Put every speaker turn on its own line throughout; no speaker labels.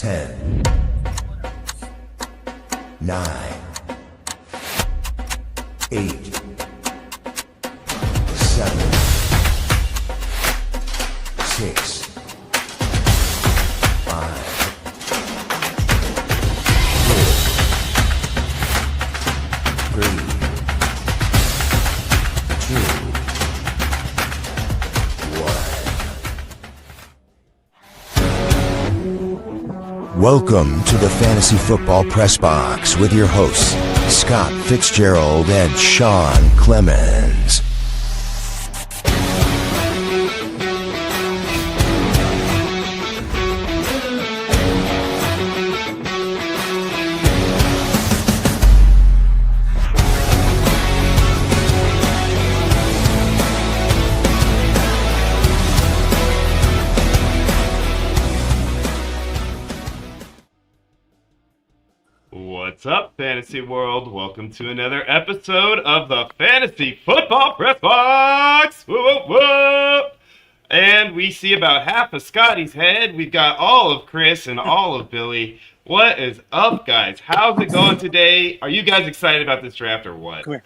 10, 9, 8, 7, 6, 5, 4, 3, 2, 1. Welcome to the Fantasy Football Press Box with your hosts, Scott Fitzgerald and Sean Clemens.
What's up, Fantasy World? Welcome to another episode of the Fantasy Football Press Box! Whoop, whoop, whoop. And we see about half of Scotty's head. We've got all of Chris and all of Billy. What is up, guys? How's it going today? Are you guys excited about this draft or what?
Come here.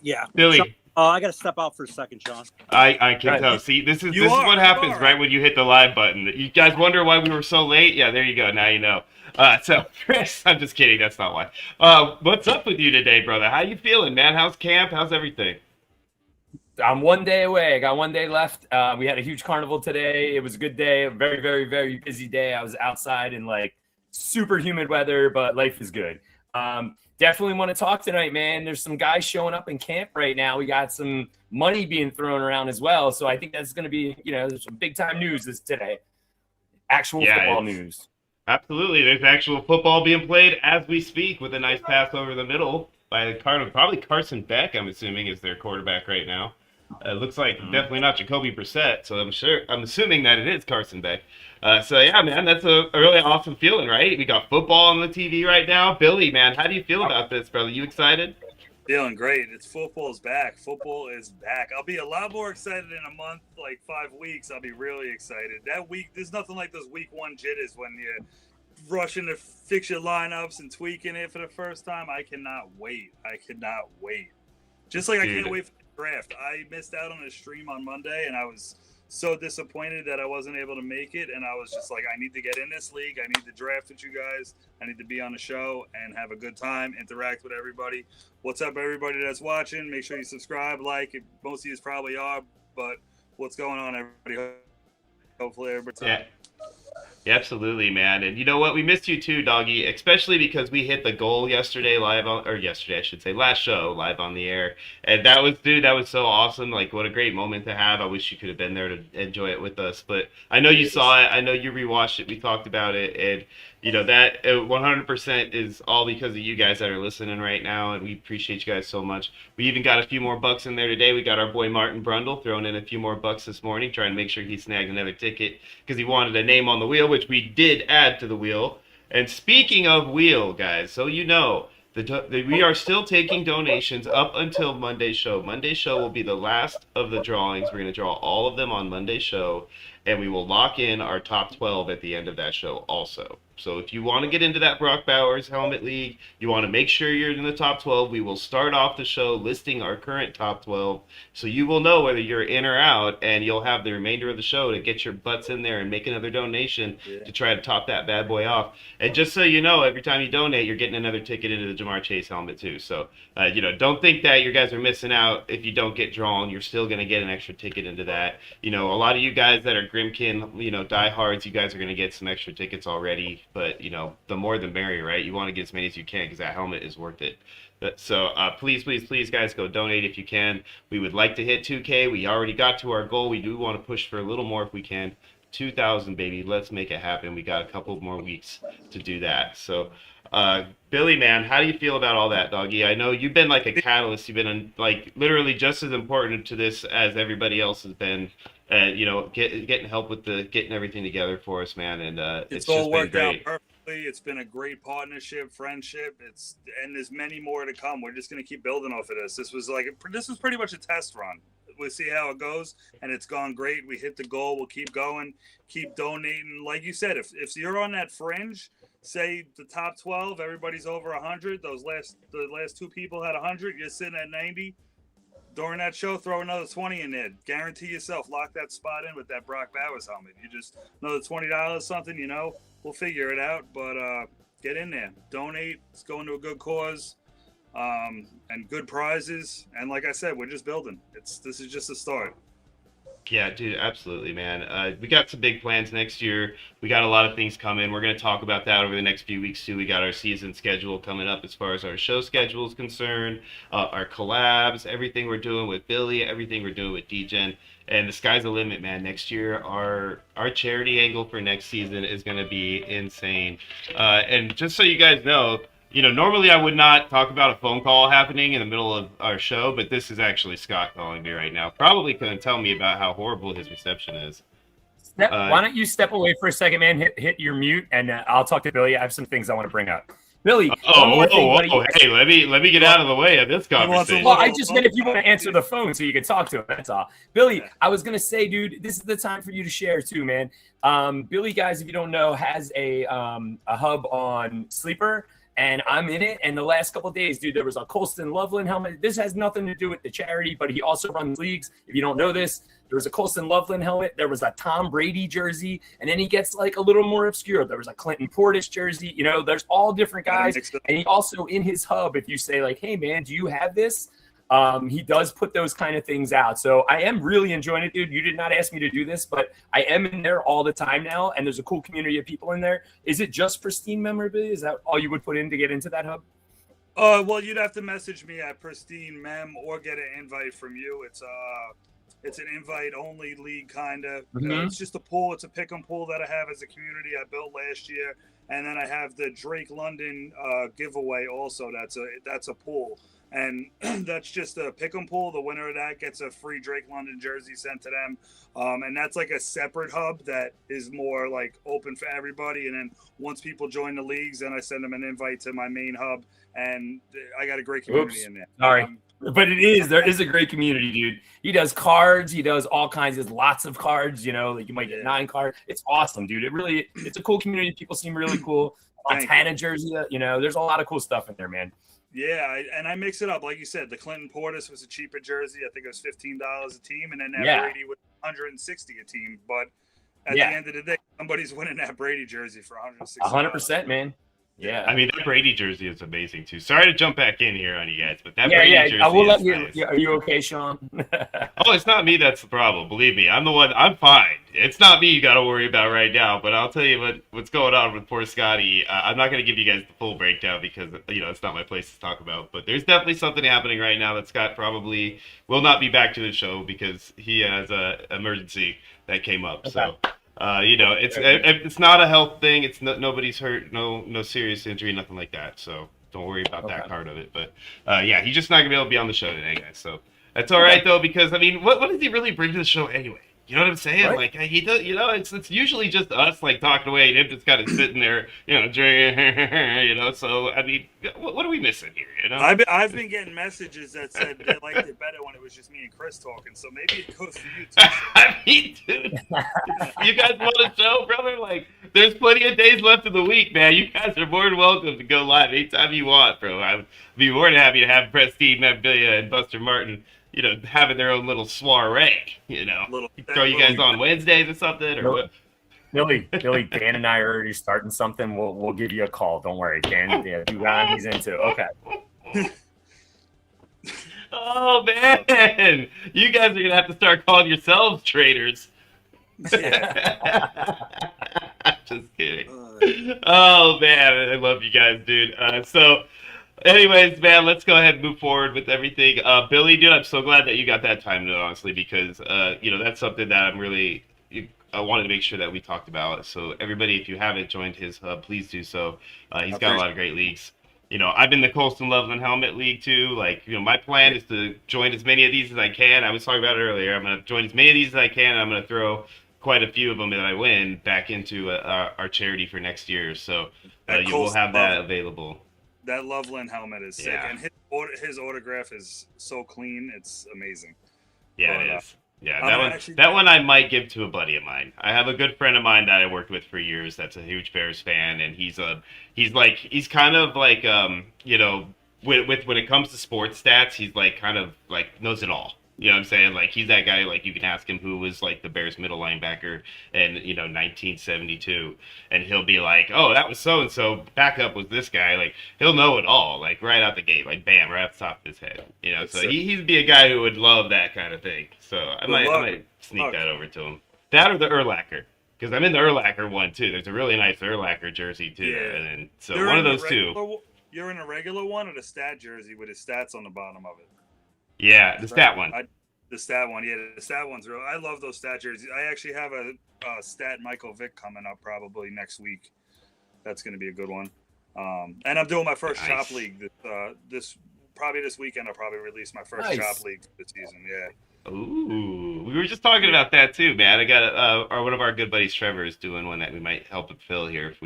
Yeah.
Billy.
Sean, I got to step out for a second, Sean.
I can tell. See, this is what happens right when you hit the live button. You guys wonder why we were so late? Yeah, there you go. Now you know. So, Chris, I'm just kidding. That's not why. What's up with you today, brother? How you feeling, man? How's camp? How's everything?
I'm 1 day away. I got 1 day left. We had a huge carnival today. It was a good day. A very, very, very busy day. I was outside in like super humid weather, but life is good. Definitely want to talk tonight, man. There's some guys showing up in camp right now. We got some money being thrown around as well. So I think that's going to be, there's some big time news today. Actual football news.
Absolutely. There's actual football being played as we speak with a nice pass over the middle by probably Carson Beck, I'm assuming, is their quarterback right now. It looks like definitely not Jacoby Brissett, so I'm assuming that it is Carson Beck. So yeah, man, that's a really awesome feeling, right? We got football on the TV right now. Billy, man, how do you feel about this, brother? You excited?
Feeling great. Football's back. Football is back. I'll be a lot more excited in a month, like 5 weeks. I'll be really excited. That week, there's nothing like those week one jitters when you're rushing to fix your lineups and tweaking it for the first time. I cannot wait. Just like I can't wait for the draft. I missed out on a stream on Monday, and I was so disappointed that I wasn't able to make it. And I was just like, I need to get in this league. I need to draft with you guys. I need to be on the show and have a good time, interact with everybody. What's up, everybody that's watching? Make sure you subscribe, like. Most of you probably are, but what's going on, everybody? Hopefully everybody's
Yeah, absolutely, man. And you know what? We missed you too, doggy, especially because we hit the goal last show live on the air. And that was so awesome. Like, what a great moment to have. I wish you could have been there to enjoy it with us. But I know you saw it. I know you rewatched it. We talked about it. And, that 100% is all because of you guys that are listening right now. And we appreciate you guys so much. We even got a few more bucks in there today. We got our boy Martin Brundle throwing in a few more bucks this morning, trying to make sure he snagged another ticket because he wanted a name on the wheel, which we did add to the wheel. And speaking of wheel, guys, so we are still taking donations up until Monday's show. Monday's show will be the last of the drawings. We're going to draw all of them on Monday's show, and we will lock in our top 12 at the end of that show also. So if you want to get into that Brock Bowers Helmet League, you want to make sure you're in the top 12, we will start off the show listing our current top 12, so you will know whether you're in or out, and you'll have the remainder of the show to get your butts in there and make another donation to try to top that bad boy off. And just so you know, every time you donate, you're getting another ticket into the Jamar Chase helmet too. So, don't think that you guys are missing out if you don't get drawn. You're still going to get an extra ticket into that. A lot of you guys that are Grimkin, diehards, you guys are going to get some extra tickets already. But, the more the merrier, right? You want to get as many as you can because that helmet is worth it. So please, guys, go donate if you can. We would like to hit 2K. We already got to our goal. We do want to push for a little more if we can. 2,000, baby. Let's make it happen. We got a couple more weeks to do that. So, Billy, man, how do you feel about all that, doggy? I know you've been like a catalyst. You've been literally just as important to this as everybody else has been. Getting help with getting everything together for us, man. And it's
all
just
worked
been
out
great.
perfectly. It's been a great partnership, friendship. And there's many more to come. We're just going to keep building off of this. This was pretty much a test run. We'll see how it goes, and it's gone great. We hit the goal. We'll keep going, keep donating. Like you said, if you're on that fringe, say the top 12, everybody's over 100. The last 2 people had 100. You're sitting at 90. During that show, throw another 20 in there. Guarantee yourself, lock that spot in with that Brock Bowers helmet. You just another $20, something, we'll figure it out. But get in there, donate. It's going to a good cause, and good prizes. And like I said, we're just building. This is just a start.
Yeah, dude, absolutely, man. We got some big plans next year. We got a lot of things coming. We're going to talk about that over the next few weeks, too. We got our season schedule coming up as far as our show schedule is concerned, our collabs, everything we're doing with Billy, everything we're doing with DGen. And the sky's the limit, man. Next year, our charity angle for next season is going to be insane. And just so you guys know, normally I would not talk about a phone call happening in the middle of our show, but this is actually Scott calling me right now. Probably going to tell me about how horrible his reception is.
Why don't you step away for a second, man? Hit your mute, and I'll talk to Billy. I have some things I want to bring up. Billy.
Hey, let me get out of the way of this conversation.
Well, I just meant if you want to answer the phone so you can talk to him. That's all. Billy, I was gonna say, dude, this is the time for you to share too, man. Billy, guys, if you don't know, has a hub on Sleeper. And I'm in it. And the last couple of days, dude, there was a Colston Loveland helmet. This has nothing to do with the charity, but he also runs leagues. If you don't know this, there was a Colston Loveland helmet. There was a Tom Brady jersey. And then he gets like a little more obscure. There was a Clinton Portis jersey. There's all different guys. And he also in his hub, if you say like, hey, man, do you have this? He does put those kind of things out. So I am really enjoying it, dude. You did not ask me to do this, but I am in there all the time now, and there's a cool community of people in there. Is it just pristine memorabilia? Is that all you would put in to get into that hub?
Well, you'd have to message me at Pristine Mem or get an invite from you. It's an invite-only league, kind of.
Mm-hmm.
It's just a pool. It's a pick-em pool that I have as a community I built last year. And then I have the Drake London giveaway also. That's a pool. And that's just a pick 'em pool. The winner of that gets a free Drake London jersey sent to them. And that's like a separate hub that is more like open for everybody. And then once people join the leagues, then I send them an invite to my main hub. And I got a great community in there.
Sorry. But there is a great community, dude. He does cards. He does all kinds. There's lots of cards, like you might get 9 cards. It's awesome, dude. It's a cool community. People seem really cool. Montana jersey, there's a lot of cool stuff in there, man.
Yeah, and I mix it up. Like you said, the Clinton Portis was a cheaper jersey. I think it was $15 a team. And then that Brady was $160 a team. But at the end of the day, somebody's winning that Brady jersey for $160.
100%, man. Yeah.
I mean, that Brady jersey is amazing, too. Sorry to jump back in here on you guys, but that Brady jersey is nice.
Are you okay, Sean?
Oh, it's not me that's the problem. Believe me, I'm the one. I'm fine. It's not me you got to worry about right now, but I'll tell you what's going on with poor Scotty. I'm not going to give you guys the full breakdown because, it's not my place to talk about, but there's definitely something happening right now that Scott probably will not be back to the show because he has an emergency that came up,
okay.
So... it's not a health thing. It's nobody's hurt, no serious injury, nothing like that. So don't worry about that part of it. But he's just not gonna be able to be on the show today, guys. So that's all right though, because I mean, what does he really bring to the show anyway? You know what I'm saying? Right. Like he does, it's usually just us like talking away and him just kind of sitting there, drinking, So I mean, what are we missing here?
I've been getting messages that said they liked it better when it was just me and Chris talking. So maybe it goes for you too.
I mean, dude, you guys want a show, brother? Like, there's plenty of days left of the week, man. You guys are more than welcome to go live anytime you want, bro. I would be more than happy to have Prestige, Membilia, and Buster Martin. Having their own little soiree, throw you guys on Wednesdays or something, or what?
Billy, Dan and I are already starting something. We'll give you a call. Don't worry, Dan. Yeah, he's into. Okay.
Oh man, you guys are gonna have to start calling yourselves traders. Just kidding. Oh man, I love you guys, dude. Anyways, man, let's go ahead and move forward with everything. Billy, dude, I'm so glad that you got that time, honestly, because, that's something that I wanted to make sure that we talked about. So everybody, if you haven't joined his hub, please do so. He's got a lot of great leagues. I'm in the Colston Loveland Helmet League, too. Like, my plan is to join as many of these as I can. I was talking about it earlier. I'm going to join as many of these as I can, and I'm going to throw quite a few of them that I win back into our charity for next year. So you will have that available.
That Loveland helmet is sick, and his autograph is so clean. It's amazing.
Yeah,
But,
it is. Yeah,
I'm
that one.
actually-
That one I might give to a buddy of mine. I have a good friend of mine that I worked with for years. That's a huge Bears fan, and he's kind of like with when it comes to sports stats, he's like kind of like knows it all. You know what I'm saying? Like he's that guy. Like you can ask him who was like the Bears middle linebacker in 1972, and he'll be like, "Oh, that was so and so. Backup was this guy." Like he'll know it all, like right out the gate, like bam, right off the top of his head. So he'd be a guy who would love that kind of thing. So I might sneak that over to him. That or the Urlacher, because I'm in the Urlacher one too. There's a really nice Urlacher jersey too,
Yeah.
and then, so
You're
one of
in
those
the
two.
regular- You're in a regular one or the stat jersey with his stats on the bottom of it?
Yeah, the stat one.
The stat one, yeah, the stat one's real. I love those stat jerseys. I actually have a stat Michael Vick coming up probably next week. That's going to be a good one. And I'm doing my first shop league this weekend. I'll probably release my first shop league this season. Yeah.
Ooh, we were just talking about that too, man. I got one of our good buddies, Trevor, is doing one that we might help fill here if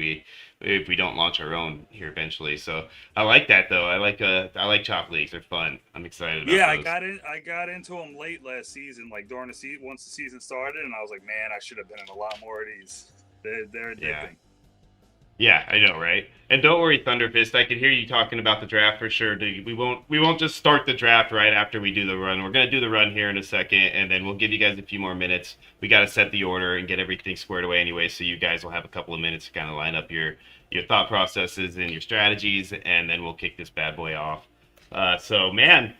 we don't launch our own here eventually. So I like that though. I like chop leagues. They're fun. I'm excited about those.
I got into them late last season, like during the season once the season started, and I was like, man, I should have been in a lot more of these. They're addicting.
Yeah, I know, right? And don't worry, Thunderfist. I could hear you talking about the draft for sure. We won't just start the draft right after we do the run. We're gonna do the run here in a second, and then we'll give you guys a few more minutes. We got to set the order and get everything squared away anyway, so you guys will have a couple of minutes to kind of line up your thought processes and your strategies, and then we'll kick this bad boy off. So, man,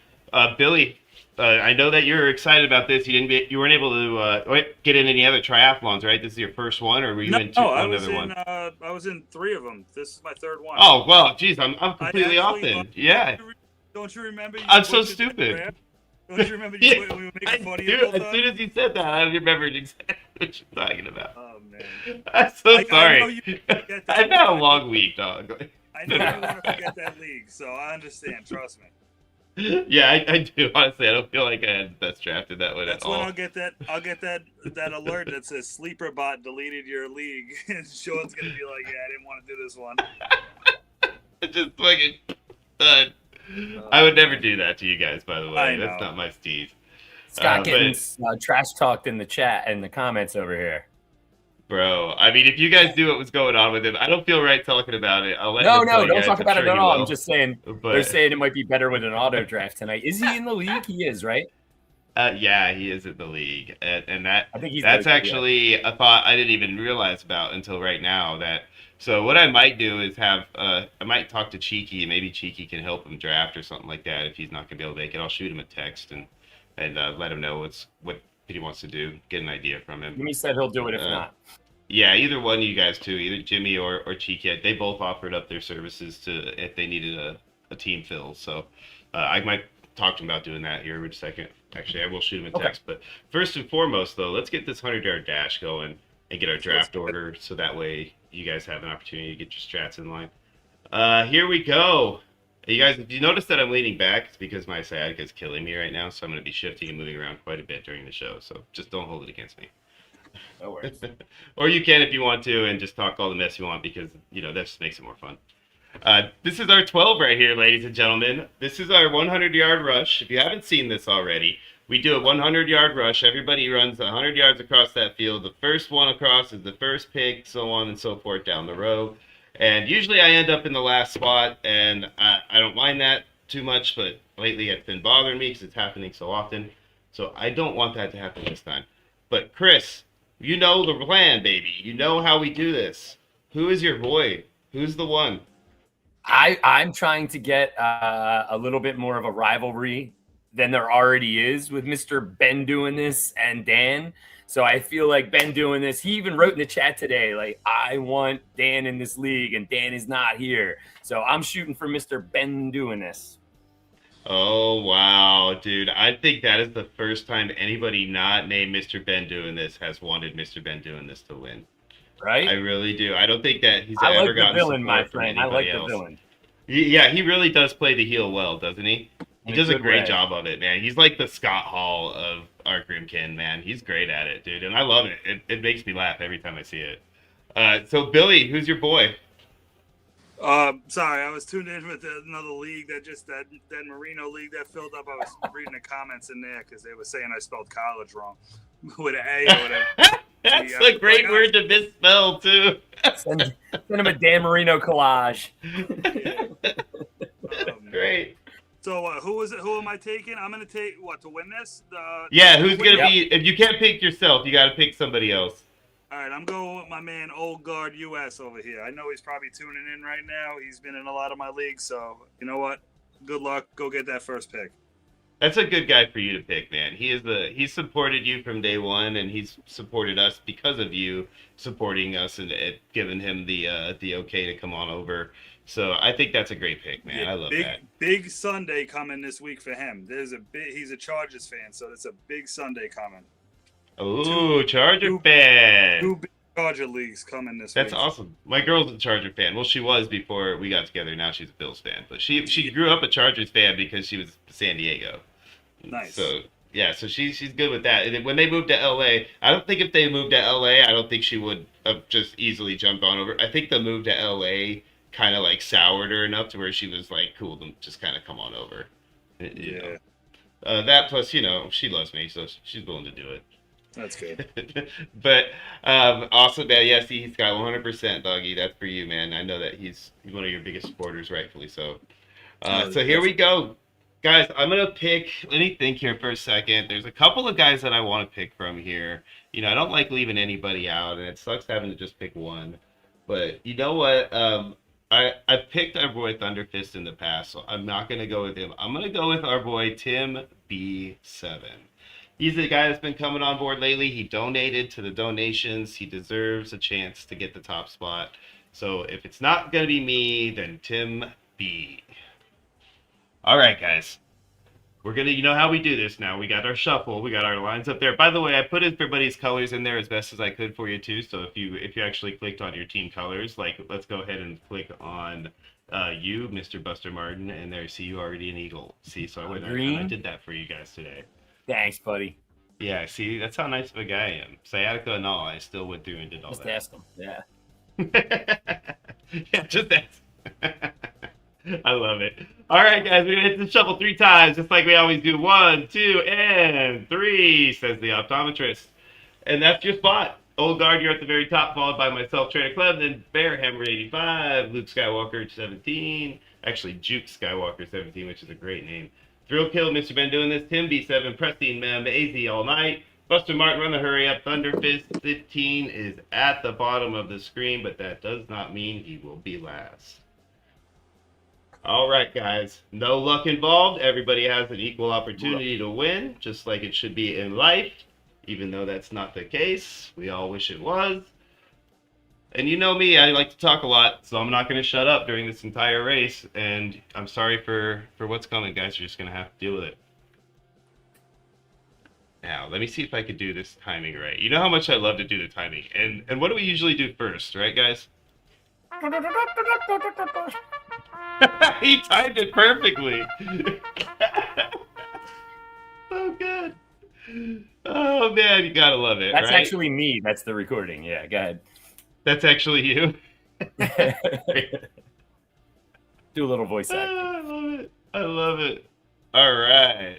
Billy, I know that you're excited about this. You weren't able to get in any other triathlons, right? This is your first one, or were you in another one?
I was in 3 of them. This is my 3rd one.
Oh well, geez, I'm completely off then. Yeah.
Don't you remember?
I'm so stupid.
Don't you remember when we were making fun of you?
As soon as you said that, I remembered exactly what you're talking about.
Oh man,
I'm so sorry.
I know you forget that.
I've had a long week, dog.
I know you want to forget that league, so I understand. Trust me.
Yeah, I do. Honestly, I don't feel like I had the best drafted that one
That's
at all.
when I'll get that alert that says sleeper bot deleted your league, and Sean's gonna be like, yeah, I didn't want to do this one.
Just fucking done. I would never do that to you guys, by the way.
I know.
That's not my steez.
Scott getting trash talked in the chat and the comments over here.
Bro, I mean, if you guys knew what was going on with him, I don't feel right talking about it. I'll let
No,
him tell you
don't
guys.
talk about
I'm
it
sure
at
he
all.
will.
I'm just saying they're saying it might be better with an auto draft tonight. Is he in the league? He is, right?
Yeah, he is in the league, and that
I think
that's actually a thought I didn't even realize about until right now. So what I might do is I might talk to Cheeky. Maybe Cheeky can help him draft or something like that. If he's not gonna be able to make it, I'll shoot him a text and let him know what he wants to do. Get an idea from him.
Jimmy said he'll do it if not.
Yeah, either one of you guys too, either Jimmy or Cheeky. They both offered up their services if they needed a team fill. So I might talk to him about doing that here in a second. Actually, I will shoot him a text. But first and foremost, though, let's get this 100-yard dash going and get our draft order so that way you guys have an opportunity to get your strats in line. Here we go. You guys, if you notice that I'm leaning back, it's because my sciatica is killing me right now, so I'm going to be shifting and moving around quite a bit during the show. So just don't hold it against me.
No worries.
Or you can if you want to and just talk all the mess you want because, that just makes it more fun. This is our 12 right here, ladies and gentlemen. This is our 100-yard rush. If you haven't seen this already, we do a 100-yard rush. Everybody runs 100 yards across that field. The first one across is the first pick, so on and so forth down the row. And usually I end up in the last spot, and I don't mind that too much, but lately it's been bothering me because it's happening so often. So I don't want that to happen this time. But Chris, you know the plan, baby. You know how we do this. Who is your boy? Who's the one?
I'm trying to get a little bit more of a rivalry than there already is with Mr. Ben doing this and Dan. So I feel like Ben doing this, he even wrote in the chat today, like, I want Dan in this league and Dan is not here. So I'm shooting for Mr. Ben doing this.
Oh, wow, dude. I think that is the first time anybody not named Mr. Ben doing this has wanted Mr. Ben doing this to win.
Right?
I really do. I don't think that he's
I
ever
like
gotten
the villain,
support
my
from
friend. I
anybody
like
else.
the villain.
Yeah, he really does play the heel well, doesn't he? He
In a
does a
good
great
way.
job of it, man. He's like the Scott Hall of our Grimkin, man. He's great at it, dude, and I love it. It makes me laugh every time I see it. So, Billy, who's your boy?
Sorry, I was tuned in with another league that Marino league that filled up. I was reading the comments in there because they were saying I spelled college wrong with an A or whatever.
That's a great word to misspell too.
Send him a Dan Marino collage.
Great.
So who am I taking? I'm gonna take to win this.
Who's gonna be? If you can't pick yourself, you got to pick somebody else.
All right, I'm going with my man Old Guard US over here. I know he's probably tuning in right now. He's been in a lot of my leagues, so you know what? Good luck. Go get that first pick.
That's a good guy for you to pick, man. He's supported you from day one, and he's supported us because of you supporting us and giving him the okay to come on over. So I think that's a great pick, man.
Yeah,
I love that.
Big Sunday coming this week for him. He's a Chargers fan, so it's a big Sunday coming.
Oh, Charger fan.
2 big Charger leagues coming this week.
That's awesome. My girl's a Charger fan. Well, she was before we got together. Now she's a Bills fan. But she grew up a Chargers fan because she was San Diego.
Nice.
So yeah, so she's good with that. And when they moved to LA, I don't think if they moved to LA, I don't think she would have just easily jumped on over. I think the move to LA kind of like soured her enough to where she was like, cool, to just kind of come on over. You know. That plus, you know, she loves me, so she's willing to do it.
That's good.
But awesome, man. Yeah, see, he's got 100%, doggy. That's for you, man. I know that he's one of your biggest supporters, rightfully so. So here we go. Guys, I'm going to pick, let me think here for a second. There's a couple of guys that I want to pick from here. You know, I don't like leaving anybody out, and it sucks having to just pick one. But you know what? I've picked our boy Thunderfist in the past, so I'm not going to go with him. I'm going to go with our boy Tim B7. He's the guy that's been coming on board lately. He donated to the donations. He deserves a chance to get the top spot. So if it's not going to be me, then Tim B. All right, guys. We're going to, you know how we do this now. We got our shuffle. We got our lines up there. By the way, I put everybody's colors in there as best as I could for you, too. So if you actually clicked on your team colors, like, let's go ahead and click on you, Mr. Buster Martin. And there, see, you already an eagle. See, so I did that for you guys today.
Thanks, buddy.
Yeah, see, that's how nice of a guy I am. Sciatica and all, I still went through and did all
Just
that.
ask him. Yeah.
Yeah, just ask. I love it. All right, guys, we're going to hit the shuffle 3 times, just like we always do. 1, 2, and 3, says the optometrist. And that's your spot. Old Guard, you're at the very top, followed by myself, Trainer Clem, then Bear Hammer 85, Luke Skywalker 17, actually Juke Skywalker 17, which is a great name. Thrill Kill, Mr. Ben doing this, Tim B7, Prestine Mem, AZ All Night, Buster Martin, Run the Hurry Up, Thunderfist 15 is at the bottom of the screen, but that does not mean he will be last. All right, guys, no luck involved. Everybody has an equal opportunity to win, just like it should be in life, even though that's not the case. We all wish it was. And you know me, I like to talk a lot, so I'm not going to shut up during this entire race. And I'm sorry for what's coming, guys. You're just going to have to deal with it. Now, let me see if I could do this timing right. You know how much I love to do the timing. And what do we usually do first, right, guys? He timed it perfectly. So good. Oh, man, you got to love it,
That's
right?
actually me. That's the recording. Yeah, go ahead.
That's actually you.
Do a little voice acting.
I love it. I love it. All right.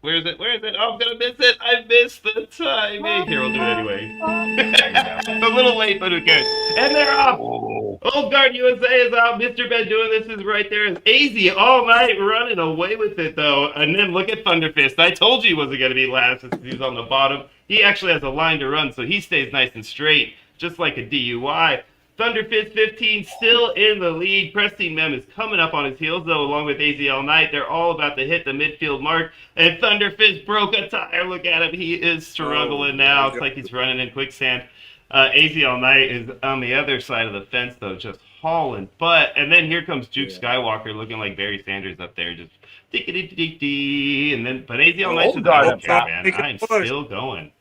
Where is it? Where is it? Oh, I'm going to miss it. I missed the timing. Here, we'll do it anyway. It's a little late, but who cares? And they're off. Old Guard USA is out. Mr. Ben doing this is right there. It's AZ All Night running away with it, though. And then look at Thunderfist. I told you he wasn't going to be last since he was on the bottom. He actually has a line to run, so he stays nice and straight, just like a DUI. Thunderfist 15 still in the lead. Prestine Mem is coming up on his heels, though, along with AZ All Night. They're all about to hit the midfield mark. And Thunderfist broke a tire. Look at him. He is struggling now. It's like he's running in quicksand. AZ All Night is on the other side of the fence, though, just hauling butt. And then here comes Juke Skywalker looking like Barry Sanders up there, just dee-dee-dee-dee-dee. And then, but AZ All Night's up there, man. I'm still going.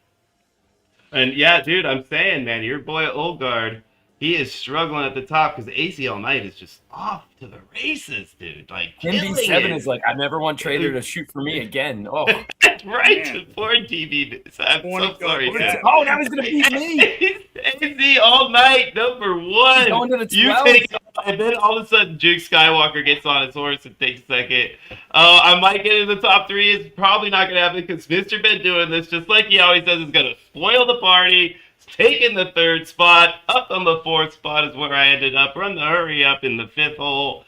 And yeah, dude, I'm saying, man, your boy Old Guard, he is struggling at the top because AZ All Night is just off to the races, dude. Like,
MB7 is like, I never want Trader to shoot for me again. Oh,
that's right. Poor TV. I'm so sorry, man.
Oh, that was going to be me.
AZ All Night, number 1.
Going to the 12.
You take And then all of a sudden, Duke Skywalker gets on his horse and takes second. Oh, I might get in the top 3. It's probably not going to happen because Mr. Ben doing this, just like he always does, is going to spoil the party. He's taking the 3rd spot. Up on the 4th spot is where I ended up. Run the hurry up in the 5th hole.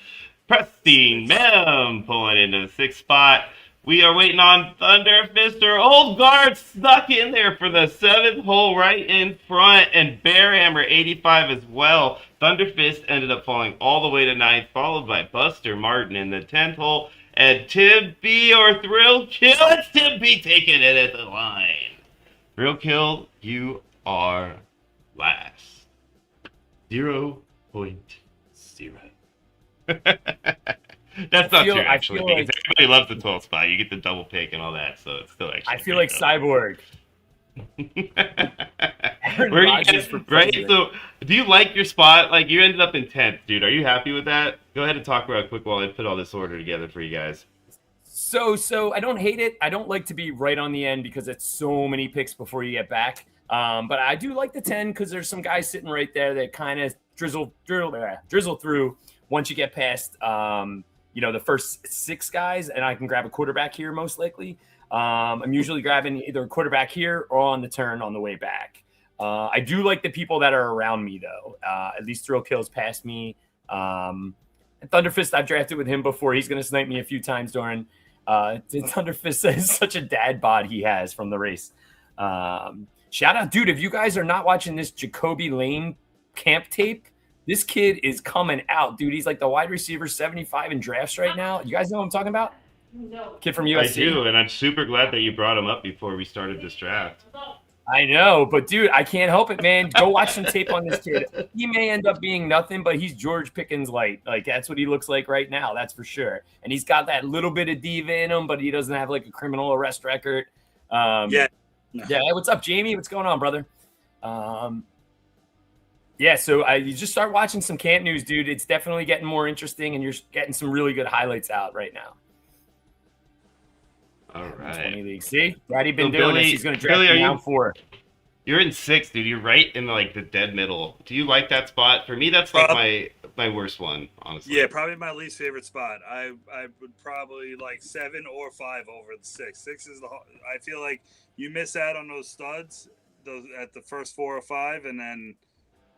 Pristine Mem pulling into the 6th spot. We are waiting on Thunder Fister. Old Guard stuck in there for the 7th hole right in front, and Bearhammer 85 as well. Thunder Fist ended up falling all the way to 9th, followed by Buster Martin in the 10th hole. And Tim B or Thrill Kill. It's Tim B taking it at the line. Thrill Kill, you are last. 0.0. That's not true, actually, because everybody loves the 12th spot. You get the double pick and all that, so it's still actually.
I feel like Cyborg.
Where do you guys, right? So, do you like your spot? Like, you ended up in 10th, dude. Are you happy with that? Go ahead and talk real quick while I put all this order together for you guys.
So I don't hate it. I don't like to be right on the end because it's so many picks before you get back. But I do like the 10 because there's some guys sitting right there that kind of drizzle through once you get past the first 6 guys, and I can grab a quarterback here most likely. I'm usually grabbing either a quarterback here or on the turn on the way back. I do like the people that are around me, though. At least Thrill Kill's past me. And Thunderfist, I've drafted with him before. He's going to snipe me a few times during. Thunderfist is such a dad bod he has from the race. Shout out, dude, if you guys are not watching this Jacoby Lane camp tape, this kid is coming out, dude. He's like the wide receiver 75 in drafts right now. You guys know what I'm talking about?
No.
Kid from USC.
I do, and I'm super glad that you brought him up before we started this draft.
I know, but dude, I can't help it, man. Go watch some tape on this kid. He may end up being nothing, but he's George Pickens light. Like, that's what he looks like right now, that's for sure. And he's got that little bit of diva in him, but he doesn't have like a criminal arrest record. Yeah. Hey, what's up, Jamie? What's going on, brother? So you just start watching some camp news, dude. It's definitely getting more interesting, and you're getting some really good highlights out right now.
All right.
20 leagues. See? Daddy been doing this. He's going to draft me round 4.
You're in 6th, dude. You're right in like the dead middle. Do you like that spot? For me, that's like my worst one, honestly.
Yeah, probably my least favorite spot. I would probably like 7 or 5 over the 6. 6 is I feel like you miss out on those studs at the first 4 or 5, and then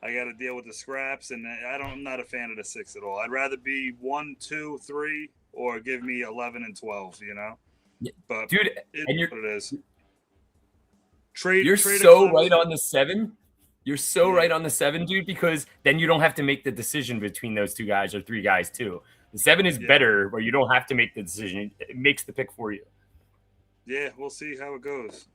I got to deal with the scraps, and I'm not a fan of the 6 at all. I'd rather be 1, 2, 3, or give me 11 and 12. But
dude,
it's what it is.
You're so right on the 7. You're so right on the 7, dude, because then you don't have to make the decision between those 2 guys or 3 guys too. The 7 is better, where you don't have to make the decision. It makes the pick for you.
Yeah, we'll see how it goes.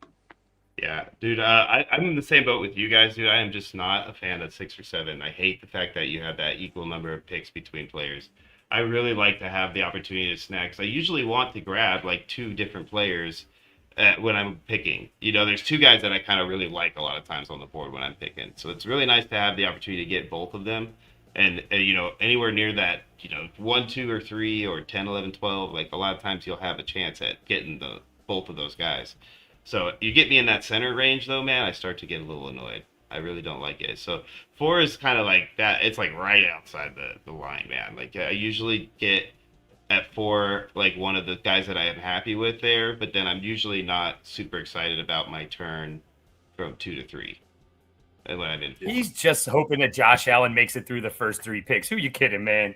Yeah, dude, I'm in the same boat with you guys, dude. I am just not a fan of 6 or 7. I hate the fact that you have that equal number of picks between players. I really like to have the opportunity to snack, because I usually want to grab like 2 different players when I'm picking. There's 2 guys that I kind of really like a lot of times on the board when I'm picking. So it's really nice to have the opportunity to get both of them. And, anywhere near that, 1, 2, or 3, or 10, 11, 12, like a lot of times you'll have a chance at getting both of those guys. So you get me in that center range, though, man, I start to get a little annoyed. I really don't like it. So 4 is kind of like that. It's like right outside the line, man. Like I usually get at 4, like one of the guys that I am happy with there, but then I'm usually not super excited about my turn from 2 to 3. And when I'm in 4.
He's just hoping that Josh Allen makes it through the first 3 picks. Who you kidding, man?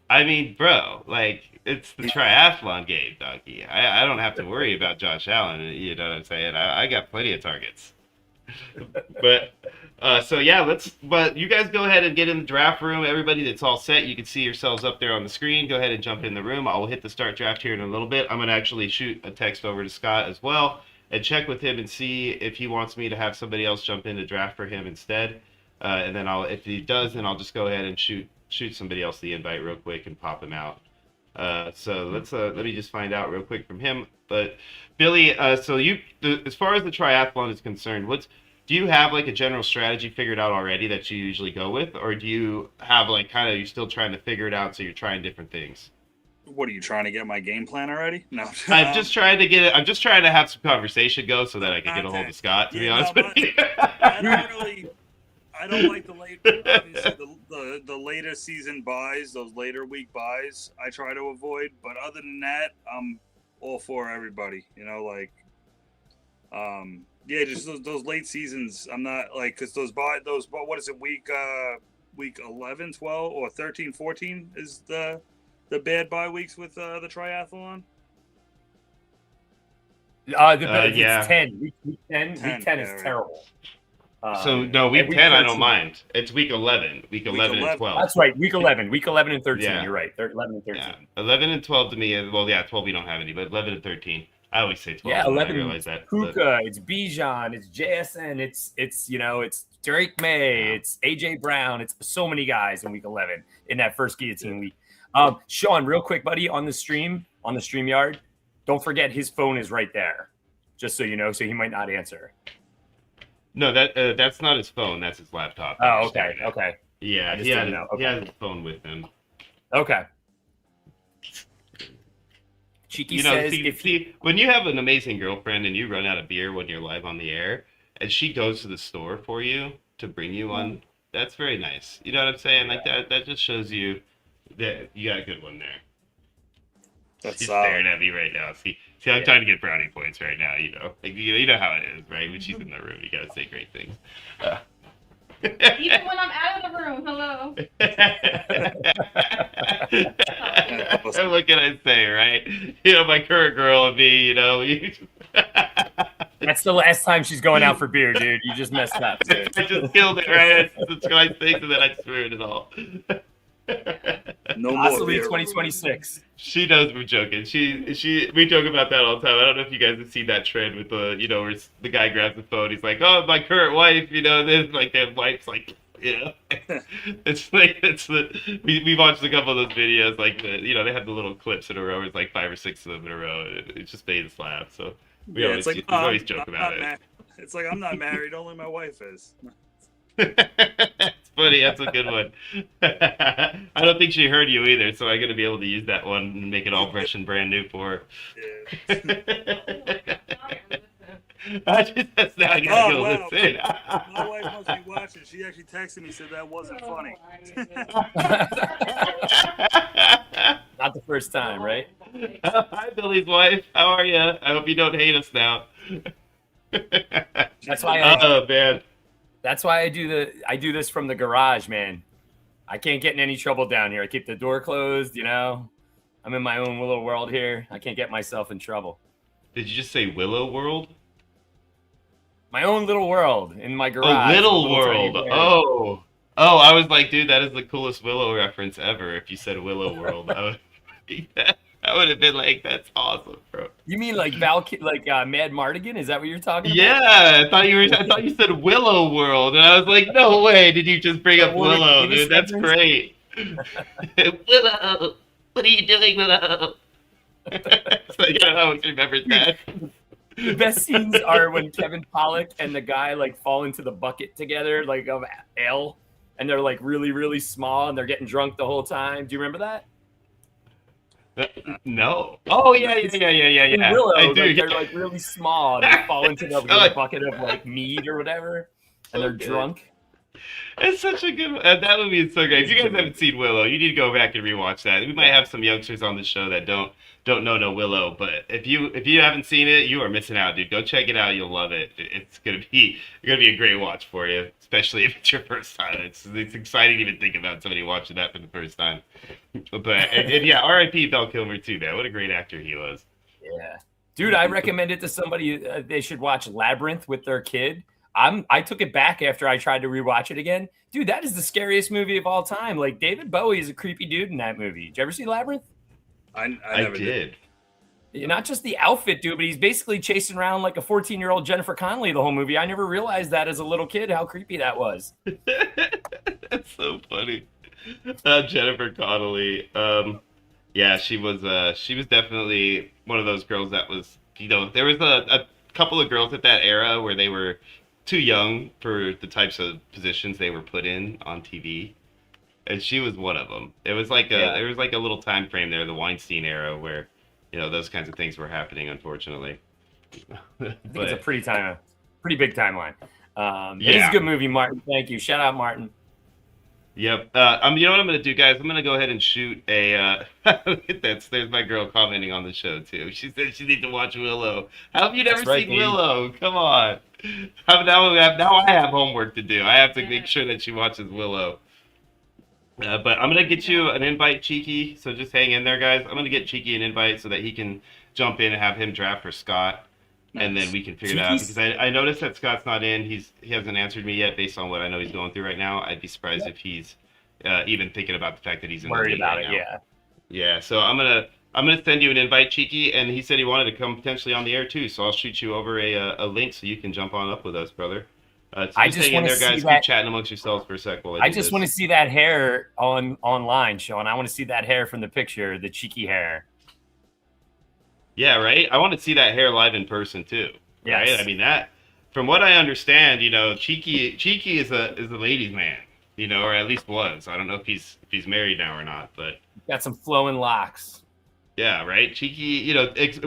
I mean, bro, like, it's the triathlon game, doggy. I don't have to worry about Josh Allen, you know what I'm saying? I got plenty of targets. But you guys go ahead and get in the draft room. Everybody that's all set, you can see yourselves up there on the screen. Go ahead and jump in the room. I'll hit the start draft here in a little bit. I'm going to actually shoot a text over to Scott as well and check with him and see if he wants me to have somebody else jump in to draft for him instead. And then if he does, then I'll just go ahead and shoot somebody else the invite real quick and pop him out. So let me just find out real quick from him. But Billy, as far as the triathlon is concerned, do you have like a general strategy figured out already that you usually go with, or do you have like you're still trying to figure it out, so you're trying different things?
What are you trying to get my game plan already? No,
I'm just trying to get it. I'm just trying to have some conversation go so that I can get a hold of Scott. To be honest with you,
I don't like the late. Obviously, the later season buys, those later week buys, I try to avoid. But other than that, I'm all for everybody. You know, like, yeah, just those late seasons. I'm not like, because what is it, week 11, 12, or 13, 14 is the bad bye weeks with the triathlon.
Yeah.
It's 10. Week 10. Week 10 is
right.
terrible.
So no, week 10 I don't mind. It's week 11. Week 11 and 12.
That's right. Week 11 and 13.
Yeah.
You're right. 11 and 13.
Yeah. 11 and 12 to me. Well, yeah, 12 we don't have any, but 11 and 13. I always say 12.
Yeah, 11.
I realize that.
Kuka, it's Bijan, it's JSN, it's it's Drake May, it's AJ Brown, it's so many guys in week 11 in that first guillotine week. Sean, real quick, buddy, on the StreamYard, don't forget his phone is right there, just so you know, so he might not answer.
No, that's not his phone. That's his laptop.
Oh, okay, okay.
Yeah, he has his phone with him.
Okay. Cheeky says,
see, when you have an amazing girlfriend and you run out of beer when you're live on the air, and she goes to the store for you to bring you one, that's very nice. You know what I'm saying? Like that just shows you that you got a good one there.
That's
She's
solid.
staring at me right now. See, I'm trying to get brownie points right now. You know, like, you know how it is, right? When she's in the room, you gotta say great things.
Even when I'm out of the room, hello.
What can I say, right? You know, my current girl and me, you know.
that's the last time she's going out for beer, dude. You just messed up. Dude.
I just killed it, right? It's nice things, and then I screwed it all.
No more
Possibly
beer.
2026.
She knows we're joking. We joke about that all the time. I don't know if you guys have seen that trend with the, you know, where the guy grabs the phone. He's like, "Oh, my current wife," you know. This like their wife's like, you know. We watched a couple of those videos. Like, you know, they have the little clips in a row. It's like 5 or 6 of them in a row. And it just made us laugh. So we always joke about it.
It's like, I'm not married. Only my wife is.
It's funny. That's a good one. I don't think she heard you either, so I'm gonna be able to use that one and make it all fresh and brand new for her.
Yeah.
That's now I gotta go listen.
My wife must be watching. She actually texted me, said that wasn't funny.
Not the first time, right?
Hi, Billy's wife. How are you? I hope you don't hate us now.
That's why.
Oh man.
That's why I do this from the garage, man. I can't get in any trouble down here. I keep the door closed, you know. I'm in my own little world here. I can't get myself in trouble.
Did you just say Willow World?
My own little world in my garage.
Oh, Little World. Oh, I was like, dude, that is the coolest Willow reference ever. If you said Willow World, I would have been like, that's awesome, bro.
You mean like Mad Mardigan? Is that what you're talking about?
Yeah, I thought you said Willow World, and I was like, no way, did you just bring up Willow, dude? That's great. Willow, what are you doing, Willow? So, yeah, I always remembered that.
The best scenes are when Kevin Pollak and the guy like fall into the bucket together, like of ale, and they're like really, really small, and they're getting drunk the whole time. Do you remember that?
No. Oh yeah.
Willow,
I do.
like, they're like really small, and they fall into the bucket of like mead or whatever, and they're drunk.
It's such a good. That movie is so great. If you guys haven't seen Willow, you need to go back and rewatch that. We might have some youngsters on the show that don't know no Willow, but if you haven't seen it, you are missing out, dude. Go check it out. You'll love it. It's gonna be a great watch for you, especially if it's your first time. It's exciting to even think about somebody watching that for the first time. But and yeah, R.I.P. Val Kilmer too, man. What a great actor he was.
Yeah, dude, I recommend it to somebody. They should watch Labyrinth with their kid. I took it back after I tried to rewatch it again. Dude, that is the scariest movie of all time. Like, David Bowie is a creepy dude in that movie. Did you ever see Labyrinth?
I never did.
Not just the outfit, dude, but he's basically chasing around like a 14-year-old Jennifer Connelly the whole movie. I never realized that as a little kid, how creepy that was.
That's so funny. Jennifer Connelly. Yeah, she was definitely one of those girls that was, you know, there was a couple of girls at that era where they were too young for the types of positions they were put in on TV, and she was one of them. It was like there was like a little time frame there, the Weinstein era, where, you know, those kinds of things were happening, unfortunately.
I think it's a pretty big timeline. It is a good movie, Martin. Thank you. Shout out, Martin.
Yep. You know what I'm gonna do, guys? I'm gonna go ahead and shoot a. There's my girl commenting on the show too. She said she needs to watch Willow. How have you never
That's right,
seen
baby.
Willow? Come on. Now I have homework to do. I have to make sure that she watches Willow. But I'm gonna get you an invite, Cheeky. So just hang in there, guys. I'm gonna get Cheeky an invite so that he can jump in and have him draft for Scott, and then we can figure it out.
Cheeky's-
Because I noticed that Scott's not in. He hasn't answered me yet, based on what I know he's going through right now. I'd be surprised if he's even thinking about the fact that he's in the
Worried
league
about
right
it,
now.
yeah.
Yeah. So I'm gonna send you an invite, Cheeky, and he said he wanted to come potentially on the air too. So I'll shoot you over a link so you can jump on up with us, brother. So
I
just
just
hang in
wanna
there,
see
guys.
that-
Keep chatting amongst yourselves for a sec while
I
do
just
this.
want to see that hair online, Sean. I want to see that hair from the picture, the cheeky hair.
Yeah, right. I want to see that hair live in person too. Right.
Yes.
I mean that. From what I understand, Cheeky is a ladies' man. Or at least was. I don't know if he's married now or not, but
Got some flowing locks.
yeah, right. Cheeky.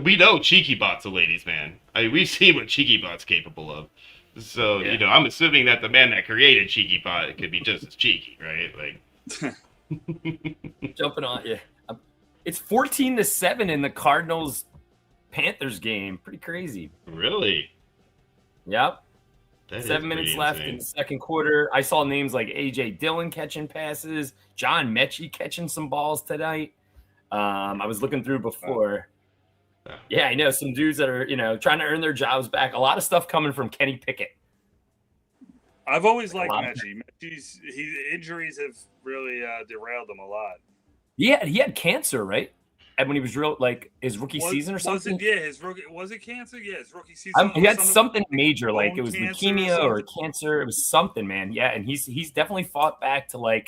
We know Cheeky Bot's a ladies' man. We've seen what Cheeky Bot's capable of. So
Yeah.
I'm assuming that the man that created Cheeky Bot could be just as cheeky, right? Like.
Jumping on you. It's 14-7 in the Cardinals Panthers game. Pretty crazy.
Really?
Yep.
That is
7 minutes
pretty
left
insane.
in the second quarter. I saw names like AJ Dillon catching passes, John Mechie catching some balls tonight. I was looking through before. Yeah, I know some dudes that are, trying to earn their jobs back. A lot of stuff coming from Kenny Pickett.
I've always liked
lot of-
Mechie. Injuries have really derailed him a lot.
He had cancer, right? And when he was his rookie season or something.
Was it cancer? Yeah, his rookie season.
He had something major, like
bone
it was
cancer
leukemia
or
or cancer. It was something, man. Yeah, and he's definitely fought back to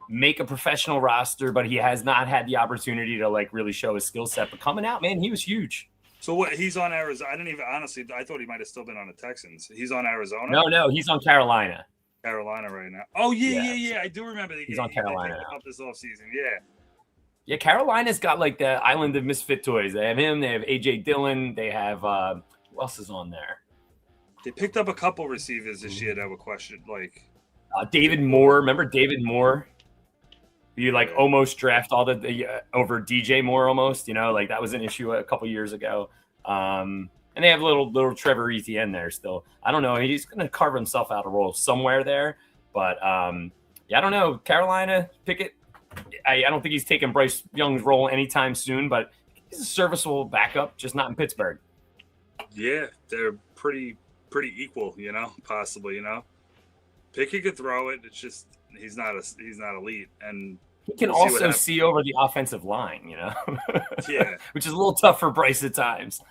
make a professional roster, but he has not had the opportunity to really show his skill set. But coming out, man, he was huge.
So what? He's on Arizona. I thought he might have still been on the Texans. He's on Arizona.
No, he's on Carolina.
Carolina right now. Oh yeah.
Yeah.
I do remember
He's on Carolina
They
now.
up this offseason. Yeah.
Yeah, Carolina's got the island of misfit toys. They have him. They have AJ Dillon. They have who else is on there?
They picked up a couple receivers this year that were questioned.
David Moore. Remember David Moore? You almost draft all the over DJ Moore almost. That was an issue a couple years ago. And they have little Trevor Etienne there still. I don't know. He's going to carve himself out a role somewhere there. But I don't know. Carolina, Pickett. I don't think he's taking Bryce Young's role anytime soon, but he's a serviceable backup, just not in Pittsburgh.
Yeah, they're pretty equal. Possibly. Pickett could throw it. It's just he's not elite, and
He can
we'll see what
also
happens.
see over the offensive line,
Yeah.
which is a little tough for Bryce at times.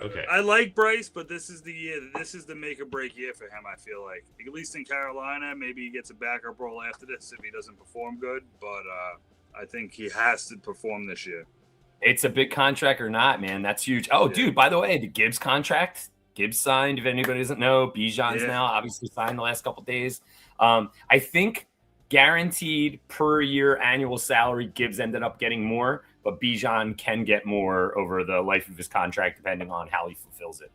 Okay.
I like Bryce, but this is the year. This is the make or break year for him. I feel like, at least in Carolina, maybe he gets a backup role after this if he doesn't perform good. But I think he has to perform this year.
It's a big contract or not, man. That's huge. Oh,
Yeah.
dude, by the way, the Gibbs contract. Gibbs signed, if anybody doesn't know. Bijan's now obviously signed the last couple of days. I think guaranteed per year annual salary, Gibbs ended up getting more, but Bijan can get more over the life of his contract, depending on how he fulfills it.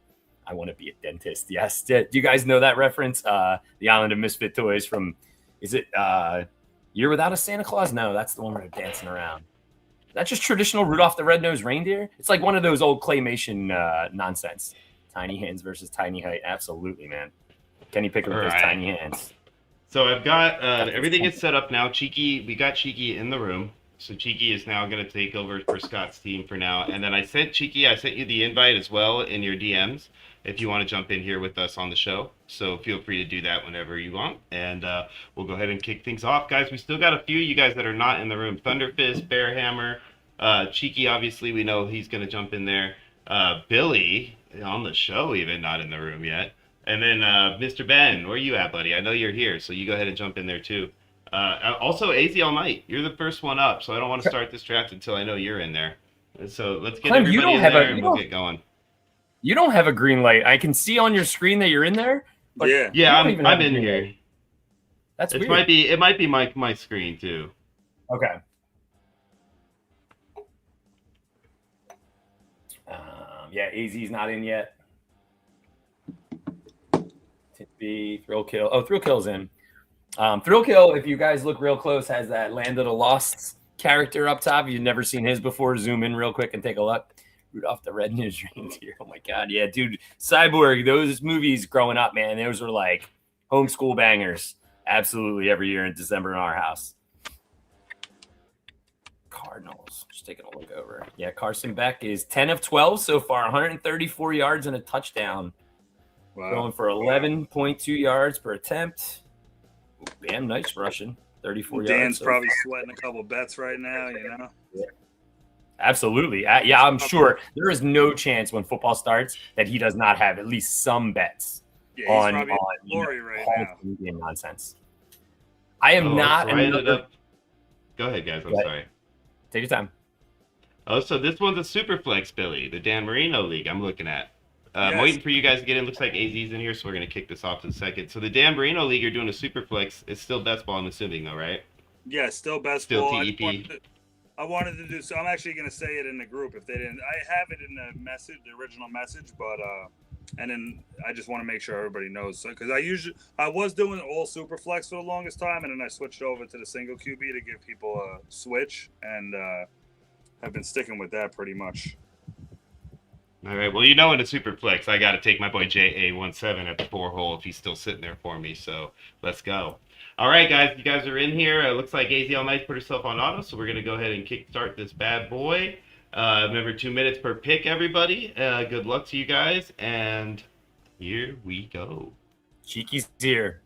I want to be a dentist. Yes. Do you guys know that reference? The Island of Misfit Toys from, is it Year Without a Santa Claus? No, that's the one where they're dancing around. That's just traditional Rudolph the Red-Nosed Reindeer. It's like one of those old claymation nonsense. Tiny hands versus tiny height. Absolutely, man. Kenny Pickett with those
Alright.
tiny hands.
So I've got everything is set up now. We got Cheeky in the room. So Cheeky is now going to take over for Scott's team for now. And then I sent you the invite as well in your DMs if you want to jump in here with us on the show. So feel free to do that whenever you want. And we'll go ahead and kick things off. Guys, we still got a few of you guys that are not in the room. Thunderfist, Bearhammer, Cheeky, obviously, we know he's going to jump in there. Billy, on the show even, not in the room yet. And then Mr. Ben, where you at, buddy? I know you're here, so you go ahead and jump in there too. Also, AZ All Night, you're the first one up, so I don't want to start this draft until I know you're in there. So let's get
Clem, you
everybody
don't
in
have
there
a-
and
you
we'll
don't-
get going.
You don't have a green light. I can see on your screen that you're in there. But
Yeah.
Yeah,
don't even
I'm
have a
in
green
here.
light. That's
It
weird.
might be my screen too.
Okay. Yeah, AZ's not in yet. Tip B, Thrill Kill. Oh, Thrill Kill's in. Thrill Kill, if you guys look real close, has that Land of the Lost character up top. If you've never seen his before, zoom in real quick and take a look. Rudolph the Red-Nosed Reindeer. Oh my God. Yeah, dude. Cyborg, those movies growing up, man, those were like homeschool bangers. Absolutely every year in December in our house. Cardinals. Just taking a look over. Yeah, Carson Beck is 10 of 12 so far, 134 yards and a touchdown.
Wow.
Going for 11.2 yards per attempt. Damn, nice rushing. 34 yards.
Dan's
so
probably
far.
sweating a couple bets right now, you know?
Absolutely. Yeah, I'm sure there is no chance when football starts that he does not have at least some bets
Yeah, he's
on
probably in glory right
Hall
now.
of Fame game nonsense. I am
Oh,
not
so I ended
another.
up. Go ahead, guys. I'm
Go ahead.
sorry.
Take your time.
Oh, so this one's a super flex, Billy, the Dan Marino League I'm looking at. I'm
Yes.
waiting for you guys to get in. Looks like AZ's in here, so we're going to kick this off in a second. So the Dan Marino League, you're doing a super flex. It's still best ball, I'm assuming, though, right?
Yeah, still best
Still
ball.
TEP.
I wanted to do so. I'm actually going to say it in the group if they didn't. I have it in the message, the original message, but and then I just want to make sure everybody knows. So because I was doing all super flex for the longest time, and then I switched over to the single QB to give people a switch, and have been sticking with that pretty much.
All right. Well, in a super flex, I got to take my boy JA17 at the 4 hole if he's still sitting there for me. So let's go. All right, guys. You guys are in here. It looks like AZ All Night put herself on auto, so we're going to go ahead and kickstart this bad boy. Remember, 2 minutes per pick, everybody. Good luck to you guys. And here we go.
Cheeky's here.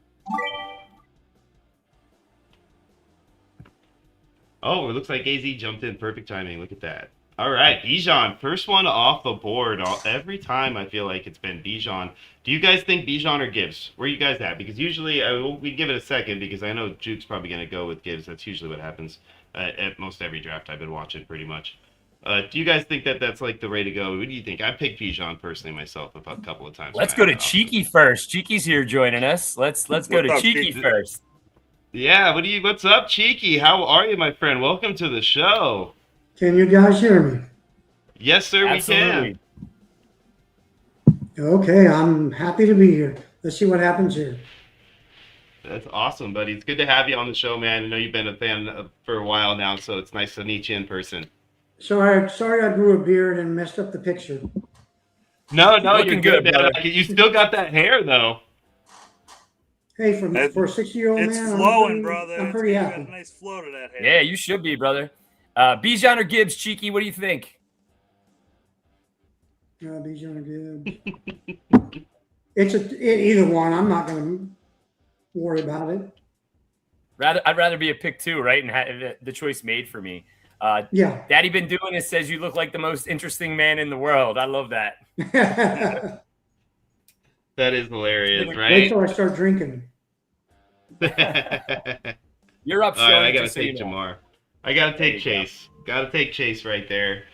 Oh, it looks like AZ jumped in. Perfect timing. Look at that. All right, Bijan, first one off the board. Every time I feel like it's been Bijan. Do you guys think Bijan or Gibbs? Where are you guys at? Because usually, we give it a second because I know Juke's probably going to go with Gibbs. That's usually what happens at most every draft I've been watching pretty much. Do you guys think that that's like the way to go? What do you think? I picked Bijan personally myself a couple of times.
Let's go to Cheeky first. Cheeky's here joining us. Let's go to
What's up,
Cheeky
Cheeky?
first.
Yeah, what's up, Cheeky? How are you, my friend? Welcome to the show.
Can you guys hear me?
Yes, sir,
Absolutely.
we can.
Okay, I'm happy to be here. Let's see what happens here.
That's awesome, buddy. It's good to have you on the show, man. I know you've been a fan for a while now, so it's nice to meet you in person.
Sorry I grew a beard and messed up the picture.
No,
Looking
you're
good,
man.
brother.
You still got that hair, though.
Hey, for a 60-year-old
It's
man,
flowing, brother.
I'm pretty
You got
happy.
a nice flow to that hair.
Yeah, you should be, brother. Bijan or Gibbs, Cheeky, what do you think?
Bijan good. Either one. I'm not going to worry about it.
I'd rather be a pick 2, right? And have the choice made for me.
Yeah.
Daddy been doing it, says you look like the most interesting man in the world. I love that.
That is hilarious,
Wait
right?
till I start drinking.
You're up,
All
Sean.
right, I gotta
just so you
take
know.
Jamar. I gotta take Chase. Gotta take Chase right there.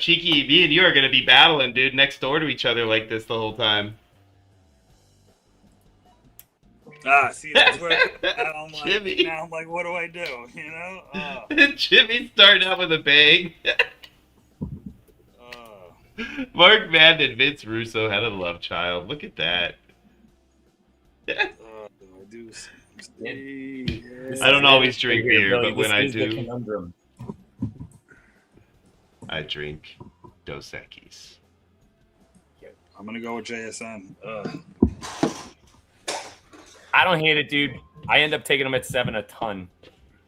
Cheeky, me and you are gonna be battling, dude, next door to each other like this the whole time.
See, that's where now
Jimmy.
I'm like, what do I do? You know?
Jimmy's starting out with a bang. Mark Madden and Vince Russo had a love child. Look at that.
I do see.
I don't always drink
Here,
beer,
Billy,
but when
this
I
is the
do,
conundrum.
I drink Dos Equis.
I'm gonna go with JSN.
I don't hate it, dude. I end up taking them at 7 a ton.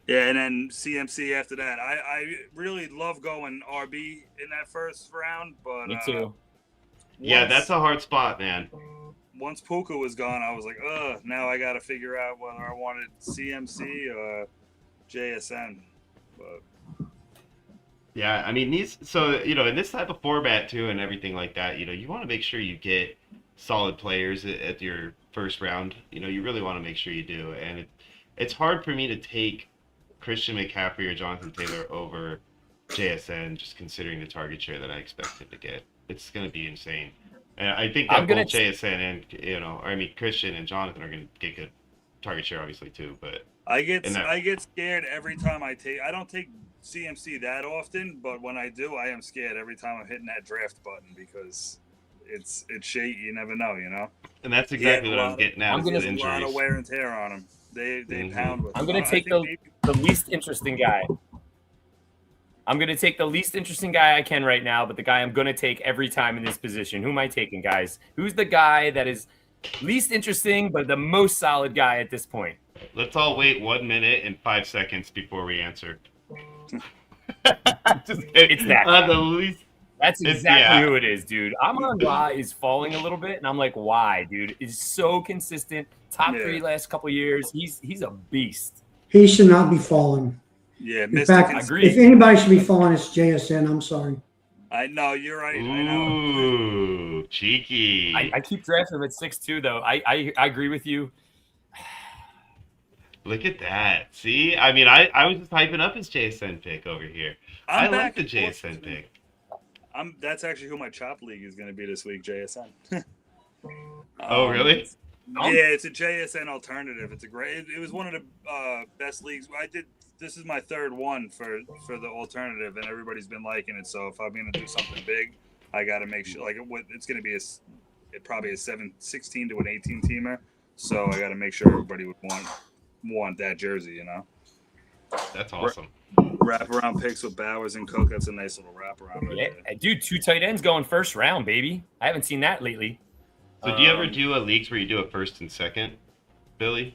Yeah, and then CMC after that. I really love going RB in that first round, but
Me too.
Yeah, that's a hard spot, man.
Once Puka was gone, I was like, now I got to figure out whether I wanted CMC or JSN. But
Yeah, I mean in this type of format too and everything like that, you want to make sure you get solid players at your first round. You really want to make sure you do. And it's hard for me to take Christian McCaffrey or Jonathan Taylor over JSN, just considering the target share that I expect him to get. It's going to be insane. And I think that both JSN and Christian and Jonathan are going to get good target share, obviously too. But
I get scared every time I don't take CMC that often, but when I do, I am scared every time I'm hitting that draft button because it's shady. You never know, you know.
And that's exactly what I was getting at.
I'm
with
a lot of
injuries.
wear and tear on him. They pound with.
I'm gonna
I
take
think
the least interesting guy. I'm gonna take the least interesting guy I can right now, but the guy I'm gonna take every time in this position. Who am I taking, guys? Who's the guy that is least interesting but the most solid guy at this point?
Let's all wait 1 minute and 5 seconds before we answer. Just kidding.
It's that guy.
The least.
That's exactly who it is, dude. Amon Ra is falling a little bit, and I'm like, why, dude? He's so consistent. Top 3 last couple years. He's a beast.
He should not be falling.
Yeah,
In fact,
I agree.
if anybody should be falling, it's JSN. I'm sorry.
I know you're right.
Ooh,
I know.
cheeky.
I keep drafting him at 6'2", though. I agree with you.
Look at that. See? I mean, I was just hyping up his JSN pick over here. I like the JSN pick.
That's actually who my chop league is going to be this week, JSN.
Oh, really?
Yeah, it's a JSN alternative. It's a great. It was one of the best leagues. This is my third one for the alternative, and everybody's been liking it. So if I'm going to do something big, I got to make sure. Like it's going to be probably a 16 to an 18 teamer. So I got to make sure everybody would want that jersey. You know.
That's awesome.
Wraparound picks with Bowers and Cook. That's a nice little wraparound. Right there.
Dude, 2 tight ends going first round, baby. I haven't seen that lately.
So do you ever do leagues where you do a first and second, Billy?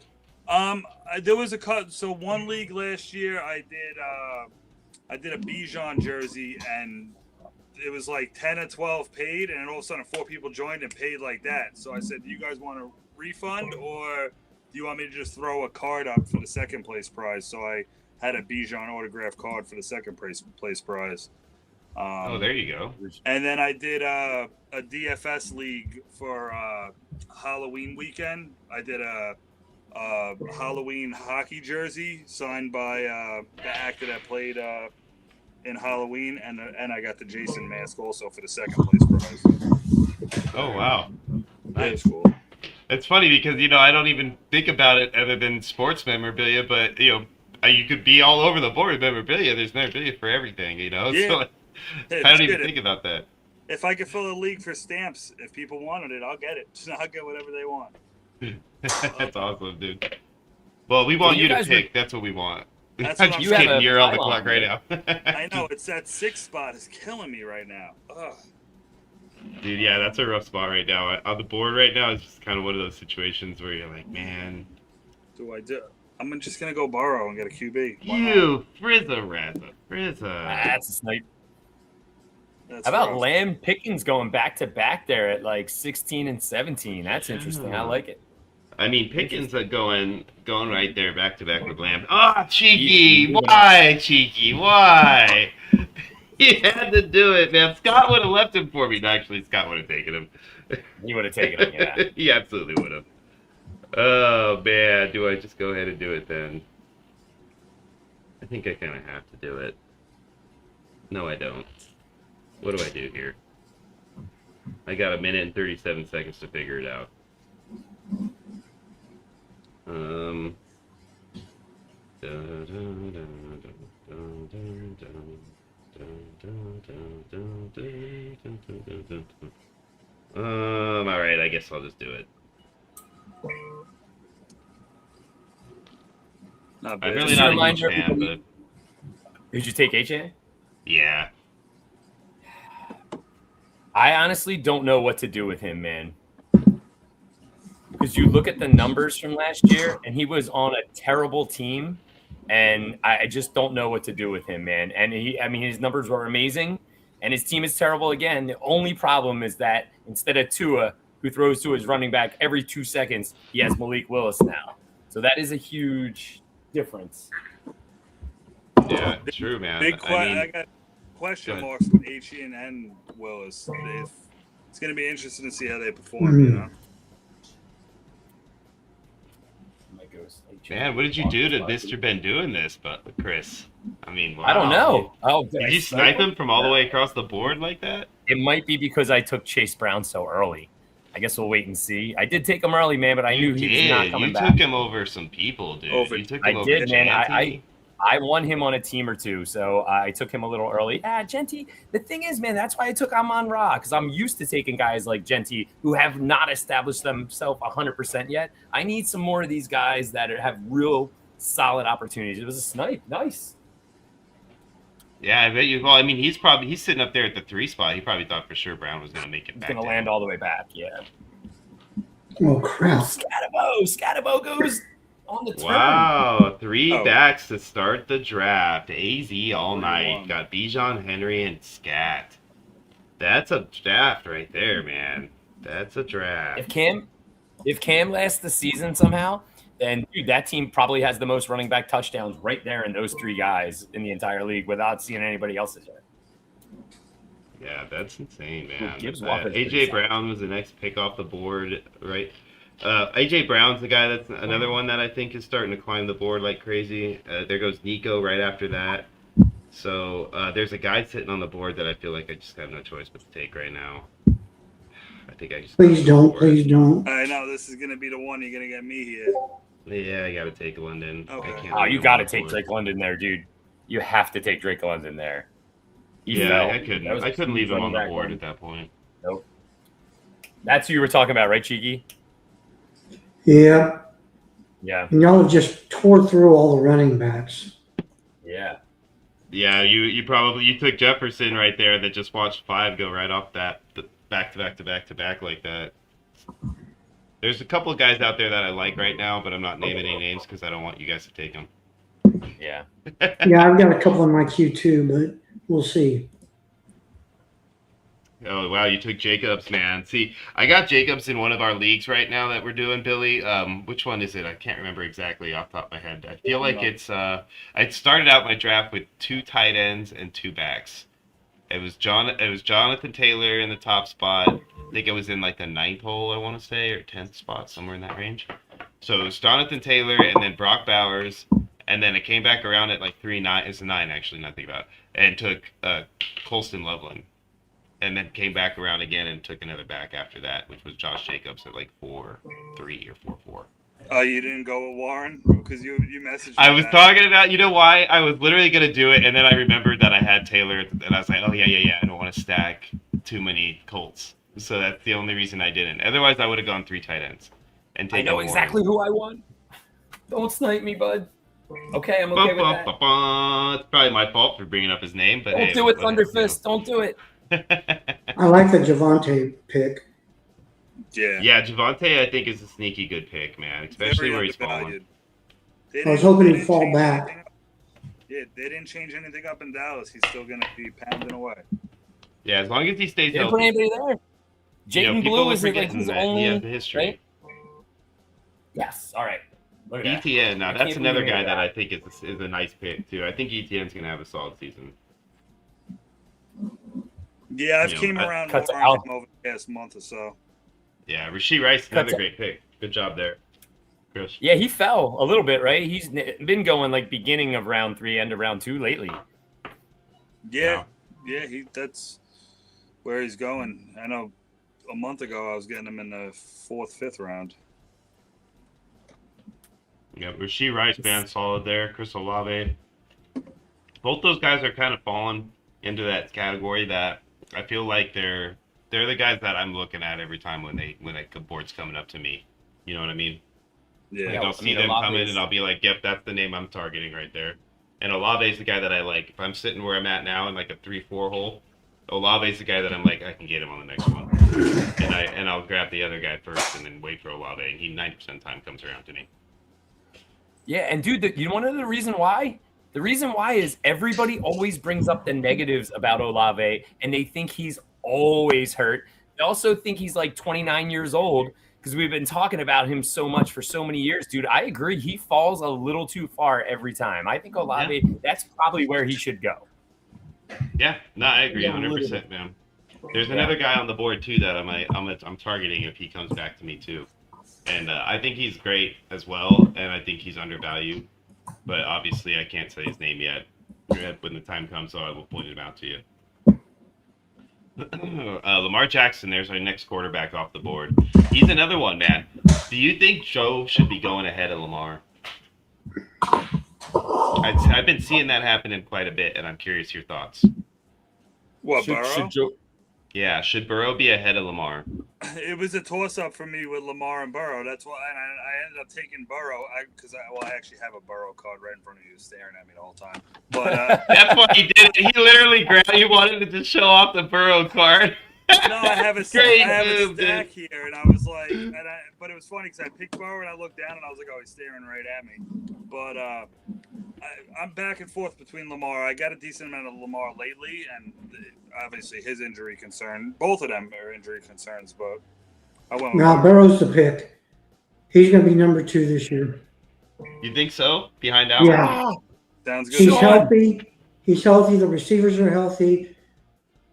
There was a cut. So one league last year, I did a Bijan jersey, and it was like 10 or 12 paid, and all of a sudden 4 people joined and paid like that. So I said, do you guys want a refund, or do you want me to just throw a card up for the second place prize? So I had a Bijan autograph card for the second place prize.
There you go.
And then I did a DFS league for Halloween weekend. I did a Halloween hockey jersey signed by the actor that played in Halloween, and I got the Jason mask also for the second place prize.
Oh wow,
That's
nice.
cool.
It's funny because I don't even think about it other than sports memorabilia, but you could be all over the board with memorabilia. There's memorabilia for everything,
Yeah.
So I don't even think about that.
If I could fill a league for stamps, if people wanted it, I'll get it. I'll get whatever they want.
That's awesome, dude. Well, we want you to pick. That's what we want.
That's
I'm
what I'm
just kidding.
saying.
You're on the
Pylon,
clock right now.
I know it's that 6th spot is killing me right now. Ugh.
Dude, yeah, that's a rough spot right now. On the board right now, it's just kind of one of those situations where you're like, man.
Do I do? I'm just gonna go borrow and get a QB.
You Frizza.
That's a snipe.
That's
How about
rough.
Lamb Pickens going back to back there at like 16 and 17? That's interesting. I like it.
I mean, Pickens are going right there back to back with Lamb. Ah, Cheeky! Why, Cheeky? Why? He had to do it, man. Scott would have left him for me. No, actually, Scott would have taken him.
You would have taken him, yeah.
He absolutely would have. Oh, man. Do I just go ahead and do it then? I think I kind of have to do it. No, I don't. What do I do here? I got 1 minute and 37 seconds to figure it out. All right, I guess I'll just do it.
Not
I'm
bad.
really
Just
not
a
a huge
reminder,
fan, but
Did you take HA?
yeah.
I honestly don't know what to do with him, man. Because you look at the numbers from last year, and he was on a terrible team, and I just don't know what to do with him, man. And his numbers were amazing, and his team is terrible again. The only problem is that instead of Tua, who throws to his running back every 2 seconds, he has Malik Willis now. So that is a huge difference.
Yeah, true, man.
I got question marks with Etienne and Willis. It's going to be interesting to see how they perform, you know?
Man, what did you do to Mr. Ben doing this, but Chris? I mean, wow.
I don't know.
Did you snipe him from all the way across the board like that?
It might be because I took Chase Brown so early. I guess we'll wait and see. I did take him early, man, but I knew he was not coming back.
You took him over some people, dude. You took him over
I did, man.
Chanty.
I won him on a team or two, so I took him a little early. Genty, the thing is, man, that's why I took Amon Ra, because I'm used to taking guys like Genty who have not established themselves 100% yet. I need some more of these guys that have real solid opportunities. It was a snipe. Nice.
Yeah, I bet you. Well, I mean, he's sitting up there at the 3 spot. He probably thought for sure Brown was going to make it
He's
back.
going to land all the way back, yeah.
Oh, crap.
Scatabo goes on the turn.
Wow, 3 backs to start the draft. AZ all night. Got Bijan, Henry, and Scat. That's a draft right there, man. That's a draft.
If Cam lasts the season somehow, then dude, that team probably has the most running back touchdowns right there in those 3 guys in the entire league without seeing anybody else's yet.
Yeah, that's insane, man.
AJ
Brown was the next pick off the board, right? AJ Brown's the guy that's another one that I think is starting to climb the board like crazy. There goes Nico right after that. So there's a guy sitting on the board that I feel like I just have no choice but to take right now. I think I just
Please don't.
I know this is gonna be the one you're gonna get me here.
Yeah, I gotta take London.
Okay.
Oh, you got to take Drake London there, dude. You have to take Drake London there.
I couldn't leave him on the board at that point.
Nope. That's who you were talking about, right, Cheeky?
Yeah.
Yeah.
And y'all just tore through all the running backs.
Yeah.
Yeah, you took Jefferson right there that just watched 5 go right off that back to back like that. There's a couple of guys out there that I like right now, but I'm not naming any names because I don't want you guys to take them.
Yeah.
Yeah, I've got a couple in my queue too, but we'll see.
Oh, wow, you took Jacobs, man. See, I got Jacobs in one of our leagues right now that we're doing, Billy. Which one is it? I can't remember exactly off the top of my head. I feel like it's I started out my draft with 2 tight ends and 2 backs. It was Jonathan Taylor in the top spot. I think it was in like the 9th hole, I want to say, or 10th spot, somewhere in that range. So it was Jonathan Taylor and then Brock Bowers, and then it came back around at like 3-9. It's a 9 actually, not think about it, and took Colston Loveland. And then came back around again and took another back after that, which was Josh Jacobs at like 4-3 or 4-4.
Oh, you didn't go with Warren? Because you messaged me.
I was talking about, you know why? I was literally going to do it, and then I remembered that I had Taylor, and I was like, oh, yeah, I don't want to stack too many Colts. So that's the only reason I didn't. Otherwise, I would have gone 3 tight ends. And
I know exactly who I want. Don't snipe me, bud. Okay, I'm okay with that.
It's probably my fault for bringing up his name, but
Don't do it, Thunderfist. Don't do it.
I like the Javante pick.
Yeah,
Javante I think is a sneaky good pick, man, especially where he's falling.
I was hoping he'd fall back.
Yeah, they didn't change anything up in Dallas. He's still going to be pounding away.
Yeah, as long as he stays
Didn't
healthy.
put anybody there. Jayden Blue is like his only.
He has the history.
Right? Yes. All right. Look at that.
ETN, now
I
that's
can't
another
believe
guy
you
that
made
I think is a nice pick too. I think ETN's gonna have a solid season.
Yeah, I've came around more on him over the past month or so.
Yeah, Rashee Rice, another great pick. Good job there, Chris.
Yeah, he fell a little bit, right? He's been going like beginning of round 3, end of round 2 lately.
Yeah, that's where he's going. I know a month ago I was getting him in the 4th, 5th round.
Yeah, Rashee Rice, man, solid there. Chris Olave. Both those guys are kind of falling into that category that I feel like they're the guys that I'm looking at every time when a board's coming up to me. You know what I mean?
Yeah.
Like I'll see them come in and I'll be like, yep, that's the name I'm targeting right there. And Olave's the guy that I like. If I'm sitting where I'm at now in like a 3-4 hole, Olave's the guy that I'm like, I can get him on the next one. And I'll grab the other guy first and then wait for Olave. And he 90% of the time comes around to me.
Yeah, and dude, you want to know the reason why? The reason why is everybody always brings up the negatives about Olave, and they think he's always hurt. They also think he's like 29 years old because we've been talking about him so much for so many years. Dude, I agree. He falls a little too far every time. I think Olave, that's probably where he should go.
Yeah, no, I agree 100%, man. There's another guy on the board, too, that I'm targeting if he comes back to me, too. And I think he's great as well, and I think he's undervalued. But obviously, I can't say his name yet when the time comes, so I will point him out to you. Lamar Jackson, there's our next quarterback off the board. He's another one, man. Do you think Joe should be going ahead of Lamar? I I've been seeing that happening quite a bit, and I'm curious your thoughts.
What, Burrow?
Yeah, should Burrow be ahead of Lamar?
It was a toss-up for me with Lamar and Burrow. That's why I ended up taking Burrow because I actually have a Burrow card right in front of you, staring at me the whole time. But
that's why he did it. He literally he wanted to just show off the Burrow card.
No, I have a stack here, and I was like, but it was funny because I picked Burrow and I looked down and I was like, oh, he's staring right at me. But I'm back and forth between Lamar. I got a decent amount of Lamar lately, and obviously his injury concern. Both of them are injury concerns, but I went with
Now Burrow's the pick. He's going to be number 2 this year.
You think so? Behind Allen?
Yeah.
Sounds good.
He's healthy. He's healthy. The receivers are healthy.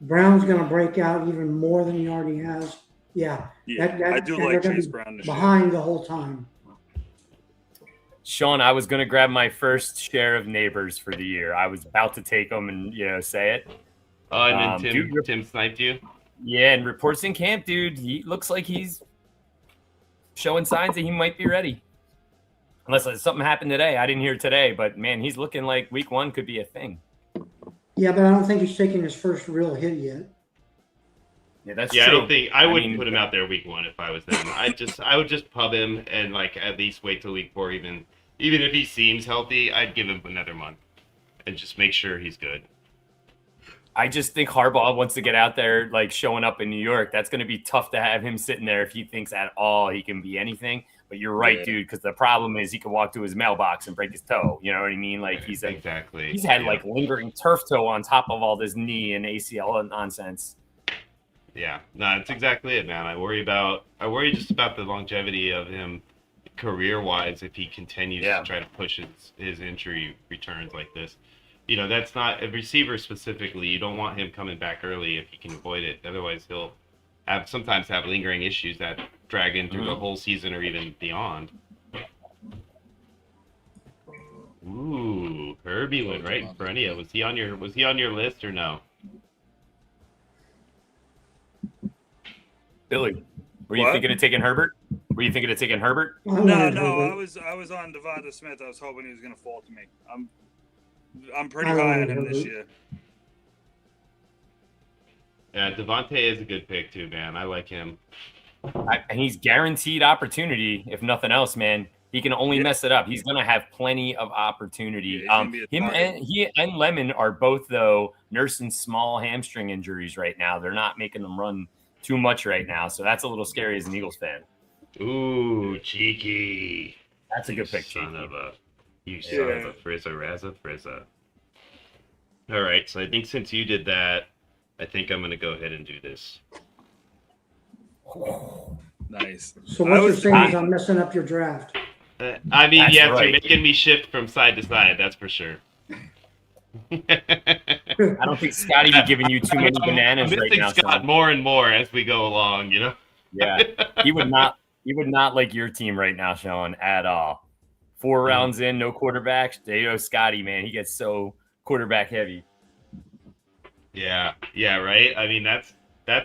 Brown's going to break out even more than he already has. Yeah.
I do like Chase Brown.
Behind the whole time.
Sean, I was going to grab my first share of Neighbors for the year. I was about to take them and, say it.
Oh, and then Tim sniped you?
Yeah, and reports in camp, dude. He looks like he's showing signs that he might be ready. Unless something happened today. I didn't hear today, but, man, he's looking like week 1 could be a thing.
Yeah, but I don't think he's taking his first real hit yet.
Yeah, that's
true.
I
don't think I wouldn't put him out there week 1 if I was them. I would just pub him and at least wait till week 4 even if he seems healthy. I'd give him another month and just make sure he's good.
I just think Harbaugh wants to get out there showing up in New York. That's going to be tough to have him sitting there if he thinks at all he can be anything. But you're right, dude, because the problem is he could walk to his mailbox and break his toe. You know what I mean? He's had lingering turf toe on top of all this knee and ACL nonsense.
Yeah, no, that's exactly it, man. I worry just about the longevity of him career-wise if he continues to try to push his injury returns like this. That's not a receiver specifically. You don't want him coming back early if he can avoid it. Otherwise, he'll sometimes have lingering issues that drag in through the whole season or even beyond. Ooh, Herbie went right in front of you. Was he on your list or no?
Billy, were you thinking of taking Herbert? No,
I was on Devonta Smith. I was hoping he was going to fall to me. I'm pretty high on him this year.
Yeah, Devontae is a good pick too, man. I like him.
And he's guaranteed opportunity, if nothing else, man. He can only mess it up. He's going to have plenty of opportunity. He and Lemon are both, though, nursing small hamstring injuries right now. They're not making them run too much right now, so that's a little scary as an Eagles fan.
Ooh, cheeky.
That's a good pick,
son of a Frizza. All right, so I think since you did that, I think I'm going to go ahead and do this.
Nice.
So what you're saying is I'm messing up your draft.
You're making me shift from side to side, that's for sure.
I don't think Scotty be giving you too many bananas right now,
Scott, more and more as we go along,
Yeah, he would not like your team right now, Sean, at all. 4 rounds in, no quarterbacks. Scotty, man, he gets so quarterback heavy.
Yeah, right. I mean, that's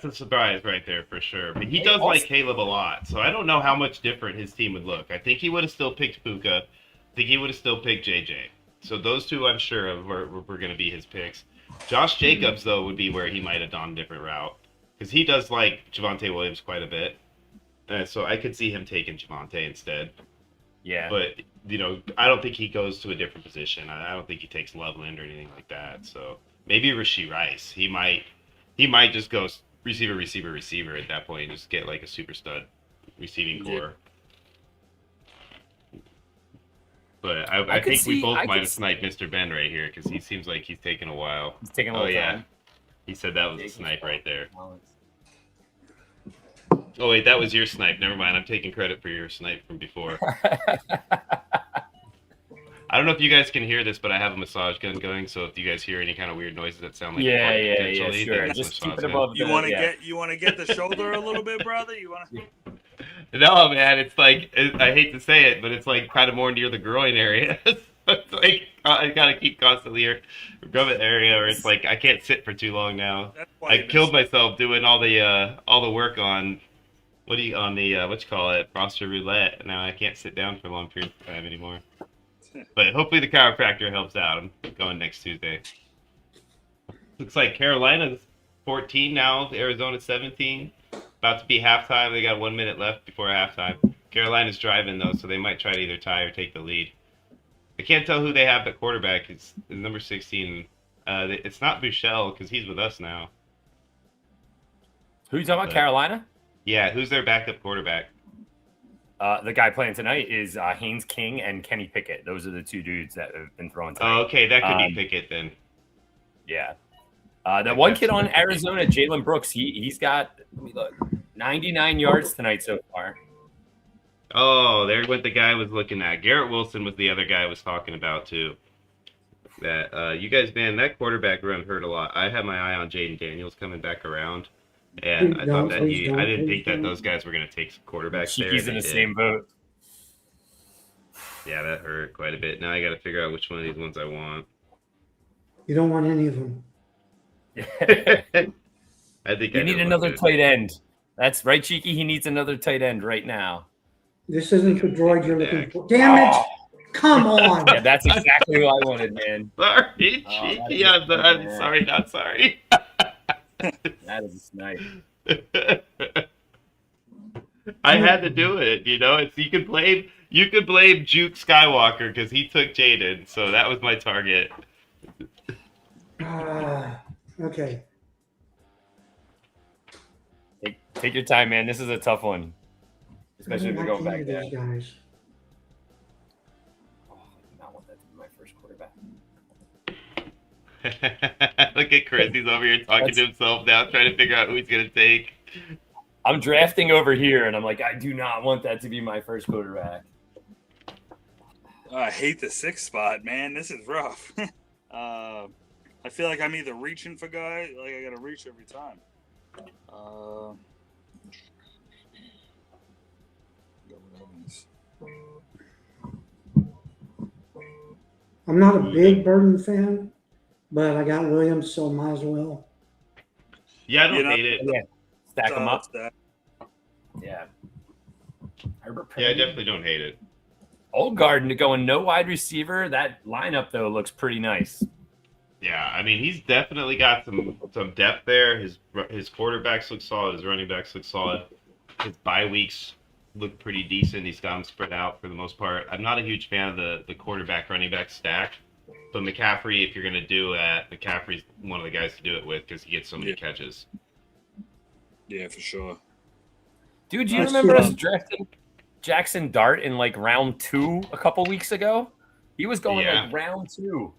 a surprise right there for sure. But he does like Caleb a lot, so I don't know how much different his team would look. I think he would have still picked Puka. I think he would have still picked JJ. So those two, I'm sure of, were going to be his picks. Josh Jacobs, though, would be where he might have gone a different route because he does like Javonte Williams quite a bit. So I could see him taking Javonte instead.
Yeah.
But, I don't think he goes to a different position. I don't think he takes Loveland or anything like that. So maybe Rashee Rice. He might just go receiver at that point and just get like a super stud receiving core. But I think we both might have sniped Mr. Ben right here because he seems like he's taking a while.
He's taking a little time.
He said that was a snipe right there. Oh, wait, that was your snipe. Never mind. I'm taking credit for your snipe from before. I don't know if you guys can hear this, but I have a massage gun going, so if you guys hear any kind of weird noises that sound like
sure. Just keep it above.
You want to get the shoulder a little bit, brother? You want to?
No, man. It's like I hate to say it, but it's like kind of more near the groin area. It's like I gotta keep constantly rub it area, or it's like I can't sit for too long now. I killed myself doing all the work on what you call it, roster roulette. Now I can't sit down for a long period of time anymore. But hopefully the chiropractor helps out. I'm going next Tuesday. Looks like Carolina's 14 now. Arizona's 17. About to be halftime. They got 1 minute left before halftime. Carolina's driving though, so they might try to either tie or take the lead. I can't tell who they have at quarterback. It's number 16. It's not Bouchel because he's with us now.
Who you talking about? Carolina?
Yeah, who's their backup quarterback?
The guy playing tonight is Haynes King and Kenny Pickett. Those are the two dudes that have been throwing tonight.
Oh, okay, that could be Pickett then.
Yeah. The one kid on Arizona, Jalen Brooks, he's got, let me look, 99 yards tonight so far.
Oh, there's what the guy was looking at. Garrett Wilson was the other guy I was talking about too. That you guys, man, that quarterback run hurt a lot. I had my eye on Jaden Daniels coming back around, and I thought that I didn't think that those guys were going to take some quarterbacks there.
He's in the same boat.
Yeah, that hurt quite a bit. Now I got to figure out which one of these ones I want.
You don't want any of them.
I think
you need another tight end. That's right, Cheeky. He needs another tight end right now.
This isn't the droid you're looking for. Damn it! Come on.
Yeah, that's exactly what I wanted, man.
Sorry, Cheeky. I'm sorry, not sorry.
That is a snipe.
I had to do it. You know, it's you could blame Juke Skywalker because he took Jaden, so that was my target.
Okay.
Take your time, man. This is a tough one, especially if you're going back there.
Guys.
Oh, I do not want that to be my first quarterback.
Look at Chris. He's over here talking to himself now, trying to figure out who he's going to take.
I'm drafting over here, and I'm like, I do not want that to be my first quarterback.
I hate the 6th spot, man. This is rough. I feel like I'm either reaching for guys, like I got to reach every time.
I'm not a big Burden fan, but I got Williams, so might as well.
Yeah, I don't hate it.
Yeah. Stack them up. Yeah.
Yeah, I definitely don't hate it.
Old Garden going no wide receiver. That lineup, though, looks pretty nice.
Yeah, I mean, he's definitely got some depth there. His quarterbacks look solid. His running backs look solid. His bye weeks look pretty decent. He's got them spread out for the most part. I'm not a huge fan of the quarterback running back stack, but McCaffrey, if you're going to do that, McCaffrey's one of the guys to do it with because he gets so many catches.
Yeah, for sure.
Dude, do you remember us drafting Jackson Dart in like round 2 a couple weeks ago? He was going like round 2.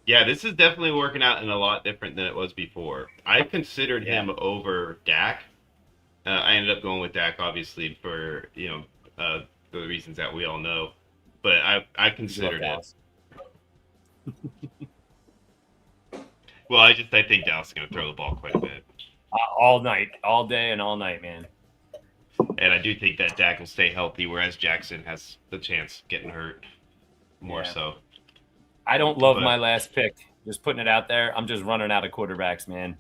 Yeah, this is definitely working out in a lot different than it was before. I considered him over Dak. I ended up going with Dak, obviously, for the reasons that we all know. But I considered it. Well, I think Dallas is going to throw the ball quite a bit.
All night, all day, and all night, man.
And I do think that Dak will stay healthy, whereas Jackson has the chance of getting hurt more so.
I don't love my last pick. Just putting it out there. I'm just running out of quarterbacks, man.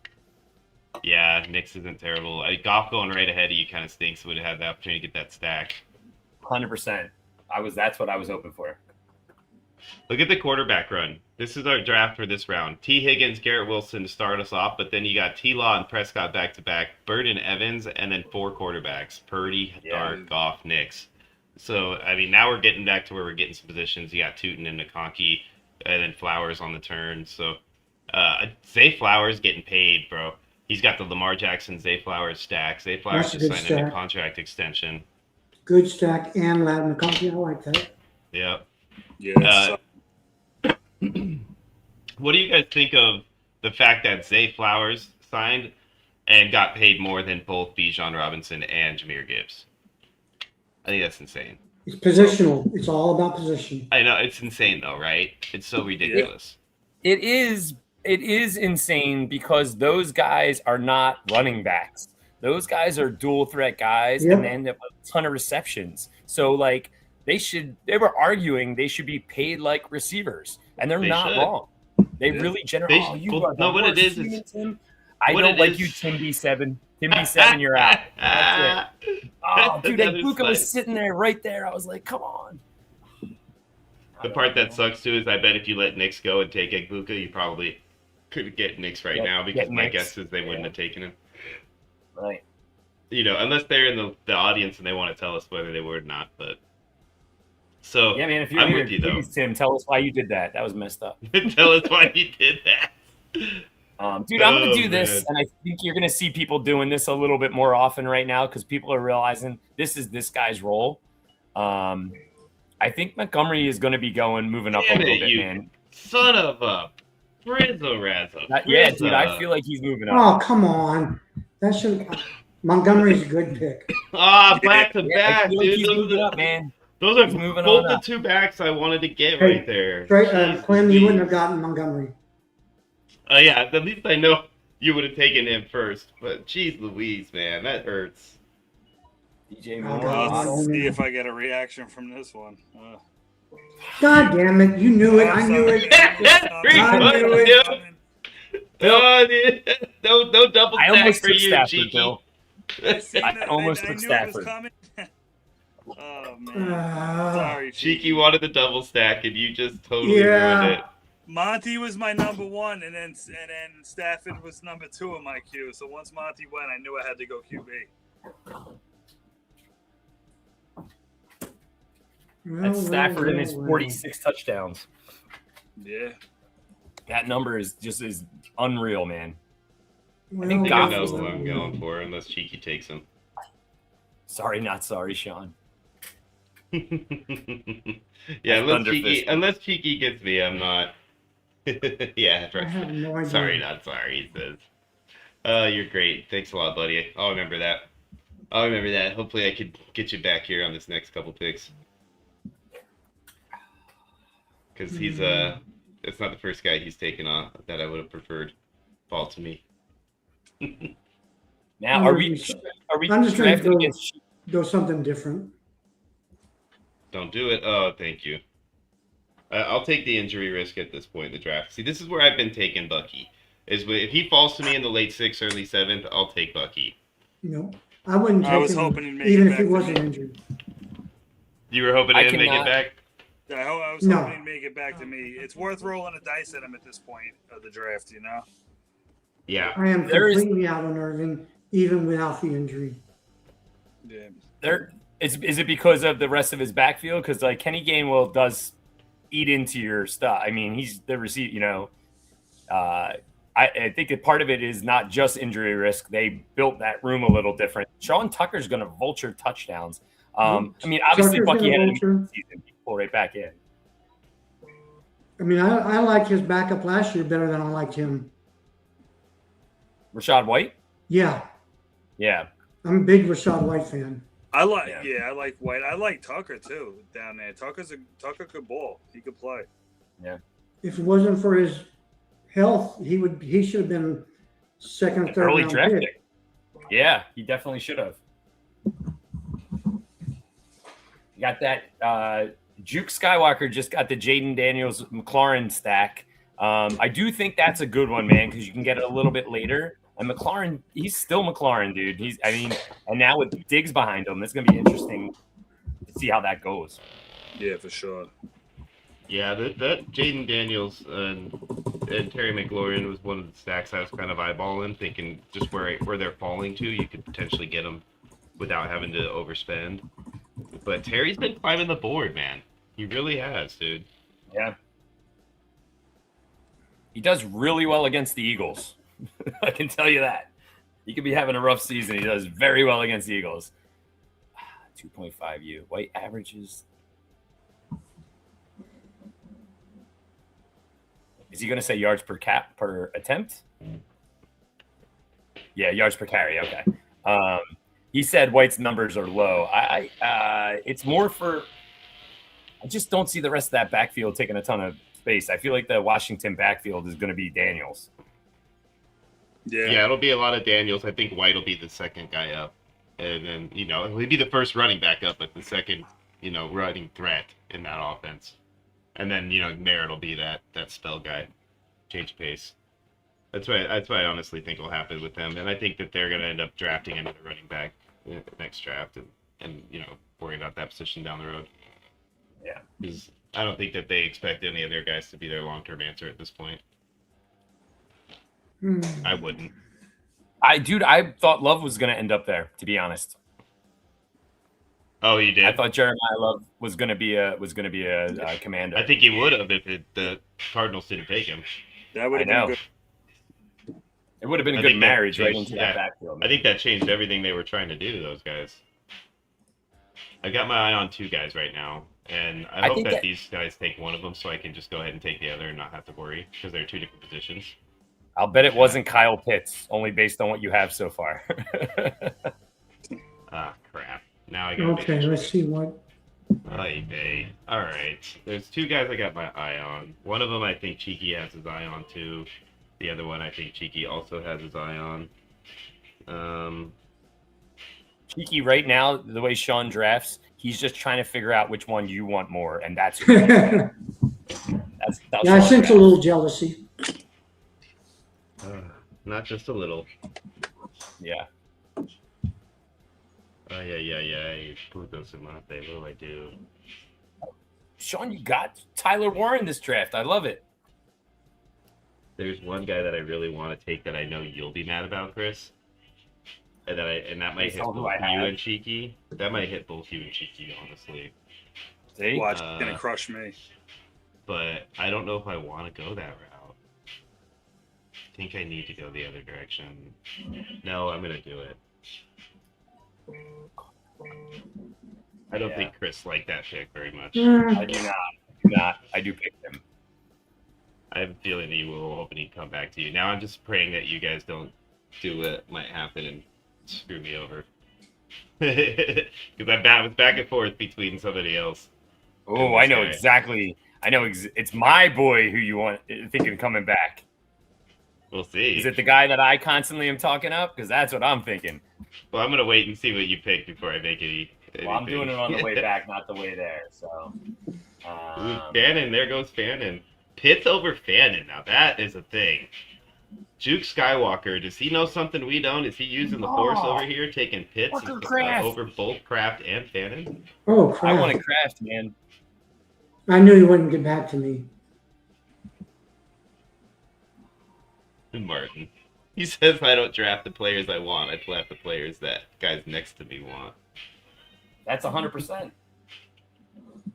Yeah, Knicks isn't terrible. Goff going right ahead of you kind of stinks. Would have had the opportunity to get that stack.
100%. That's what I was hoping for.
Look at the quarterback run. This is our draft for this round. T. Higgins, Garrett Wilson to start us off, but then you got T-Law and Prescott back-to-back, Bird and Evans, and then 4 quarterbacks. Purdy, Dart, Goff, Knicks. So, I mean, now we're getting back to where we're getting some positions. You got Tootin and McConkey, and then Flowers on the turn. So, Zay Flowers getting paid, bro. He's got the Lamar Jackson, Zay Flowers stack. Zay Flowers just signed him a contract extension.
Good stack and Latin McConkey. I like that.
Yep.
Yeah.
What do you guys think of the fact that Zay Flowers signed and got paid more than both Bijan Robinson and Jahmyr Gibbs? I think that's insane.
It's positional. It's all about position.
I know. It's insane, though, right? It's so ridiculous.
It is insane because those guys are not running backs. Those guys are dual threat guys, and they end up with a ton of receptions. So, like, they were arguing they should be paid like receivers, and they're not wrong. They really generally.
What it is
Tim. I don't like you, Tim B7. Tim B7, you're out. That's it. Oh, dude, Luka was sitting there right there. I was like, come on.
The part that sucks too is I bet if you let Knicks go and take Egbuka, you probably could get Knicks right now because my guess is they wouldn't have taken him.
Right.
You know, unless they're in the audience and they want to tell us whether they were or not. But so
Yeah, man. If you're
I'm
here,
with you though.
please, Tim, tell us why you did that. That was messed up.
Tell us why you did that.
Dude, I'm going to do
Oh,
this,
man.
and I think you're going to see people doing this a little bit more often right now because people are realizing this is this guy's role. I think Montgomery is going to be moving up a
Damn
little
it,
bit,
you
man.
son of a Rizzo.
Yeah, dude, I feel like he's moving up.
Oh, come on. That should Montgomery's a good pick.
Back to
Yeah, I
back,
feel like
dude.
he's moving up, man.
Those are
He's moving
both
on
the
up.
two backs I wanted to get
Hey,
right there.
Clem, you
Jeez.
wouldn't have gotten Montgomery.
Oh yeah, at least I know you would have taken him first. But geez Louise, man, that hurts.
DJ
Oh,
Moore.
God.
Let's see if I get a reaction from this one.
God damn it. You knew it. I knew it. I knew it.
Oh, dude. No double
I
stack
almost
for
took
you,
Stafford,
Cheeky.
Bill. I almost took Stafford.
Oh man, sorry,
Cheeky wanted the double stack, and you just totally ruined it.
Yeah.
Monty was my number one, and then Stafford was number two in my queue. So once Monty went, I knew I had to go QB.
That's Stafford and his 46 touchdowns.
Yeah.
That number is unreal, man.
Well,
I think I
Goff
know
was
who I'm going for, unless Cheeky takes him.
Sorry, not sorry, Sean.
Yeah,
Thunderfist.
unless Cheeky gets me, I'm not. Yeah,
I have
right.
no idea.
Sorry, not sorry, he says. You're great. Thanks a lot, buddy. I'll remember that. Hopefully I could get you back here on this next couple picks. Because he's it's not the first guy he's taken off that I would have preferred fall to me.
Now, are we
I'm just trying to
drafting against?
go something different.
Don't do it. Oh, thank you. I'll take the injury risk at this point in the draft. See, this is where I've been taking Bucky. If he falls to me in the late 6th, early 7th, I'll take Bucky.
No, I wouldn't take
I was
him,
hoping he'd make
even
it
if he
back to
wasn't
me.
injured.
You were hoping
I
to make it
cannot-
back?
I was
No.
hoping he'd make it back to me. It's worth rolling a dice at him at this point of the draft, you know?
Yeah.
I am
There is-
completely out on Irving, even without the injury.
Yeah.
Is it because of the rest of his backfield? Because like Kenny Gainwell does eat into your stuff. I mean, he's the receiver. You know, I think that part of it is not just injury risk. They built that room a little different. Sean Tucker's going to vulture touchdowns. I mean, obviously
Tucker's
Bucky
gonna
had a
vulture.
season. He pulled right back in.
I mean, I liked his backup last year better than I liked him.
Rashad White.
Yeah,
Yeah.
I'm a big Rashad White fan.
I like White. I like Tucker too down there. Tucker could ball. He could play.
If it wasn't for his health, he should have been second or third
Early
round
draft
pick.
pick. Yeah, he definitely should have. Got that. Juke Skywalker just got the Jaden Daniels McLaurin stack. I do think that's a good one, man, because you can get it a little bit later. And McLaurin, he's still McLaurin, dude. And now with Diggs behind him, it's gonna be interesting to see how that goes.
Yeah, for sure.
Yeah, that Jaden Daniels and Terry McLaurin was one of the stacks I was kind of eyeballing, thinking just where they're falling to, you could potentially get them without having to overspend. But Terry's been climbing the board, man. He really has, dude.
Yeah. He does really well against the Eagles. I can tell you that. He could be having a rough season. He does very well against the Eagles. 2.5 U. White averages. Is he going to say yards per attempt? Yeah, yards per carry. Okay. He said White's numbers are low. It's more for. I just don't see the rest of that backfield taking a ton of space. I feel like the Washington backfield is going to be Daniels.
Yeah, it'll be a lot of Daniels. I think White will be the second guy up. And then, he'll be the first running back up, but the second, running threat in that offense. And then, Merritt will be that spell guy. Change pace. That's what I honestly think will happen with them. And I think that they're going to end up drafting another running back in the next draft and worry about that position down the road.
Yeah.
Because I don't think that they expect any of their guys to be their long-term answer at this point. I wouldn't.
I thought Love was going to end up there, to be honest.
Oh, you did?
I thought Jeremiah Love was going to be a commander.
I think he would have if the Cardinals didn't take him.
That would have been good.
It would have been a
I
good
think that
marriage right
changed-
into that backfield.
I think that changed everything they were trying to do to those guys. I got my eye on two guys right now, and I hope
think
that
that-
these guys take one of them so I can just go ahead and take the other and not have to worry because they're two different positions.
I'll bet it wasn't Kyle Pitts, only based on what you have so far.
Ah, crap. Now I got
Okay, let's see what.
All right. There's two guys I got my eye on. One of them I think Cheeky has his eye on too. The other one I think Cheeky also has his eye on.
Cheeky, right now, the way Sean drafts, he's just trying to figure out which one you want more, and that's who he wants. That's
Yeah, I
Sean
sense a
drafts.
little jealousy.
Not just a little.
Yeah.
Yeah. Puto Sumate. What do I do?
Sean, you got Tyler Warren this draft. I love it.
There's one guy that I really want to take that I know you'll be mad about, Chris. And that might
Based
hit
on who
both
I
you
have.
and Cheeky. That might hit both you and Cheeky, honestly.
See?
Watch, it's gonna crush me.
But I don't know if I want to go that route. I think I need to go the other direction. No, I'm gonna do it. I don't think Chris liked that pick very much.
I do not. I do pick him.
I have a feeling that you will hoping he'd come back to you. Now I'm just praying that you guys don't do what might happen and screw me over. Because I was back and forth between somebody else.
Oh, I know exactly. It's my boy who you want thinking coming back.
We'll see.
Is it the guy that I constantly am talking up? Because that's what I'm thinking.
Well, I'm gonna wait and see what you pick before I make any.
Well, I'm doing it on the way back, not the way there. So,
Ooh, Fannin, there goes Fannin. Pitts over Fannin. Now that is a thing. Juke Skywalker, does he know something we don't? Is he using the Force over here, taking Pitts over both Kraft and Fannin?
Oh,
I
crap.
want to craft, man.
I knew he wouldn't get back to me.
Martin. He says I don't draft the players I want. I draft the players that guys next to me want.
That's 100%.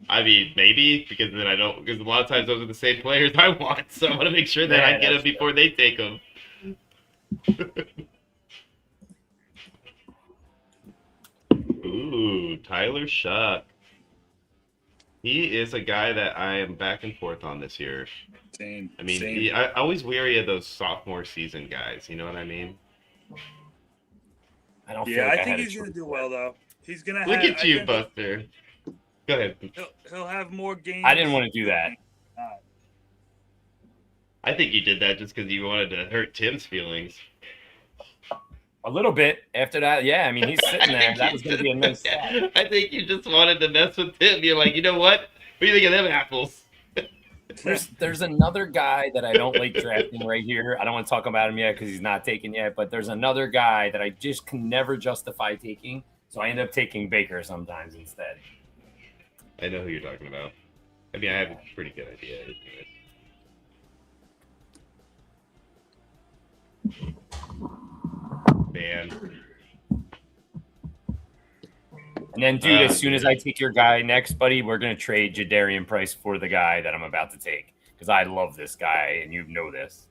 I mean, maybe, because then I don't, because a lot of times those are the same players I want, so I want to make sure that I get them before they take them. Ooh, Tyler Shuck. He is a guy that I am back and forth on this year.
Same.
I mean,
Same.
I always weary of those sophomore season guys, you know what I mean?
I don't feel
Yeah,
like
I think
had a
he's gonna
choice
do
there.
well though. He's gonna
Look
have,
at you, Buster. Go ahead.
He'll have more games.
I didn't want to do that.
I think you did that just because you wanted to hurt Tim's feelings.
A little bit after that, yeah. I mean, he's sitting there. That was going to be a nice stat.
I think you just wanted to mess with Tim. You're like, you know what? What do you think of them apples?
There's another guy that I don't like drafting right here. I don't want to talk about him yet because he's not taken yet. But there's another guy that I just can never justify taking. So I end up taking Baker sometimes instead.
I know who you're talking about. I mean, I have a pretty good idea. Man.
And then, dude, as soon as I take your guy next, buddy, we're going to trade Jadarian Price for the guy that I'm about to take. Because I love this guy, and you know this.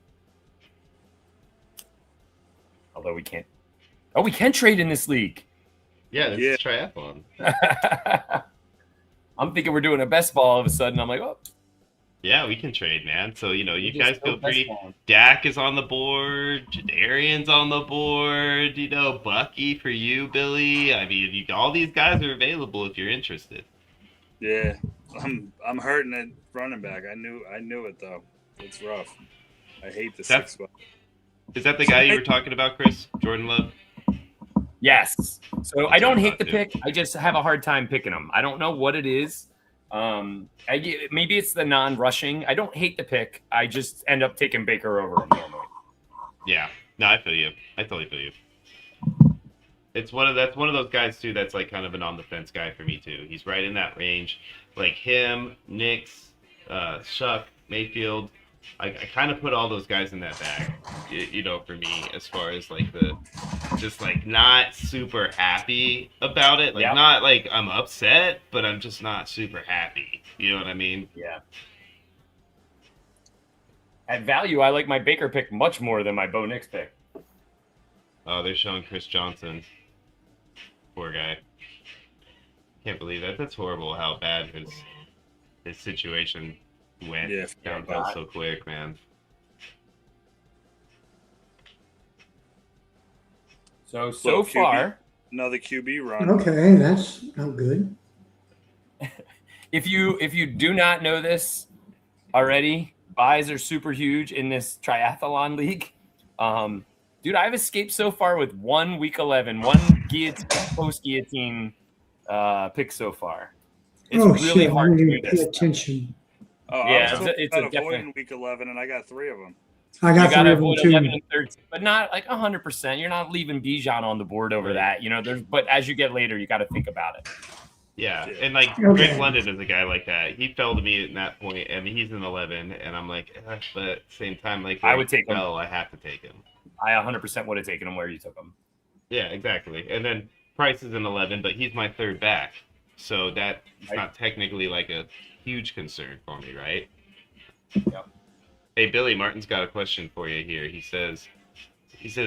Although we can't. Oh, we can trade in this league.
Yeah, this is triathlon.
I'm thinking we're doing a best ball all of a sudden. I'm like, oh.
Yeah, we can trade, man. So, you know, you
We
guys
just
feel
go best
free.
ball.
Dak is on the board. Jadarian's on the board. You know, Bucky for you, Billy. I mean, all these guys are available if you're interested.
Yeah, I'm hurting at running back. I knew it though. It's rough. I hate the
That's-
6 spot.
Is that the guy you were talking about, Chris? Jordan Love?
Yes. So I don't hate the pick. I just have a hard time picking them. I don't know what it is. Maybe it's the non-rushing. I don't hate the pick. I just end up taking Baker over him normally.
Yeah. No, I feel you. I totally feel you. That's one of those guys too that's like kind of an on the fence guy for me too. He's right in that range. like him, Nix, Shuck, Mayfield. I kind of put all those guys in that bag, you know, for me, as far as like just like not super happy about it. Like not like I'm upset, but I'm just not super happy. You know what I mean?
Yeah. At value, I like my Baker pick much more than my Bo Nix pick.
Oh, they're showing Chris Johnson. Poor guy. Can't believe that. That's horrible how bad his situation went downhill so quick, man.
So far,
another QB run.
Okay, that's not good.
If you do not know this already, buys are super huge in this triathlon league. Dude, I've escaped so far with one week 11, one post guillotine pick so far. It's really hard to do this.
Pay attention.
Oh,
yeah,
it's avoiding week 11, and I got 3 of them.
I got 3 of them too.
11 and 13, but not like 100%. You're not leaving Bijan on the board over that. You know, but as you get later, you got to think about it.
Yeah, and like Greg London is a guy like that. He fell to me at that point. I mean, he's an 11, and I'm like, but at the same time, like
I would take him.
I have to take him.
I 100% would have taken him where you took him.
Yeah, exactly. And then Price is an 11, but he's my third back, so that's not technically like a huge concern for me, right?
Yep.
Hey, Billy, Martin's got a question for you here. He says,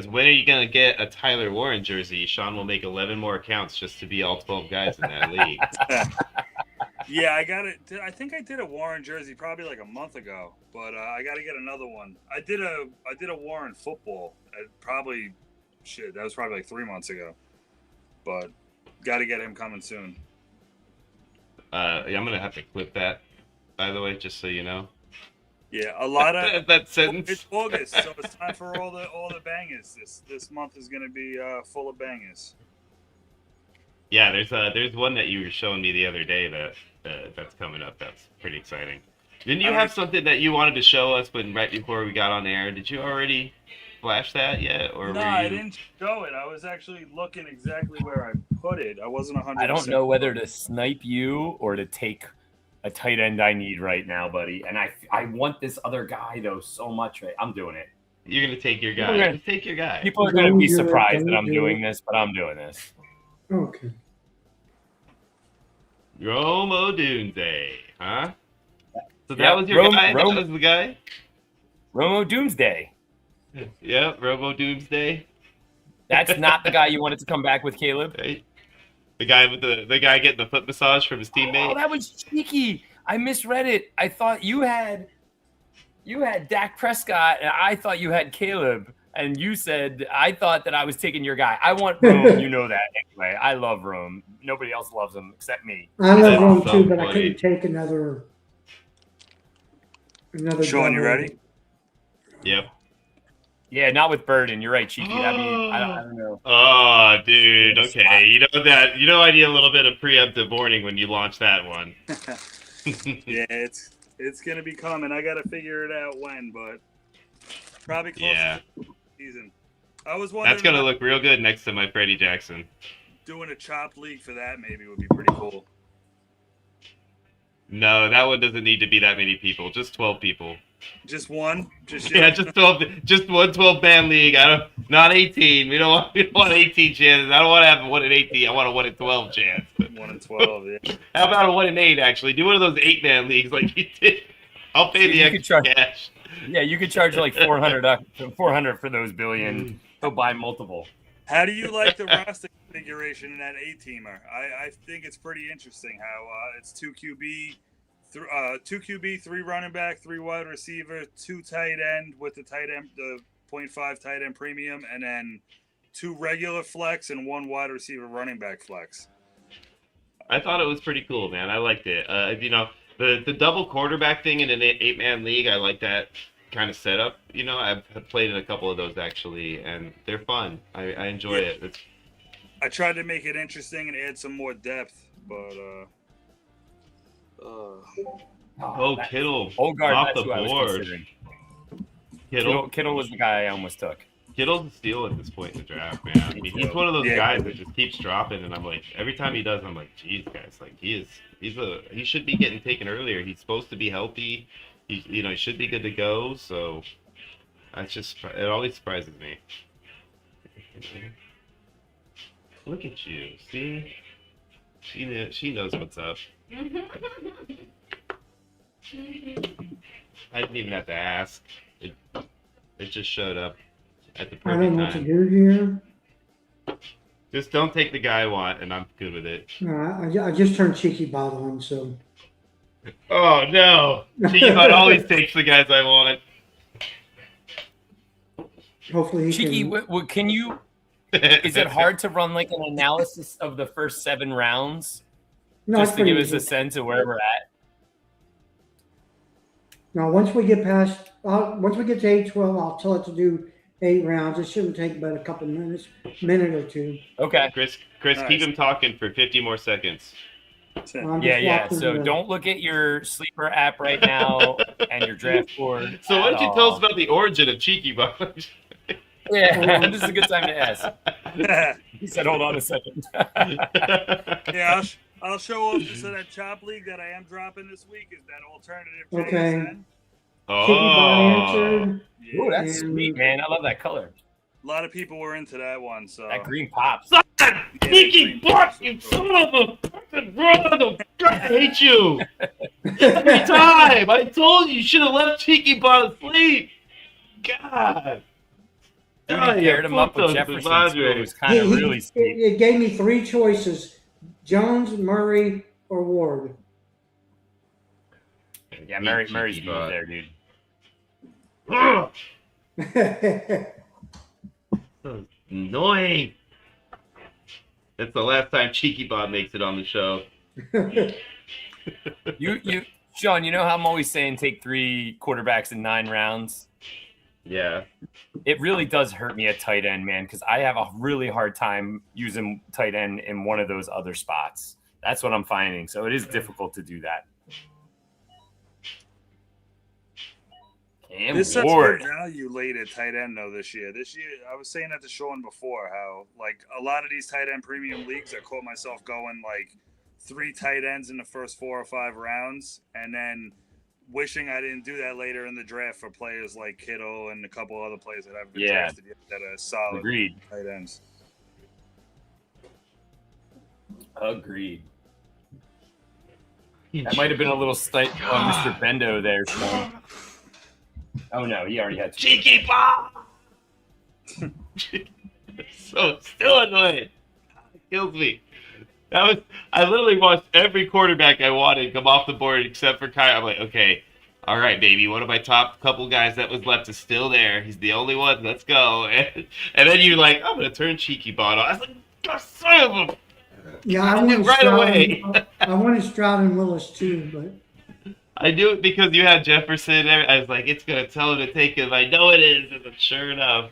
when are you going to get a Tyler Warren jersey? Sean will make 11 more accounts just to be all 12 guys in that league.
Yeah, I got it. I think I did a Warren jersey probably like a month ago, but I got to get another one. I did a Warren football. That was probably like 3 months ago, but got to get him coming soon.
I'm going to have to clip that, by the way, just so you know.
Yeah, a lot of
that sentence.
It's August, so it's time for all the bangers. This month is going to be full of bangers.
Yeah, there's one that you were showing me the other day that's coming up. That's pretty exciting. Didn't you have something that you wanted to show us, but right before we got on air? Did you already flash that yet, or
no? I didn't show it. I was actually looking exactly where I put it. I wasn't 100%.
I don't know whether to snipe you or to take a tight end I need right now, buddy. And I want this other guy though so much. Right, I'm doing it.
You're gonna take your guy. Take your guy.
People are gonna be surprised that I'm doing this, but I'm doing this.
Okay.
Romo Doomsday, huh? So that was your guy? That was the guy?
Romo Doomsday.
Yeah, Romo Doomsday.
That's not the guy you wanted to come back with, Caleb.
Right. The guy with the guy getting the foot massage from his teammate.
Oh, that was cheeky. I misread it. I thought you had Dak Prescott, and I thought you had Caleb. And you said I thought that I was taking your guy. I want Rome. You know that anyway. I love Rome. Nobody else loves him except me.
I love Rome too, but I couldn't take another.
Sean, you ready?
Yep.
Yeah, not with Burden. You're right, cheeky. I mean, I don't know.
Oh, dude. Okay, you know I need a little bit of preemptive warning when you launch that one.
Yeah, it's gonna be coming. I gotta figure it out when, but probably close to the season. I was wondering.
That's gonna look real good next to my Freddie Jackson.
Doing a chopped league for that maybe would be pretty cool.
No, that one doesn't need to be that many people. Just 12 people.
Just one? Just
12. Just one 12-man league. Not 18. We don't want 18 chances. I don't want to have a 1 in 18. I want a 1 in 12 chance.
1 in 12. Yeah.
How about a 1 in 8? Actually, do one of those 8-man leagues like you did. I'll pay the extra cash.
Yeah, you could charge like $400 for those billion. He'll buy multiple.
How do you like the roster configuration in that 8-teamer? I think it's pretty interesting how it's 2 QB, 3 running back, 3 wide receiver, 2 tight end with the tight end, the 0.5 tight end premium, and then 2 regular flex and 1 wide receiver running back flex.
I thought it was pretty cool, man. I liked it. The double quarterback thing in an 8-man league, I like that kind of setup. I've played in a couple of those actually, and they're fun. I enjoy it.
I tried to make it interesting and add some more depth, but
Kittle
Odegaard,
off the
that's who I was
board.
considering. Kittle was the guy I almost took.
Kittle's a steal at this point in the draft, man. I mean, he's one of those guys that just keeps dropping, and I'm like, every time he does, I'm like, geez, guys, like he should be getting taken earlier. He's supposed to be healthy. He should be good to go. So it always surprises me. Look at you, see? She knows what's up. I didn't even have to ask. It just showed up at the perfect time.
I don't know what to do here.
Just don't take the guy I want, and I'm good with it.
I just turned Cheeky Bot on, so.
Oh no! Cheeky Bot always takes the guys I want.
Hopefully he
Cheeky, can you? Is it hard to run like an analysis of the first 7 rounds,
No,
just
it's
to give
pretty
us a
easy.
sense of where we're at?
Now, once we get to 8-12, I'll tell it to do 8 rounds. It shouldn't take but a couple minutes, minute or two.
Okay.
Chris,
Nice.
keep him talking for 50 more seconds.
I'm just
Yeah.
walking
So
the-
don't look at your sleeper app right now and your draft board.
So why
at
don't you tell us
all.
about the origin of Cheeky Bot?
Yeah, this is a good time to ask. He said, "Hold on a second."
Yeah, I'll show off just in that chop league that I am dropping this week is that alternative
Okay.
JSN.
Cheeky Bot answered.
Yeah.
Ooh, that's
And-
sweet, man. I love that color.
A lot of people were into that one, so
That green pops.
Cheeky Bot, you son of a fucking brother! I hate you! Every time! I told you should have left Cheeky Bot asleep! God!
Dude,
Oh,
he
yeah,
paired him up
fuck
with
those
Jefferson.
Padres.
Too. It was kind of really sweet.
It gave me 3 choices: Jones, Murray, or Ward.
Yeah, Murray's
Cheeky
good
Bot.
there, dude.
Ugh, so annoying! That's the last time Cheeky Bot makes it on the show.
You, Sean. You know how I'm always saying take 3 quarterbacks in 9 rounds.
Yeah.
It really does hurt me at tight end, man, because I have a really hard time using tight end in one of those other spots. That's what I'm finding. So it is difficult to do that. Cam
There's such
Ward.
good value late at tight end though this year. This year, I was saying that to Sean before how like a lot of these tight end premium leagues, I caught myself going like 3 tight ends in the first 4 or 5 rounds, and then wishing I didn't do that later in the draft for players like Kittle and a couple other players that haven't been drafted yet that are solid
Agreed.
tight ends.
Agreed. That might have been a little slight on Mr. Bendo there, Sean. Oh no, he already had
Cheeky Bot! So still annoying. It kills me. I literally watched every quarterback I wanted come off the board except for Kyle. I'm like, okay, all right, baby. One of my top couple guys that was left is still there. He's the only one. Let's go. And then you're like, I'm gonna turn Cheeky Bot on. I was like, God, son of a.
Yeah, I
I knew
wanted
right
Stroud.
away.
I wanted Stroud and Willis too, but
I knew it because you had Jefferson. I was like, it's gonna tell him to take him. I know it is, and sure enough.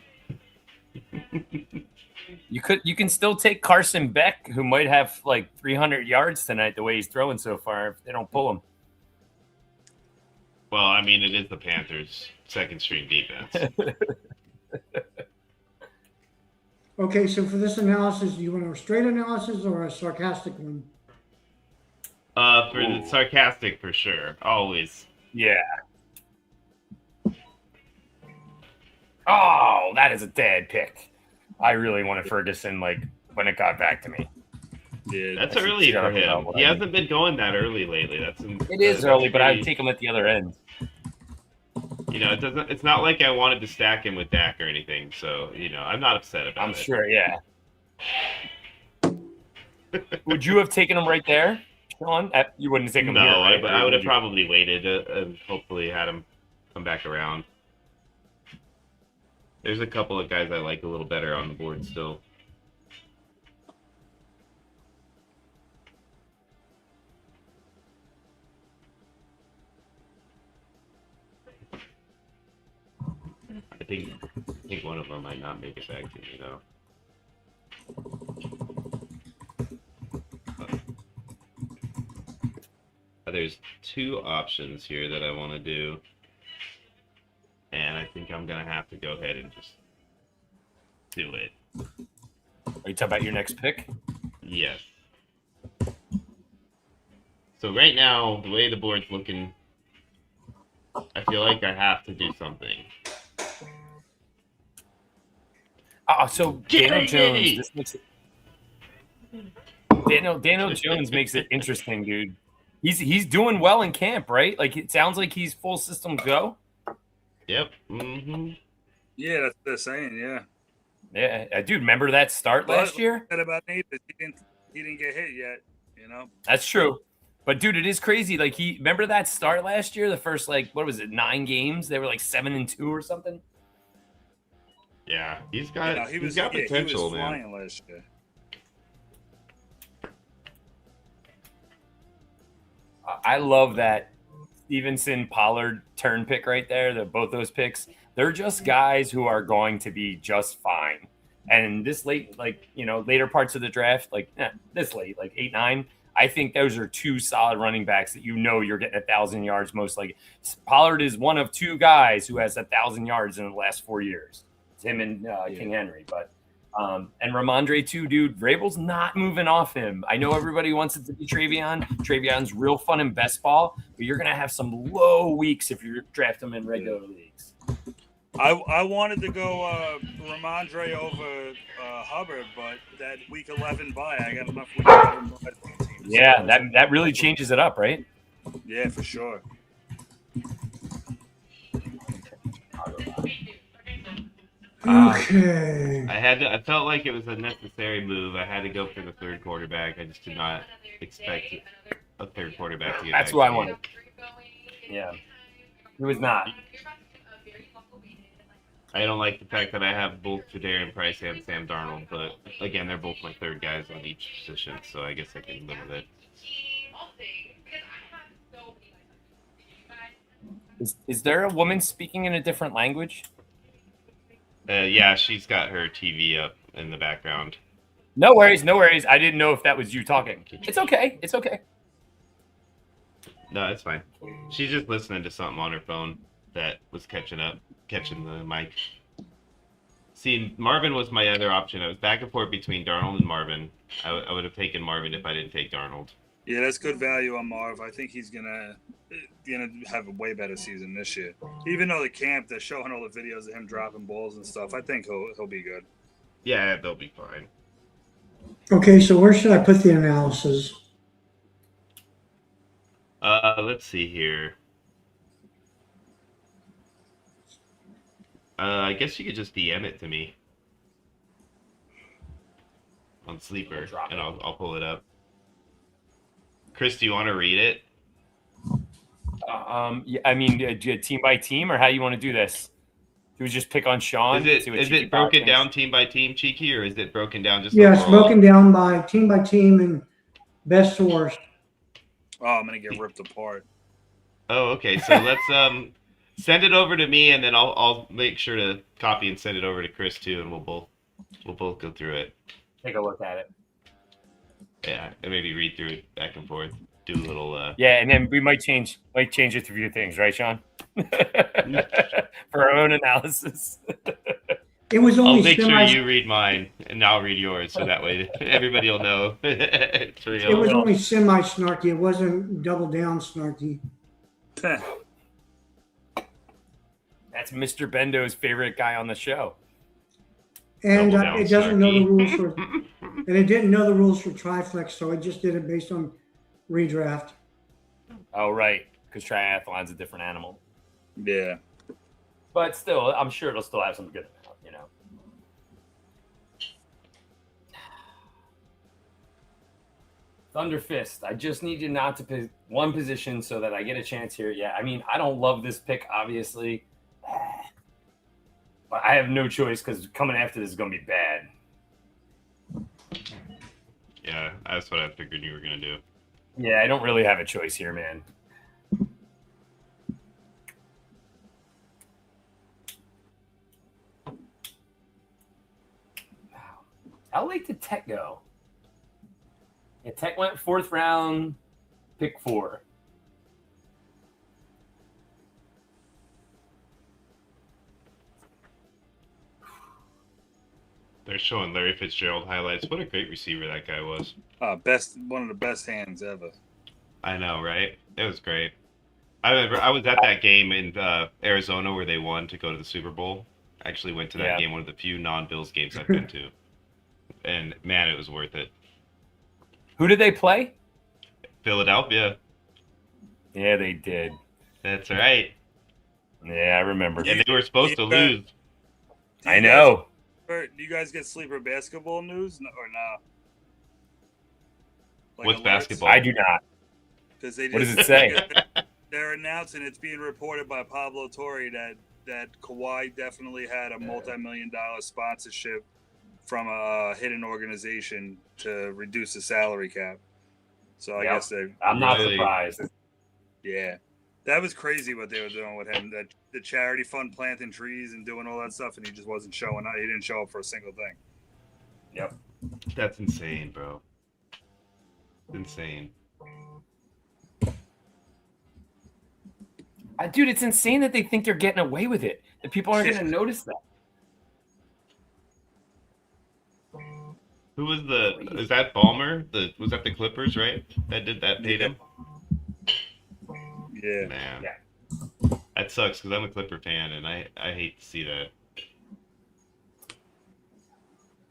You can still take Carson Beck, who might have like 300 yards tonight the way he's throwing so far if they don't pull him.
Well, I mean, it is the Panthers' second string defense.
okay. So for this analysis, do you want a straight analysis or a sarcastic one?
For the sarcastic, for sure, always.
Yeah. Oh, that is a bad pick. I really wanted Ferguson like when it got back to me.
Yeah,
That's
That's
early for
terrible
him.
about what
He
I
hasn't been going that early lately.
It is early, but I'd take him at the other end.
You know, it doesn't. It's not like I wanted to stack him with Dak or anything. So you know, I'm not upset about
I'm
it.
sure, yeah. Would you have taken him right there, Sean? You wouldn't take him
No,
here, right?
I would have
you?
probably waited and hopefully had him come back around. There's a couple of guys I like a little better on the board still. I think one of them might not make it back to me, though. There's 2 options here that I want to do. And I think I'm going to have to go ahead and just do it.
Are you talking about your next pick?
Yes. So right now, the way the board's looking, I feel like I have to do something.
So Daniel Jones. This makes it. Daniel Jones makes it interesting, dude. He's doing well in camp, right? Like it sounds like he's full system go.
Yep. Mm-hmm.
Yeah, that's what they're saying. Yeah.
Yeah, dude. Remember that start last year?
About Nate, he didn't get hit yet. You know.
That's true. But dude, it is crazy. Like remember that start last year? The first what was it? 9 games. They were like 7-2 or something.
Yeah, he's got potential,
he was
man.
Flying last year.
I love that Stevenson Pollard turn pick right there. Both those picks, they're just guys who are going to be just fine. And this late, later parts of the draft, this late, 8-9, I think those are 2 solid running backs that you're getting 1,000 yards most likely. Pollard is one of 2 guys who has 1,000 yards in the last 4 years. It's him and King Henry, but. And Ramondre too, dude. Vrabel's not moving off him. I know everybody wants it to be Travion. Travion's real fun in best ball, but you're gonna have some low weeks if you draft him in regular leagues.
I wanted to go Ramondre over Hubbard, but that week 11 bye, I got enough week 11 bye.
Yeah, that really changes it up, right?
Yeah, for sure.
Okay.
I felt like it was a necessary move. I had to go for the third quarterback. I just did not expect a third quarterback to get
That's
back
what I
to me.
wanted. Yeah. It was not.
I don't like the fact that I have both Jadarian Price and Sam Darnold, but again, they're both my third guys on each position, so I guess I can live with it.
Is there a woman speaking in a different language?
Yeah, she's got her TV up in the background.
No worries, no worries. I didn't know if that was you talking. It's okay. It's okay.
No, it's fine. She's just listening to something on her phone that was catching the mic. See, Marvin was my other option. I was back and forth between Darnold and Marvin. I would have taken Marvin if I didn't take Darnold.
Yeah, that's good value on Marv. I think he's gonna have a way better season this year. Even though the camp, they're showing all the videos of him dropping balls and stuff. I think he'll be good.
Yeah, they'll be fine.
Okay, so where should I put the analysis?
Let's see here. I guess you could just DM it to me on Sleeper, and I'll pull it up. Chris, do you want to read it?
Yeah, I mean, team by team, or how you want to do this? Do we just pick on Sean?
Is it broken down team by team, Cheeky, or is it broken down just?
Yeah, it's
overall?
broken down by team and best to worst.
Oh, I'm gonna get ripped apart.
Oh, okay. So let's send it over to me, and then I'll make sure to copy and send it over to Chris too, and we'll both go through it.
Take a look at it.
Yeah, and maybe read through it back and forth. Do a little.
Yeah, and then we might change it to a few things, right, Sean? For our own analysis.
It was only
I'll make sure you read mine, and I'll read yours, so that way everybody will know. It's real.
It was only semi-snarky. It wasn't double down snarky.
That's Mr. Bendo's favorite guy on the show.
And
Double down
it doesn't know the
snarky.
rules for, and it didn't know the rules for Triflex, so it just did it based on redraft.
Oh, right, because triathlon's a different animal.
Yeah.
But still, I'm sure it'll still have some good amount, you know. Thunder Fist. I just need you not to pick one position so that I get a chance here. Yeah, I mean, I don't love this pick, obviously. But I have no choice because coming after this is going to be bad.
Yeah, that's what I figured you were gonna do.
Yeah, I don't really have a choice here, man. How late did Tech go? Yeah, Tech went 4th round, pick 4.
They're showing Larry Fitzgerald highlights. What a great receiver that guy was.
One of the best hands ever.
I know, right? It was great. I remember I was at that game in Arizona where they won to go to the Super Bowl. I actually went to that game, one of the few non-Bills games I've been to. And, man, it was worth it.
Who did they play?
Philadelphia.
Yeah, they did.
That's right.
Yeah, I remember.
And they were supposed to lose.
I know.
Do you guys get sleeper basketball news or not? Like
What's
alerts?
basketball?
I do not.
Because they
What
just,
does it say?
They're announcing it's being reported by Pablo Torre that Kawhi definitely had a multi-million-dollar sponsorship from a hidden organization to reduce the salary cap. So I guess
I'm not surprised.
Yeah, that was crazy what they were doing with him. That the charity fund planting trees and doing all that stuff, and he just wasn't showing up. He didn't show up for a single thing.
Yep.
That's insane, bro. Insane.
Dude, it's insane that they think they're getting away with it. That people aren't going to notice that.
Who was is that Ballmer? Was that the Clippers, right? That did that, paid him?
Yeah.
Man.
Yeah.
That sucks because I'm a Clipper fan and I hate to see that.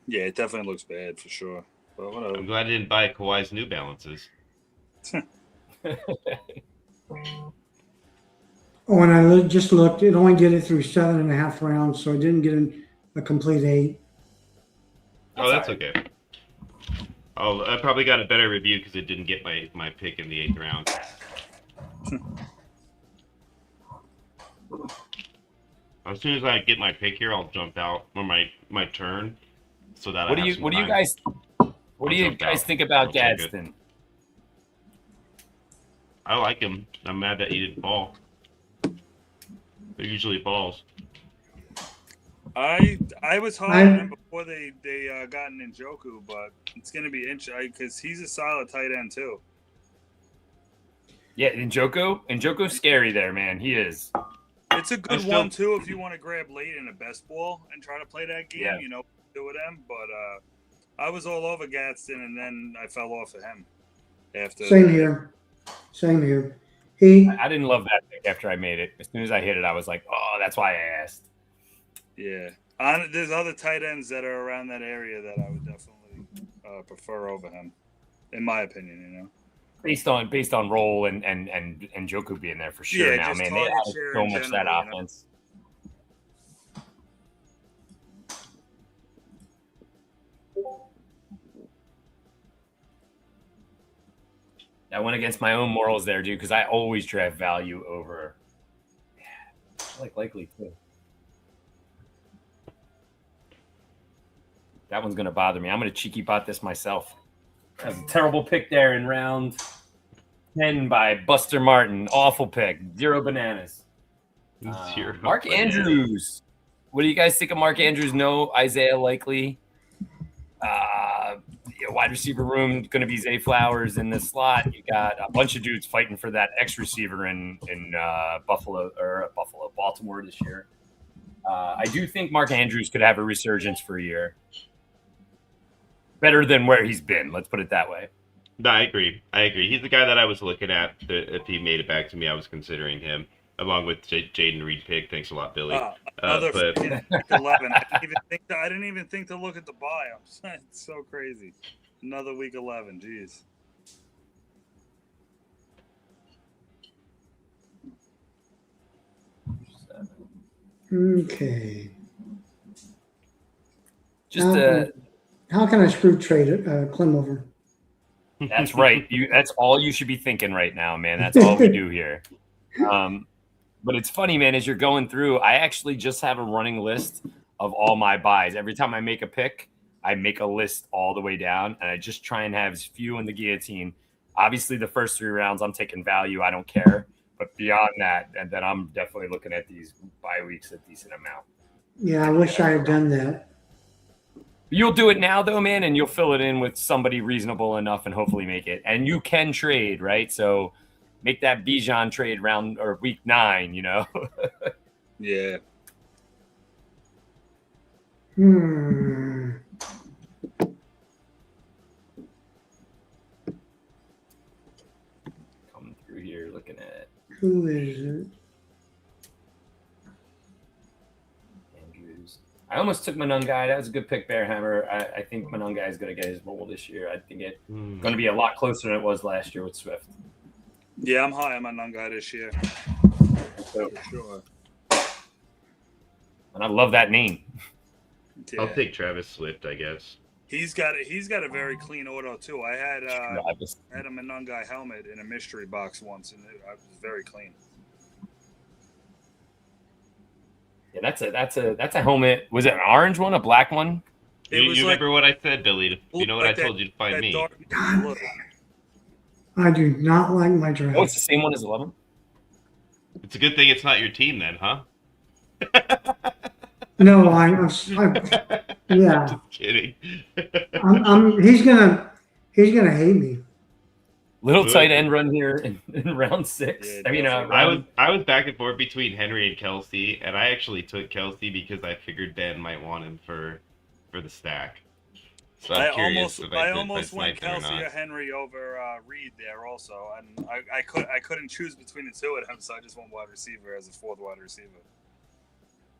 Yeah, it definitely looks bad for sure. But whatever.
I'm glad I didn't buy Kawhi's New Balances.
Oh, and I just looked, it only did it through 7.5 rounds, so it didn't get a complete 8.
Oh, that's okay. Oh, I probably got a better review because it didn't get my pick in the 8th round. As soon as I get my pick here, I'll jump out on my turn, so that
What do you guys think about Gadsden?
I like him. I'm mad that he didn't fall. They're usually balls.
I was high on him before they got an Njoku, but it's going to be because he's a solid tight end too.
Yeah, Njoku's scary there, man. He is.
It's a good one too if you want to grab late in a best ball and try to play that game.
Yeah.
You know, do with them. But I was all over Gadsden, and then I fell off of him after.
Same here.
I didn't love that pick after I made it. As soon as I hit it, I was like, oh, that's why I asked.
Yeah. There's other tight ends that are around that area that I would definitely prefer over him, in my opinion. You know,
based on role and Njoku being there for sure.
Yeah,
now,
just
man, they
target
have
share
so
in
much that
general, you know?
offense. I went against my own morals there, dude, because I always draft value over. Yeah, I like likely too. That one's gonna bother me. I'm gonna cheeky bot this myself. That was a terrible pick there in round 10 by Buster Martin. Awful pick. 0 bananas. Mark Andrews. What do you guys think of Mark Andrews? No Isaiah Likely. Wide receiver room going to be Zay Flowers in the slot. You got a bunch of dudes fighting for that X receiver in Baltimore this year. I do think Mark Andrews could have a resurgence for a year. Better than where he's been. Let's put it that way.
No, I agree. He's the guy that I was looking at. If he made it back to me, I was considering him, along with Jaden Reed pick. Thanks a lot, Billy.
another 11. I didn't even think to look at the buy. It's so crazy. Another week 11. Jeez.
Okay.
How
can I screw trade Clem over?
That's right. That's all you should be thinking right now, man. That's all we do here. But it's funny, man, as you're going through, I actually just have a running list of all my buys. Every time I make a pick, I make a list all the way down, and I just try and have as few in the guillotine. Obviously, the first 3 rounds, I'm taking value. I don't care. But beyond that, and then I'm definitely looking at these bye weeks a decent amount.
Yeah, I wish I had done that.
You'll do it now, though, man, and you'll fill it in with somebody reasonable enough and hopefully make it. And you can trade, right? So make that Bijan trade round or week 9, you know?
Yeah.
I almost took Manungai. That was a good pick, Bearhammer. I think Manungai is going to get his role this year. I think it's going to be a lot closer than it was last year with Swift.
Yeah, I'm high on Manungai this year.
So,
For sure.
and I love that name.
Yeah.
I'll take Travis Swift, I guess.
He's got a very clean auto too. I had a Manungai helmet in a mystery box once, and it was very clean.
Yeah, that's a helmet. Was it an orange one, a black one?
You remember what I said, Billy? You know what I told you to find me.
I do not like my
Oh,
draft.
it's the same one as 11.
It's a good thing it's not your team then, huh?
No, yeah.
Just kidding.
He's gonna hate me.
Little tight end run here in round 6.
Yeah,
I mean,
I was back and forth between Henry and Kelsey, and I actually took Kelsey because I figured Ben might want him for the stack. So
I
curious
almost
if
went
sniped him or
Kelsey
not.
or Henry over Reed there also, and I couldn't choose between the two of them, so I just went wide receiver as a fourth wide receiver.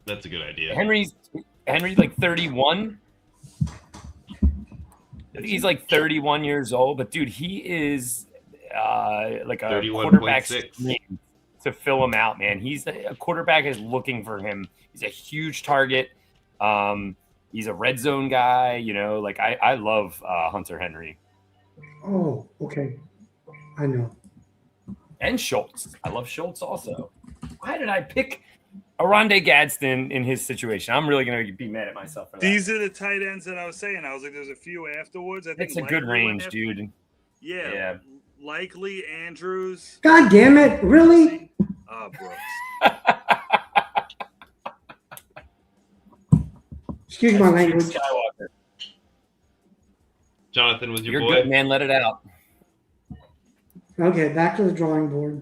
That's a good idea.
Henry's like 31. He's like 31 years old, but dude, he is like a
31.6.
quarterback screen to fill him out, man. A quarterback is looking for him. He's a huge target. He's a red zone guy, like I love Hunter Henry.
Oh, okay. I know.
And Schultz. I love Schultz also. Why did I pick Aronde Gadsden in his situation? I'm really going to be mad at myself for that.
These are the tight ends that I was saying. I was like, there's a few afterwards. I think
It's a good range, dude.
Yeah. Likely Andrews.
God damn it! Really?
Brooks.
Excuse my language.
Skywalker.
Jonathan was your
You're
boy.
good, man. Let it out.
Okay, back to the drawing board.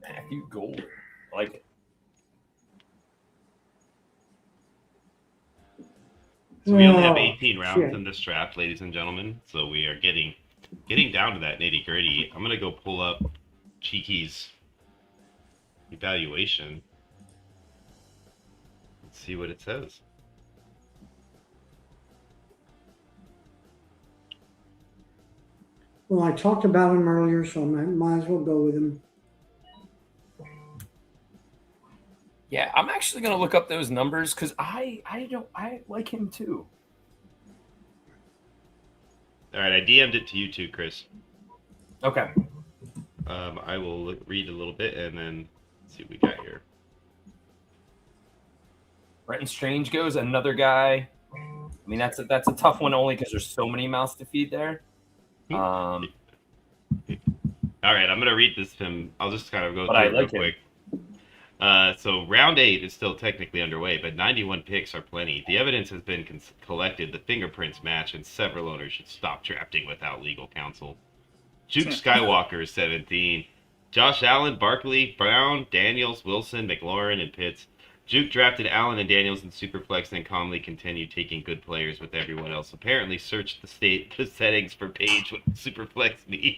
Matthew Gold. I like it.
So we only have
Oh,
18 rounds
shit.
in this draft, ladies and gentlemen. So we are getting down to that nitty gritty. I'm gonna go pull up Cheeky's evaluation. Let's see what it says.
Well, I talked about him earlier, so I might as well go with him.
Yeah, I'm actually gonna look up those numbers because I like him too.
All right, I DM'd it to you too, Chris.
Okay.
I will read a little bit and then see what we got here.
Brenton Strange goes, another guy. I mean, that's a tough one only because there's so many mouths to feed there.
All right, I'm gonna read this to him. I'll just kind of go
But
through
I
it real
like him.
quick. So round 8 is still technically underway, but 91 picks are plenty. The evidence has been collected, the fingerprints match, and several owners should stop drafting without legal counsel. Juke Skywalker is 17. Josh Allen, Barkley, Brown, Daniels, Wilson, McLaurin, and Pitts. Juke drafted Allen and Daniels in Superflex and calmly continued taking good players with everyone else. Apparently searched the settings for page what Superflex needs.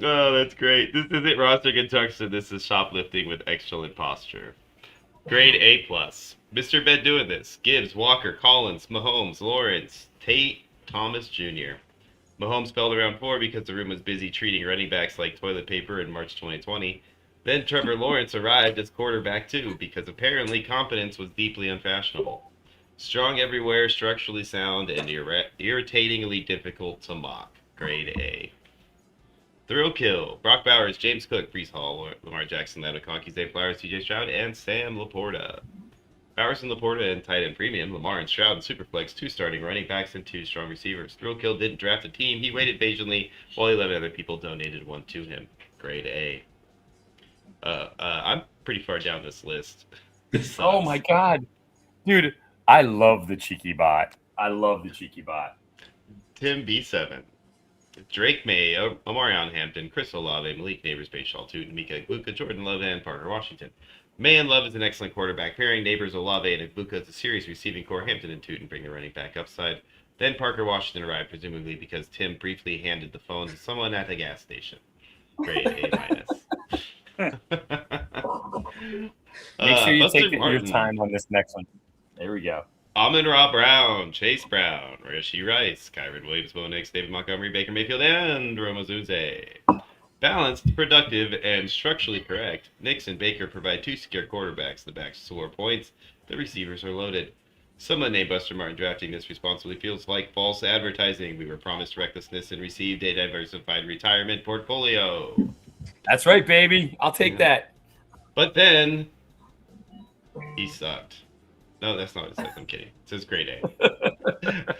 Oh, that's great. This isn't roster construction. This is shoplifting with excellent posture. Grade A+. Mr. Bed doing this. Gibbs, Walker, Collins, Mahomes, Lawrence, Tate, Thomas Jr. Mahomes fell to round 4 because the room was busy treating running backs like toilet paper in March 2020. Then Trevor Lawrence arrived as quarterback 2 because apparently competence was deeply unfashionable. Strong everywhere, structurally sound, and irritatingly difficult to mock. Grade A. Thrill kill. Brock Bowers, James Cook, Brees Hall, Lamar Jackson, Landon Conkey, Zay Flowers, TJ Stroud, and Sam Laporta. Bowers and Laporta in tight end premium. Lamar and Stroud in Superflex, 2 starting running backs and 2 strong receivers. Thrill kill didn't draft a team. He waited patiently while 11 other people donated one to him. Grade A. I'm pretty far down this list. This
Oh
sucks.
my god, dude! I love the cheeky bot.
Tim B7. Drake May, Omarion Hampton, Chris Olave, Malik Neighbors, Bashaw Tootin, Mika Igbukka, Jordan Love, and Parker Washington. May and Love is an excellent quarterback pairing. Neighbors, Olave, and Igbukka is a serious receiving core. Hampton and Tootin bring the running back upside. Then Parker Washington arrived, presumably because Tim briefly handed the phone to someone at the gas station. Grade A minus.
Make sure you
Buster
take your
Martin,
time on this next one. There we go.
Amon-Ra Brown, Chase Brown, Rishi Rice, Kyron Williams, Bo Nix, David Montgomery, Baker Mayfield, and Roma Zuze. Balanced, productive, and structurally correct, Nix and Baker provide two secure quarterbacks. The backs score points. The receivers are loaded. Someone named Buster Martin drafting this responsibly feels like false advertising. We were promised recklessness and received a diversified retirement portfolio.
That's right, baby. I'll take that.
But then, he sucked. No, that's not what it says. I'm kidding. It says grade A.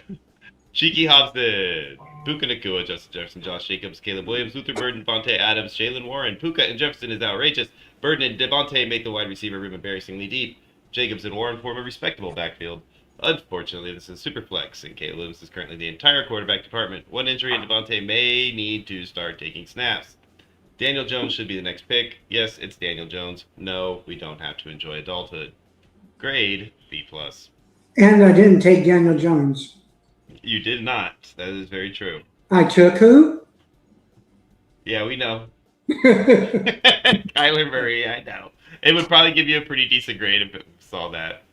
Cheeky Hobson, Puka Nakua, Justin Jefferson, Josh Jacobs, Caleb Williams, Luther Burden, Devontae Adams, Jalen Warren. Puka and Jefferson is outrageous. Burden and Devontae make the wide receiver room embarrassingly deep. Jacobs and Warren form a respectable backfield. Unfortunately, this is super flex, and Caleb Williams is currently the entire quarterback department. One injury, and Devontae may need to start taking snaps. Daniel Jones should be the next pick. Yes, it's Daniel Jones. No, we don't have to enjoy adulthood. Grade B+.
And I didn't take Daniel Jones.
You did not. That is very true.
I took who?
Yeah, we know. Kyler Murray, I know. It would probably give you a pretty decent grade if it saw that.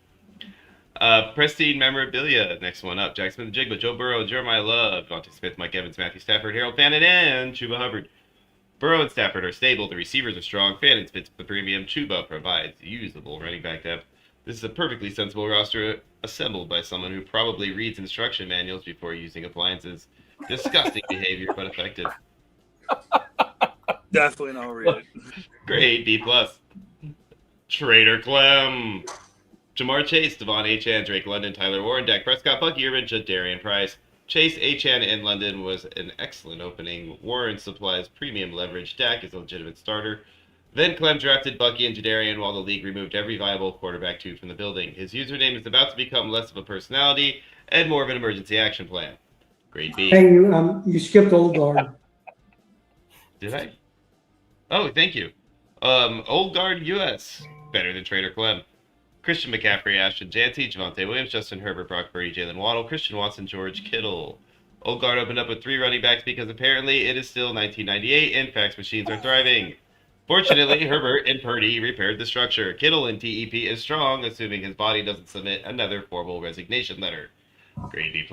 Pristine memorabilia. Next one up. Jack Smith and Jigba, Joe Burrow, Jeremiah Love, Devontae Smith, Mike Evans, Matthew Stafford, Harold Fannin, and Chuba Hubbard. Burrow and Stafford are stable. The receivers are strong. Fannin spits the premium. Chuba provides usable running back depth. This is a perfectly sensible roster assembled by someone who probably reads instruction manuals before using appliances. Disgusting behavior, but effective.
Definitely not read it.
Grade B+. Trader Clem. Jamar Chase, Devon Achane, Drake London, Tyler Warren, Dak Prescott, Bucky Irvin, Darian Price. Chase, Achane, and London was an excellent opening. Warren supplies premium leverage. Dak is a legitimate starter. Then Clem drafted Bucky and Jadarian while the league removed every viable quarterback two from the building. His username is about to become less of a personality and more of an emergency action plan. Grade B.
Hey, you skipped Old Guard.
Did I? Oh, thank you. Old Guard US. Better than Trader Clem. Christian McCaffrey, Ashton Janty, Javonte Williams, Justin Herbert, Brock Purdy, Jalen Waddle, Christian Watson, George Kittle. Old Guard opened up with 3 running backs because apparently it is still 1998 and fax machines are thriving. Fortunately, Herbert and Purdy repaired the structure. Kittle in TEP is strong, assuming his body doesn't submit another formal resignation letter. Grade B+.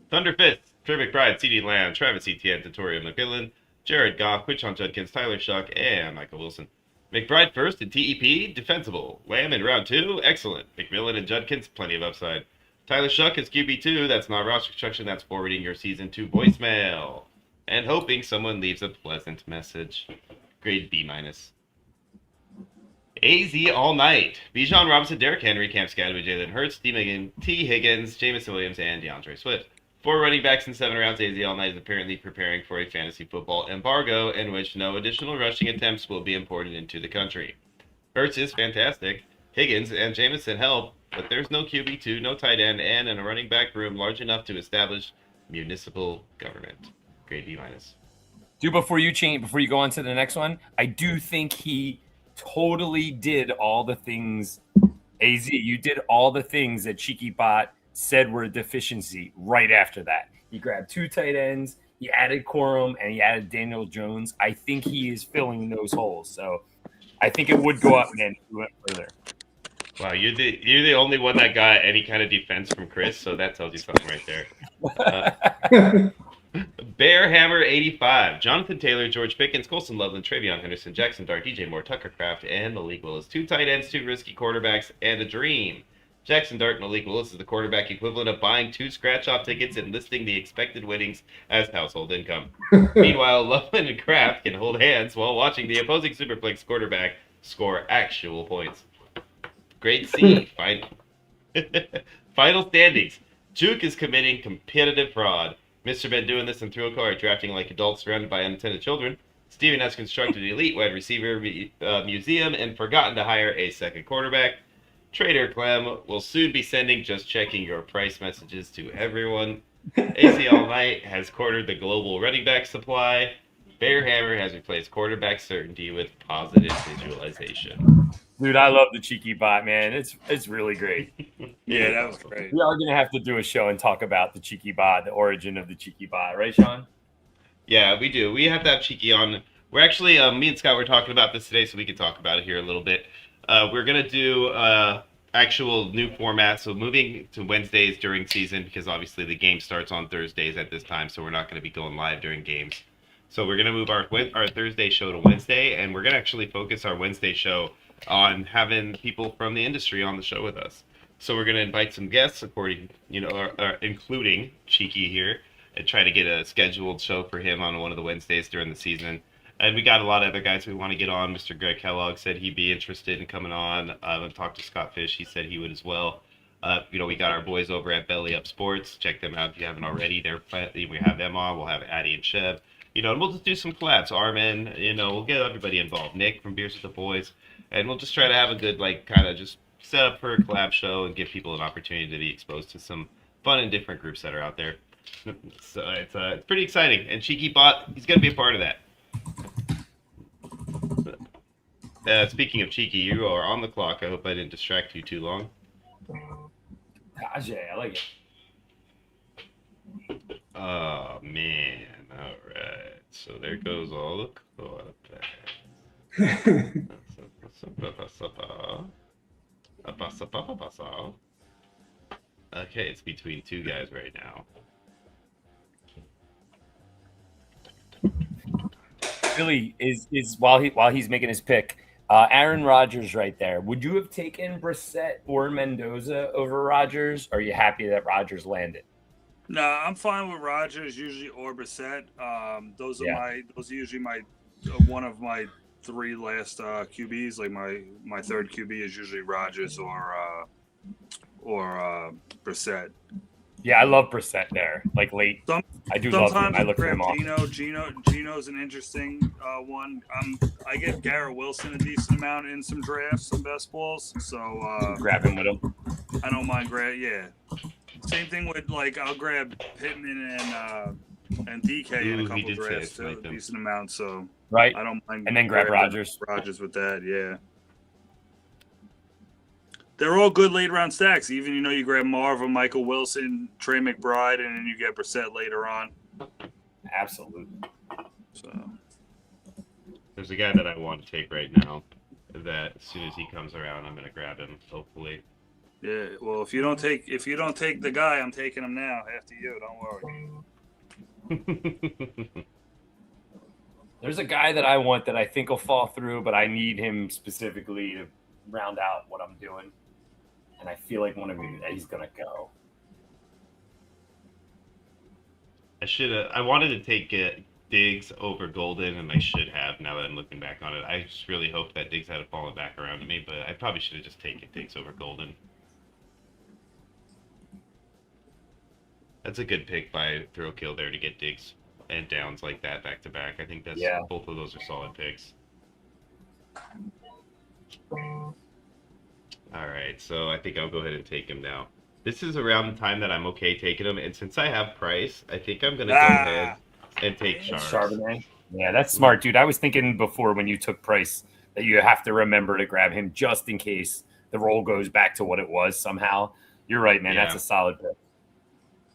Thunder Fist, Trey McBride, CeeDee Lamb, Travis Etienne, Tutorial McMillan, Jared Goff, Quinshon Judkins, Tyler Shuck, and Michael Wilson. McBride first in TEP, defensible. Lamb in round 2, excellent. McMillan and Judkins, plenty of upside. Tyler Shuck is QB2, that's not roster construction, that's forwarding your season 2 voicemail. And hoping someone leaves a pleasant message. Grade B-. AZ all night. Bijan Robinson, Derrick Henry, Cam Scadway, Jalen Hurts, T. Higgins, Jameson Williams, and DeAndre Swift. 4 running backs in 7 rounds. AZ all night is apparently preparing for a fantasy football embargo in which no additional rushing attempts will be imported into the country. Hurts is fantastic. Higgins and Jameson help, but there's no QB2, no tight end, and in a running back room large enough to establish municipal government. Grade B-.
Dude, before you go on to the next one, I do think he totally did all the things. AZ, you did all the things that Cheeky Bot said were a deficiency right after that. He grabbed 2 tight ends, he added Corum, and he added Daniel Jones. I think he is filling those holes. So I think it would go up, man, if we went further.
Wow, you're the only one that got any kind of defense from Chris, so that tells you something right there. Bear Hammer 85, Jonathan Taylor, George Pickens, Colson Loveland, Travion Henderson, Jackson Dart, DJ Moore, Tucker Kraft, and Malik Willis. 2 tight ends, 2 risky quarterbacks, and a dream. Jackson Dart and Malik Willis is the quarterback equivalent of buying 2 scratch-off tickets and listing the expected winnings as household income. Meanwhile, Loveland and Kraft can hold hands while watching the opposing Superflex quarterback score actual points. Grade C. Final standings. Juke is committing competitive fraud. Mr. been doing this in through a car, drafting like adults surrounded by unintended children. Steven has constructed an elite wide receiver museum and forgotten to hire a second quarterback. Trader Clem will soon be sending just checking your price messages to everyone. AC All Night has cornered the global running back supply. Bear Hammer has replaced quarterback certainty with positive visualization.
Dude, I love the Cheeky Bot, man. It's really great.
Yeah, that was great.
We are going to have to do a show and talk about the Cheeky Bot, the origin of the Cheeky Bot. Right, Sean?
Yeah, we do. We have to have Cheeky on. We're actually, me and Scott were talking about this today, so we can talk about it here a little bit. We're gonna do actual new format, so moving to Wednesdays during season because obviously the game starts on Thursdays at this time, so we're not gonna be going live during games. So we're gonna move our Thursday show to Wednesday, and we're gonna actually focus our Wednesday show on having people from the industry on the show with us. So we're gonna invite some guests, including Cheeky here, and try to get a scheduled show for him on one of the Wednesdays during the season. And we got a lot of other guys we want to get on. Mr. Greg Kellogg said he'd be interested in coming on. I've talked to Scott Fish. He said he would as well. We got our boys over at Belly Up Sports. Check them out if you haven't already. We have them on. We'll have Addie and Chev. And we'll just do some collabs. Armin, we'll get everybody involved. Nick from Beers with the Boys. And we'll just try to have a good, kind of just set up for a collab show and give people an opportunity to be exposed to some fun and different groups that are out there. So it's pretty exciting. And Cheeky he's going to be a part of that. Speaking of Cheeky, you are on the clock. I hope I didn't distract you too long.
Ajay, I like it.
Oh, man. All right. So there goes all the quarterbacks. Okay, it's between two guys right now.
Billy is while he's making his pick. Aaron Rodgers right there. Would you have taken Brissett or Mendoza over Rodgers? Or are you happy that Rodgers landed?
No, I'm fine with Rodgers usually or Brissett. Those are usually my one of my three last QBs. Like my third QB is usually Rodgers or Brissett.
Yeah, I love Brissett there. Like late. I do love him. I look for him off.
Gino's an interesting one. I get Garrett Wilson a decent amount in some drafts, some best balls. So
grab him with him.
I don't mind Same thing with I'll grab Pittman and DK in a couple drafts too, a decent amount. So
right,
I don't mind.
And then grab Rodgers
with that, yeah. They're all good late round stacks. Even you grab Marvin, Michael Wilson, Trey McBride, and then you get Brissett later on.
Absolutely.
So
there's a guy that I want to take right now. That as soon as he comes around, I'm gonna grab him. Hopefully.
Yeah. Well, if you don't take the guy, I'm taking him now. After you, don't worry.
There's a guy that I want that I think will fall through, but I need him specifically to round out what I'm doing. And I feel like one of he's gonna go.
I wanted to take Diggs over Golden, and I should have. Now that I'm looking back on it, I just really hope that Diggs had fallen back around to me, but I probably should have just taken Diggs over Golden. That's a good pick by Throwkill there to get Diggs and Downs like that back to back. I think both of those are solid picks. All right, so I think I'll go ahead and take him now. This is around the time that I'm okay taking him, and since I have Price, I think I'm gonna go ahead and take
Charbonnet. Yeah, that's smart, dude. I was thinking before when you took Price that you have to remember to grab him just in case the roll goes back to what it was somehow. You're right, man. Yeah. That's a solid pick.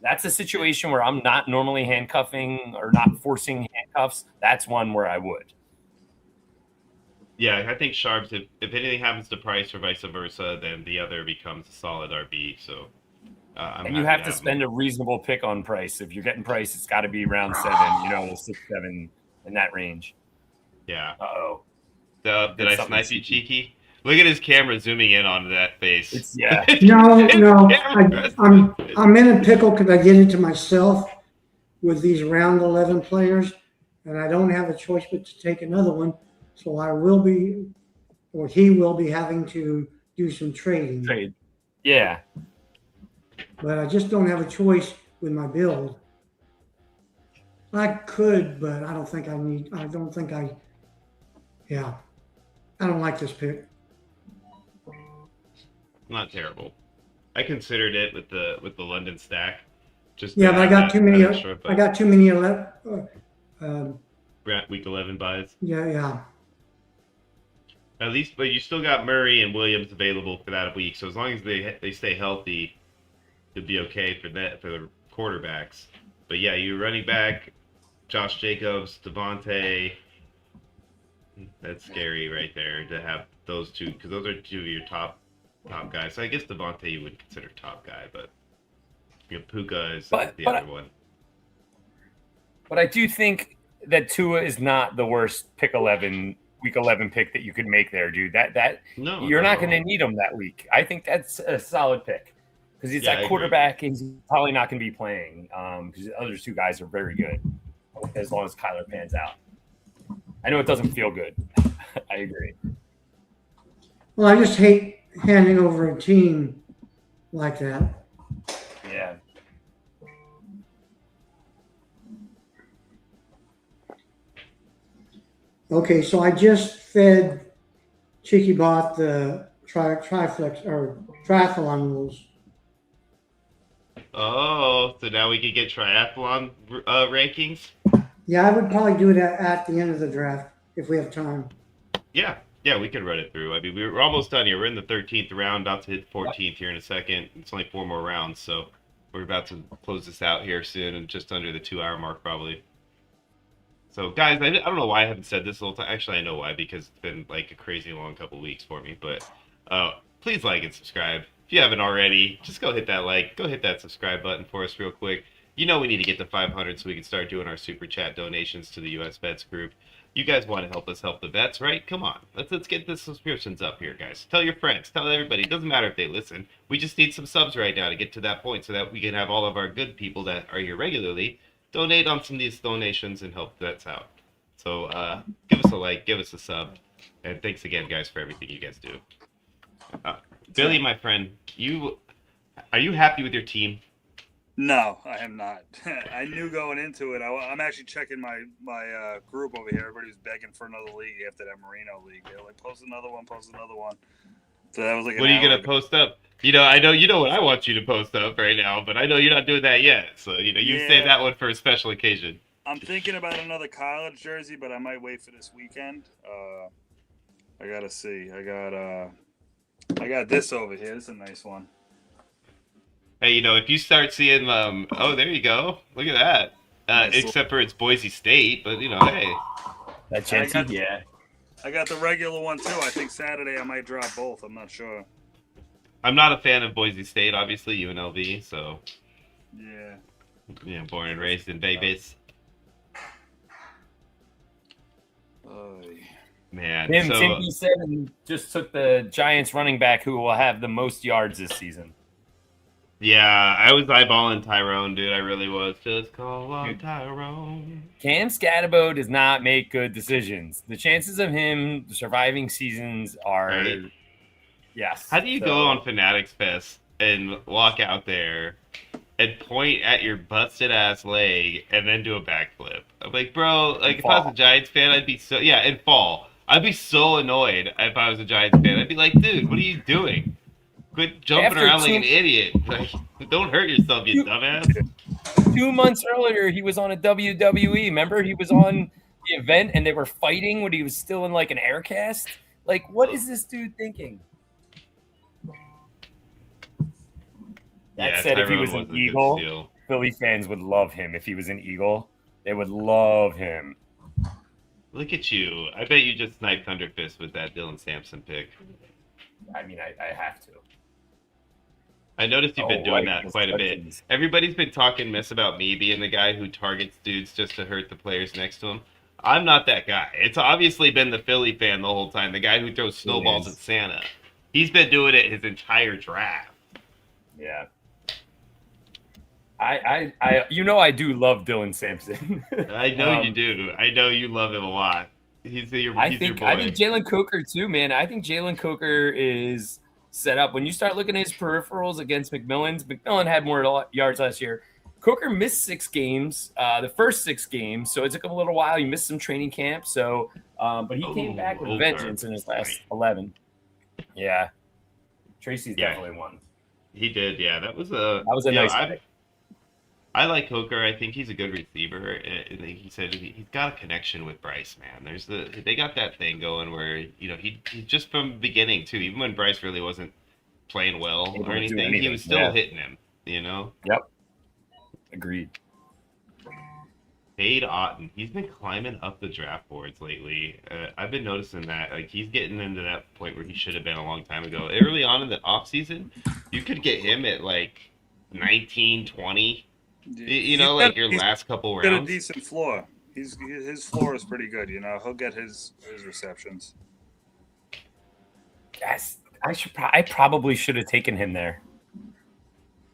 That's a situation where I'm not normally handcuffing or not forcing handcuffs. That's one where I would.
Yeah, I think Sharps, if anything happens to Price or vice versa, then the other becomes a solid RB. So,
and you have to spend a reasonable pick on Price. If you're getting Price, it's got to be round 7, 6, 7 in that range.
Yeah.
Uh-oh.
Did I snipe you, Cheeky? Look at his camera zooming in onto that face.
No. I'm in a pickle because I did it to myself with these round 11 players, and I don't have a choice but to take another one. So I will be, or he will be having to do some trading.
Trade. Yeah.
But I just don't have a choice with my build. I could, but I don't think I need, yeah. I don't like this pick.
Not terrible. I considered it with the London stack. But
I got too many. I got too many.
Week 11 buys.
Yeah.
At least, but you still got Murray and Williams available for that week. So as long as they stay healthy, it'll be okay for the quarterbacks. But yeah, you're running back Josh Jacobs, Devontae. That's scary right there to have those two, because those are two of your top guys. So I guess Devontae you would consider top guy, but Puka is the other one.
But I do think that Tua is not the worst week 11 pick that you could make there, dude.
No,
you're not going to need him that week. I think that's a solid pick because he's that quarterback and he's probably not going to be playing because the other two guys are very good as long as Kyler pans out. I know it doesn't feel good. I agree.
Well, I just hate handing over a team like that.
Yeah.
Okay, so I just fed Cheeky Bot the triflex or triathlon rules.
Oh, so now we could get triathlon rankings?
Yeah, I would probably do it at the end of the draft if we have time.
Yeah, we can run it through. I mean, we're almost done here. We're in the 13th round, about to hit 14th here in a second. It's only 4 more rounds, so we're about to close this out here soon and just under the 2-hour mark probably. So, guys, I don't know why I haven't said this the whole time. Actually, I know why, because it's been like a crazy long couple weeks for me. But please like and subscribe. If you haven't already, just go hit that like. Go hit that subscribe button for us real quick. You know we need to get to 500 so we can start doing our super chat donations to the US Vets group. You guys want to help us help the vets, right? Come on. Let's get the subscriptions up here, guys. Tell your friends. Tell everybody. It doesn't matter if they listen. We just need some subs right now to get to that point so that we can have all of our good people that are here regularly donate on some of these donations and help vets out. So give us a like, give us a sub, and thanks again, guys, for everything you guys do. Billy, my friend, are you happy with your team?
No, I am not. I knew going into it. I'm actually checking my group over here. Everybody was begging for another league after that Merino league. They're like, post another one. So that was like.
What are you gonna post up? I know you know what I want you to post up right now, but I know you're not doing that yet. So you save that one for a special occasion.
I'm thinking about another college jersey, but I might wait for this weekend. I gotta see. I got this over here. This is a nice one.
Hey, if you start seeing oh, there you go. Look at that.
Nice.
Except for it's Boise State, but hey.
That chance, yeah.
I got the regular one too. I think Saturday I might drop both. I'm not sure.
I'm not a fan of Boise State, obviously, UNLV, so.
Yeah.
Born and raised in Vegas. Man,
Tim B7 just took the Giants running back who will have the most yards this season.
Yeah, I was eyeballing Tyrone, dude. I really was. Just call on Tyrone.
Cam Scatterbo does not make good decisions. The chances of him surviving seasons are,
right?
Yes.
How do you go on Fanatics Fest and walk out there and point at your busted ass leg and then do a backflip? I'm like, bro, like if I was a Giants fan, I'd be so and fall. I'd be so annoyed if I was a Giants fan. I'd be like, dude, what are you doing? Quit jumping around like an idiot. Like, don't hurt yourself, you dumbass.
2 months earlier, he was on a WWE. Remember, he was on the event and they were fighting when he was still in like an air cast. Like, what is this dude thinking? That said, if he was an Eagle, Philly fans would love him. If he was an Eagle, they would love him.
Look at you. I bet you just sniped Thunder Fist with that Dylan Sampson pick.
I mean, I have to.
I noticed you've been doing that quite a bit. Everybody's been talking mess about me being the guy who targets dudes just to hurt the players next to him. I'm not that guy. It's obviously been the Philly fan the whole time, the guy who throws snowballs at Santa. He's been doing it his entire draft.
Yeah. I do love Dylan Sampson.
I know you do. I know you love him a lot. He's your boy.
I think Jalen Coker too, man. I think Jalen Coker is set up. When you start looking at his peripherals against McMillan had more yards last year. Coker missed 6 games, the first 6 games, so it took him a little while. He missed some training camp, so but he came back with vengeance in his last 11. Yeah, Tracy's definitely one.
He did, yeah. That was a
nice pick.
I like Coker. I think he's a good receiver. And he said he's got a connection with Bryce, man. They got that thing going where he just from the beginning too. Even when Bryce really wasn't playing well or anything, he was still hitting him.
Yep. Agreed.
Fade Otten. He's been climbing up the draft boards lately. I've been noticing that. Like, he's getting into that point where he should have been a long time ago. Early on in the off season, you could get him at like 19, 20. You know, like your last couple
Got a
rounds.
decent floor. His floor is pretty good. You know, he'll get his receptions.
Yes, I probably should have taken him there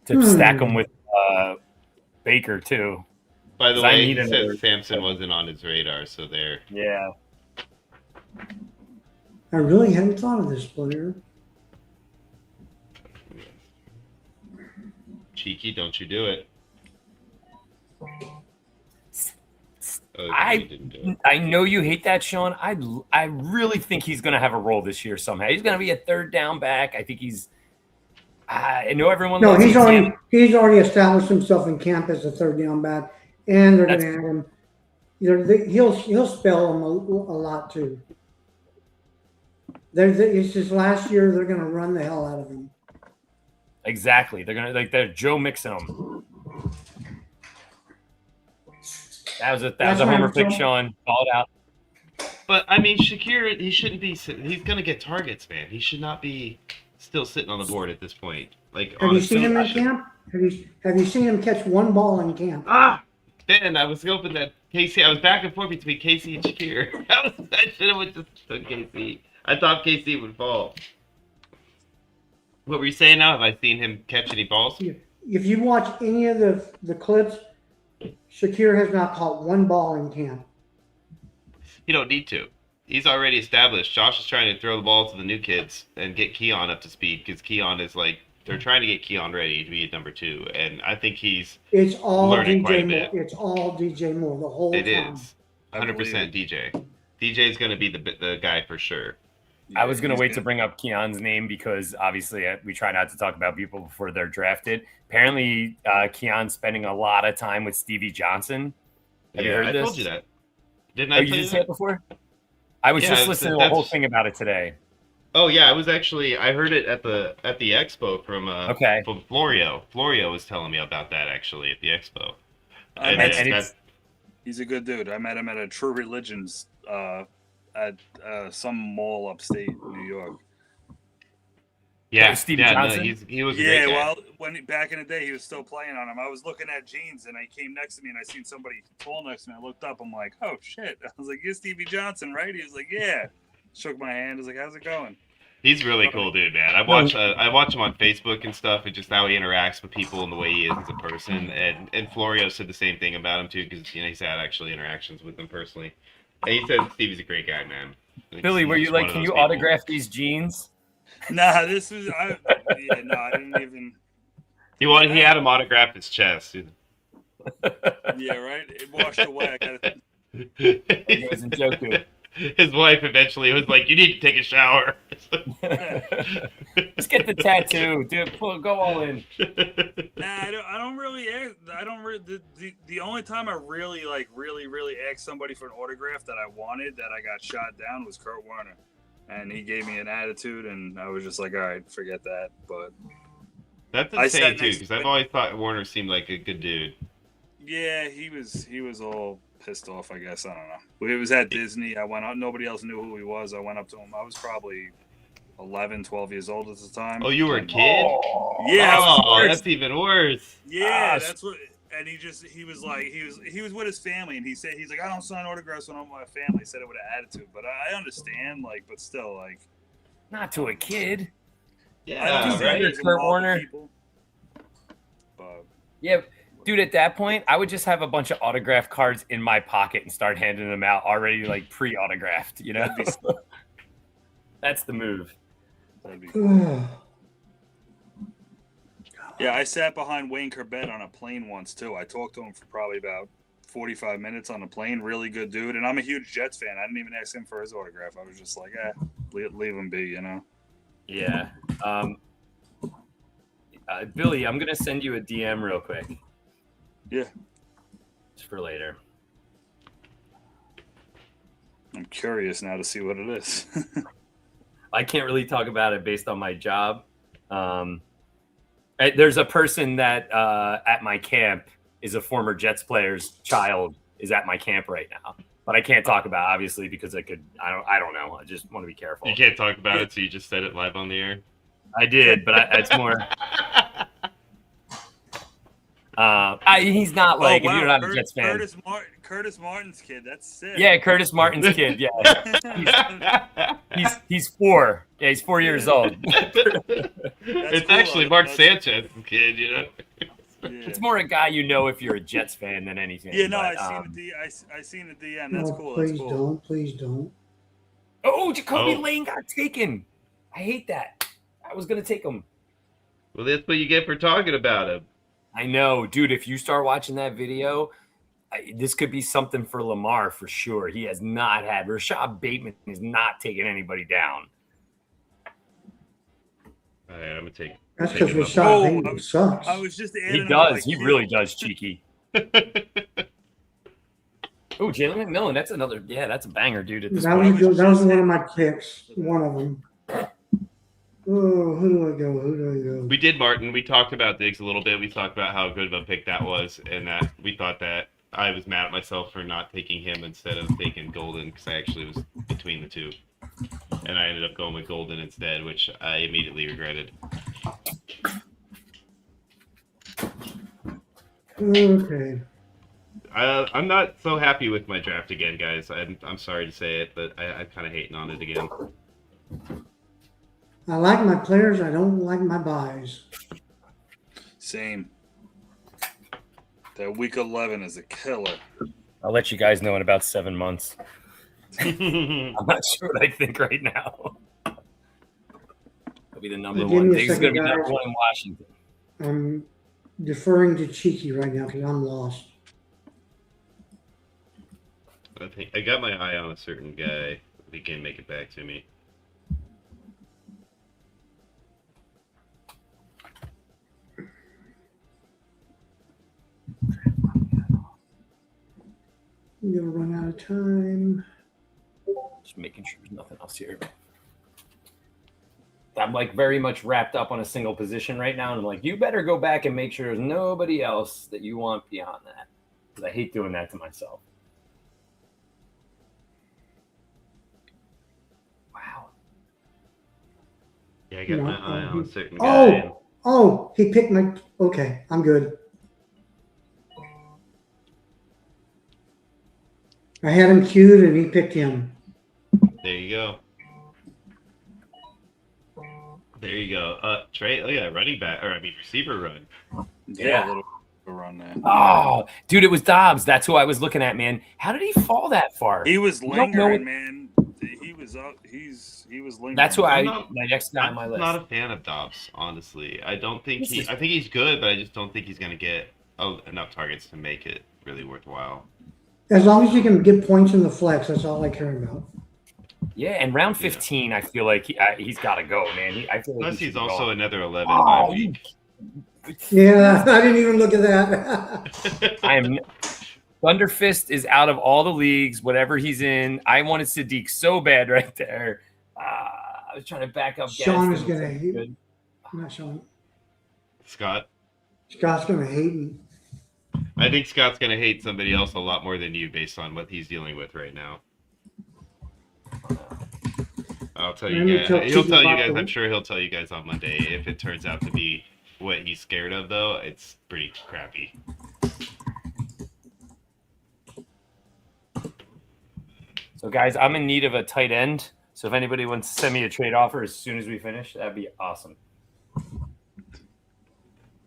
to stack him with Baker too.
By the
'Cause I
way,
need
he
another-
said Samson wasn't on his radar, so there.
Yeah.
I really hadn't thought of this player.
Cheeky, don't you do it. Oh,
I
he didn't do it.
I know you hate that, Sean. I really think he's going to have a role this year somehow. He's going to be a third down back. I think he's. I know everyone.
No,
loves
he's
him.
already established himself in camp as a third down back, and they're going to have him. You know, he'll spell them a lot too. It's just last year they're going to run the hell out of him.
Exactly. They're Joe Mixon him. That was a homer pick, Sean. Call it out.
But I mean, Shakir, he shouldn't be. He's gonna get targets, man. He should not be still sitting on the board at this point. Like,
Have you seen him in camp? Have you seen him catch one ball in camp?
Ben, I was hoping that Casey. I was back and forth between Casey and Shakir. I should have just took Casey. I thought Casey would fall. What were you saying now? Have I seen him catch any balls?
If you watch any of the clips, Shakir has not caught one ball in camp.
You don't need to. He's already established. Josh is trying to throw the ball to the new kids and get Keon up to speed because Keon is like, they're trying to get Keon ready to be at number 2, and I think he's
It's all
learning quite a
DJ
bit.
Moore. It's all DJ Moore the whole
It
time.
is 100% DJ. DJ is going to be the guy for sure.
I was going to wait to bring up Keon's name because obviously we try not to talk about people before they're drafted. Apparently, Keon's spending a lot of time with Stevie Johnson. Have you heard
I
this?
told you that. Didn't
Oh,
I
you
tell you
just said
that?
it before? I was
Yeah,
just listening to the whole thing about it today.
Oh yeah, I was actually I heard it at the expo from Florio. Florio was telling me about that actually at the expo.
He's a good dude. I met him at a True Religions at some mall upstate New York.
Yeah,
Stevie Johnson?
No, he was a great guy.
Well, back in the day, he was still playing on him. I was looking at jeans, and he came next to me, and I seen somebody tall next to me. I looked up. I'm like, oh shit! I was like, you're Stevie Johnson, right? He was like, yeah. Shook my hand. I was like, how's it going?
He's really cool, dude, man. I watch him on Facebook and stuff, and just how he interacts with people and the way he is as a person. And Florio said the same thing about him too, because he's had actually interactions with him personally. And he said Stevie's a great guy, man.
Billy, were you like, can you autograph these jeans?
Nah, this was I didn't even.
He had him autograph his chest.
Yeah, right. It washed away. I got it.
It wasn't joking.
His wife eventually was like, "You need to take a shower."
Let's get the tattoo, dude. Go all in.
Nah, I don't really. The only time I really asked somebody for an autograph that I wanted that I got shot down was Kurt Warner, and he gave me an attitude, and I was just like, all right, forget that. But
that's insane too, because I've always thought Warner seemed like a good dude.
Yeah, he was all pissed off, I guess. I don't know. It was at Disney. I went out. Nobody else knew who he was. I went up to him. I was probably 11, 12 years old at the time.
Oh, you were a kid?
Yeah.
Oh, that's even worse.
Yeah, that's what. And he was with his family, and he's like, I don't sign autographs when I'm with my family. He said it with an attitude, but I understand, like, but still, like,
not to a kid.
Yeah,
right. Kurt Warner.
But
yeah. Dude, at that point, I would just have a bunch of autograph cards in my pocket and start handing them out already, like pre-autographed, you know? That's the move.
Yeah, I sat behind Wayne Corbett on a plane once, too. I talked to him for probably about 45 minutes on the plane. Really good dude. And I'm a huge Jets fan. I didn't even ask him for his autograph. I was just like, leave him be, you know?
Yeah. Billy, I'm going to send you a DM real quick.
Yeah.
Just for later.
I'm curious now to see what it is.
I can't really talk about it based on my job. There's a person that at my camp is a former Jets player's child, is at my camp right now. But I can't talk about it, obviously, because I don't know. I just want to be careful.
You can't talk about it, so you just said it live on the air.
I did, but it's more. He's not like, if you're not a Jets fan.
Curtis Martin's kid. That's sick.
Yeah, Curtis Martin's kid. Yeah, he's 4. Yeah, he's 4 years old.
It's cool, actually Mark Sanchez's kid. You know.
Yeah.
It's more a guy you know if you're a Jets fan than anything.
Yeah, no,
but,
I seen the DM. That's cool.
Please
That's cool.
don't. Please don't.
Oh, Jacoby Lane got taken. I hate that. I was gonna take him.
Well, that's what you get for talking about him.
I know, dude. If you start watching that video, this could be something for Lamar for sure. He has not had Rashad Bateman has not taken anybody down.
All right, I'm gonna take.
That's because
him up.
Rashad Bateman sucks.
I was just
He
adding
does. He really does, cheeky. Oh, Jalen McMillan. That's another. Yeah, that's a banger, dude. At this
That
point.
was one of my picks. One of them. Oh, who do I go?
We did Martin. We talked about Diggs a little bit. We talked about how good of a pick that was, and that we thought that I was mad at myself for not taking him instead of taking Golden because I actually was between the two, and I ended up going with Golden instead, which I immediately regretted.
Okay.
I'm not so happy with my draft again, guys. I'm sorry to say it, but I'm kind of hating on it again.
I like my players. I don't like my buys.
Same. That week 11 is a killer.
I'll let you guys know in about 7 months. I'm not sure what I think right now. I'll be the number
Give
one.
me a
Diggs is going to be
second,
number
guys.
one in Washington.
I'm deferring to Cheeky right now because I'm lost.
I think I got my eye on a certain guy. He can make it back to me.
I'm gonna run out of time.
Just making sure there's nothing else here. I'm like very much wrapped up on a single position right now. And I'm like, you better go back and make sure there's nobody else that you want beyond that. Because I hate doing that to myself. Wow.
Yeah, I got my eye on a certain guy.
Oh, he picked my. Okay, I'm good. I had him queued and he picked him.
There you go. There you go. Trey, look at that running back, receiver run.
Yeah, a little run there.
Oh, dude, it was Dobbs. That's who I was looking at, man. How did he fall that far?
He was
You don't know
lingering,
it-
man. He was up. He was lingering.
That's who
I'm
my next guy on my
I'm
list.
not a fan of Dobbs, honestly. I don't think
This is-
I think he's good, but I just don't think he's going to get enough targets to make it really worthwhile.
As long as you can get points in the flex, that's all I care about.
Yeah, and round 15, I feel like he's got to go, man. I feel like
Plus,
he
he's
should go.
also another 11
Oh,
bye
you-
week.
Yeah, I didn't even look at that.
I am Thunderfist is out of all the leagues, whatever he's in. I wanted Sadiq so bad right there. I was trying to back up.
Sean
Gaston.
is gonna hate.
Good.
Not Sean.
Scott,
Scott's gonna hate me.
I think Scott's going to hate somebody else a lot more than you based on what he's dealing with right now. I'll tell you guys. He'll tell you guys. I'm sure he'll tell you guys on Monday. If it turns out to be what he's scared of, though, it's pretty crappy.
So, guys, I'm in need of a tight end. So, if anybody wants to send me a trade offer as soon as we finish, that'd be awesome.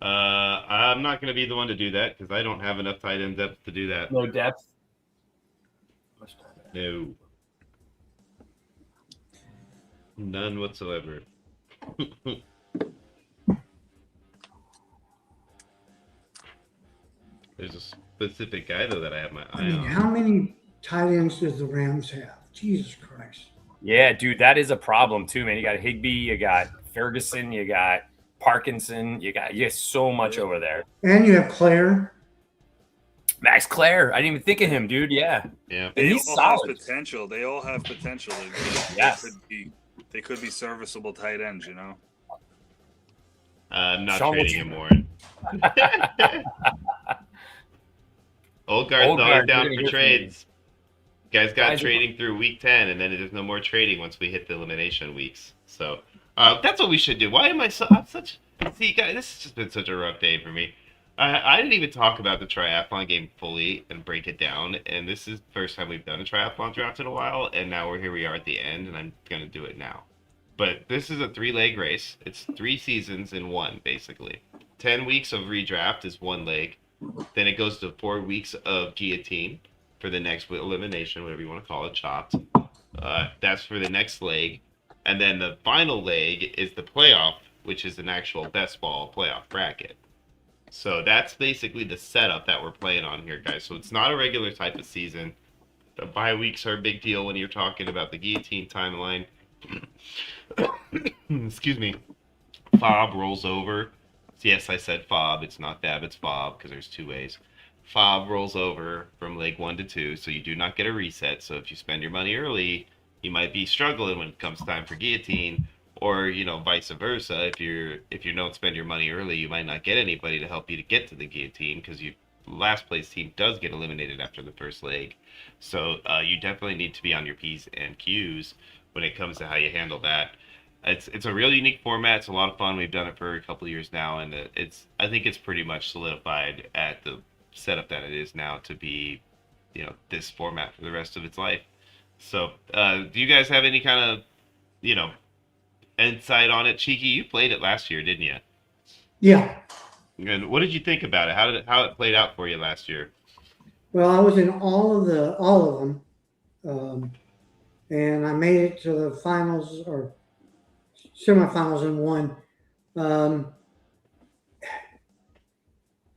I'm not going to be the one to do that because I don't have enough tight end depth to do that.
No depth.
No. None whatsoever. There's a specific guy, though, that I have my
I
eye
mean,
on.
how many tight ends does the Rams have? Jesus Christ.
Yeah, dude, that is a problem too, man. You got Higbee, you got Ferguson, you got Parkinson, you got so much over there.
And you have Claire.
Max Clare, I didn't even think of him, dude. Yeah,
Yeah.
They
he's
all
solid.
have potential. They all have potential.
Yes.
They could be serviceable tight ends, you know.
I'm not
Sean,
trading him, Warren. Old guard's
Old
always
guard,
down
we're gonna
for
hear from you.
trades. Guys got
Guys,
trading through week 10, and then there's no more trading once we hit the elimination weeks. So that's what we should do. Why am I so? I'm such. See, guys, this has just been such a rough day for me. I didn't even talk about the triathlon game fully and break it down, and this is the first time we've done a triathlon draft in a while, and now we are at the end, and I'm gonna do it now. But this is a 3-leg race. It's 3 seasons in one, basically. 10 weeks of redraft is 1 leg. Then it goes to 4 weeks of guillotine for the next elimination, whatever you want to call it, chopped. That's for the next leg. And then the final leg is the playoff, which is an actual best ball playoff bracket. So that's basically the setup that we're playing on here, guys. So it's not a regular type of season. The bye weeks are a big deal when you're talking about the guillotine timeline. Excuse me. Fob rolls over. Yes, I said fob. It's not dab, it's fob, because there's 2 ways. Fob rolls over from leg 1 to 2, so you do not get a reset. So if you spend your money early, you might be struggling when it comes time for guillotine, or vice versa. If you don't spend your money early, you might not get anybody to help you to get to the guillotine, because the last place team does get eliminated after the first leg. So you definitely need to be on your P's and Q's when it comes to how you handle that. It's a real unique format. It's a lot of fun. We've done it for a couple of years now, and I think it's pretty much solidified at the setup that it is now to be, this format for the rest of its life. So, do you guys have any kind of, insight on it? Cheeky, you played it last year, didn't you?
Yeah.
And what did you think about it? How it played out for you last year?
Well, I was in all of them, and I made it to the finals or semifinals in one.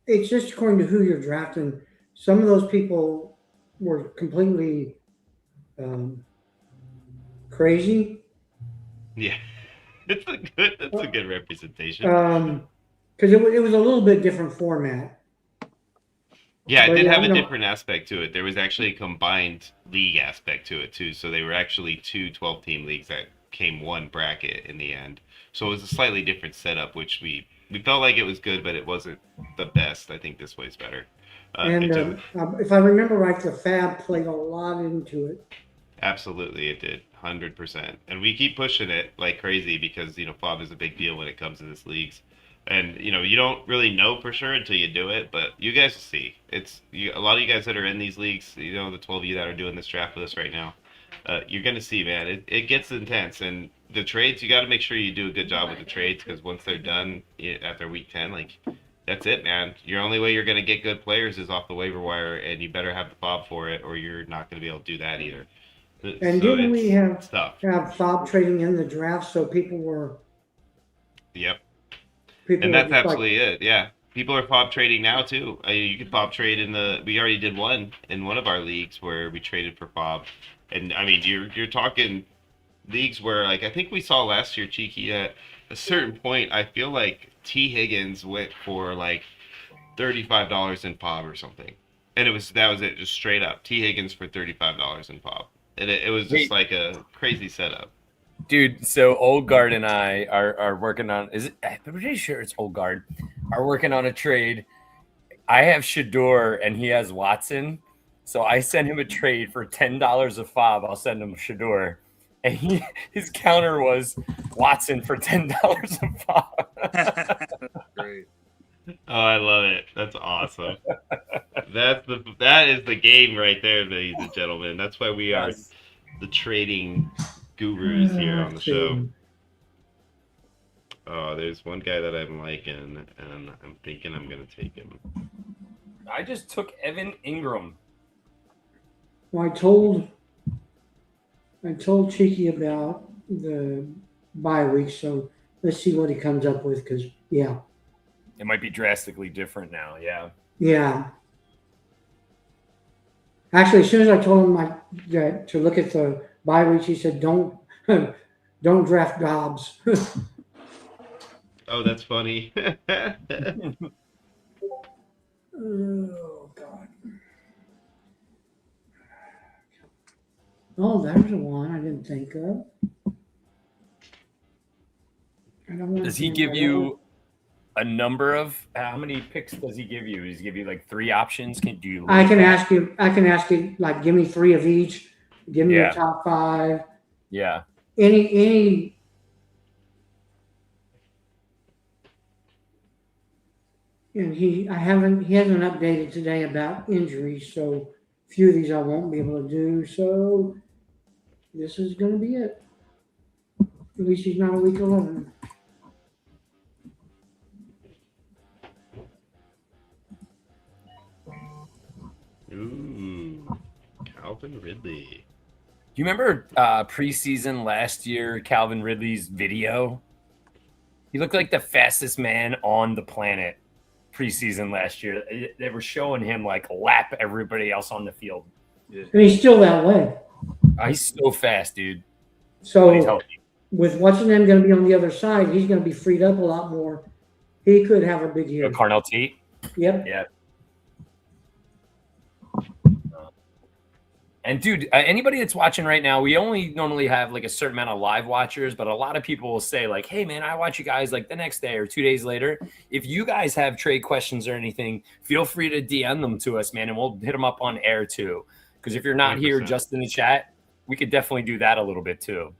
It's just according to who you're drafting. Some of those people were completely crazy.
Yeah, that's a good representation.
Because it was a little bit different format.
Yeah, it
But
did
yeah,
have a
no.
different aspect to it. There was actually a combined league aspect to it too. So they were actually 2 12-team leagues that came one bracket in the end. So it was a slightly different setup, which we felt like it was good, but it wasn't the best. I think this way's better.
And if I remember right, the Fab played a lot into it.
Absolutely, it did, 100%. And we keep pushing it like crazy because FOB is a big deal when it comes to this leagues. And you don't really know for sure until you do it, but you guys will see. A lot of you guys that are in these leagues, the 12 of you that are doing this draft with us right now, you're gonna see, man, it gets intense. And the trades, you got to make sure you do a good job with the trades, because once they're done after week 10, like, that's it, man. Your only way you're gonna get good players is off the waiver wire, and you better have the FOB for it, or you're not gonna be able to do that either.
And
So
didn't we
it's
have
tough.
Fob trading in the draft, so people were
Yep. And
just
that's absolutely it. Yeah, people are FOB trading now too. You can FOB trade we already did one in one of our leagues where we traded for FOB, and I mean you're talking leagues where, like, I think we saw last year, Cheeky, at a certain point, I feel like T Higgins went for like $35 in FOB or something, and that was it, just straight up T Higgins for $35 in FOB, and it was just like a crazy setup.
Dude, so Old Guard and I are working on. I'm pretty sure it's Old Guard. Are working on a trade. I have Shador and he has Watson, so I send him a trade for $10 of FOB. I'll send him Shador, and his counter was Watson for $10 of FOB.
That's great.
Oh, I love it. That's awesome. That is the game right there, ladies and gentlemen. That's why we are the trading gurus here on the show. Oh, there's one guy that I'm liking, and I'm thinking I'm gonna take him.
I just took Evan Ingram.
Well, I told Cheeky about the bye week, so let's see what he comes up with. Because
It might be drastically different now.
yeah. Actually, as soon as I told him to look at the bye week, he said, "Don't draft Dobbs."
Oh, that's funny.
Oh God. Oh, there's one I didn't think of.
Does he give you a number of how many picks does he give you? Does he give you like 3 options?
I can ask you like, give me 3 of each. Give me a top 5.
Yeah.
Any. And he hasn't updated today about injuries, so a few of these I won't be able to do. So this is going to be it. At least he's not a week 11.
Ooh, Calvin Ridley.
Do you remember preseason last year, Calvin Ridley's video? He looked like the fastest man on the planet preseason last year. They were showing him like lap everybody else on the field.
And he's still that way.
He's so fast, dude.
So with what's his name going to be on the other side, he's going to be freed up a lot more. He could have a big year.
Carnell Tate?
Yep.
Yeah. And dude, anybody that's watching right now, we only normally have like a certain amount of live watchers, but a lot of people will say like, hey man, I watch you guys like the next day or 2 days later. If you guys have trade questions or anything, feel free to DM them to us, man, and we'll hit them up on air too. Because if you're not 100%. Here just in the chat, we could definitely do that a little bit too.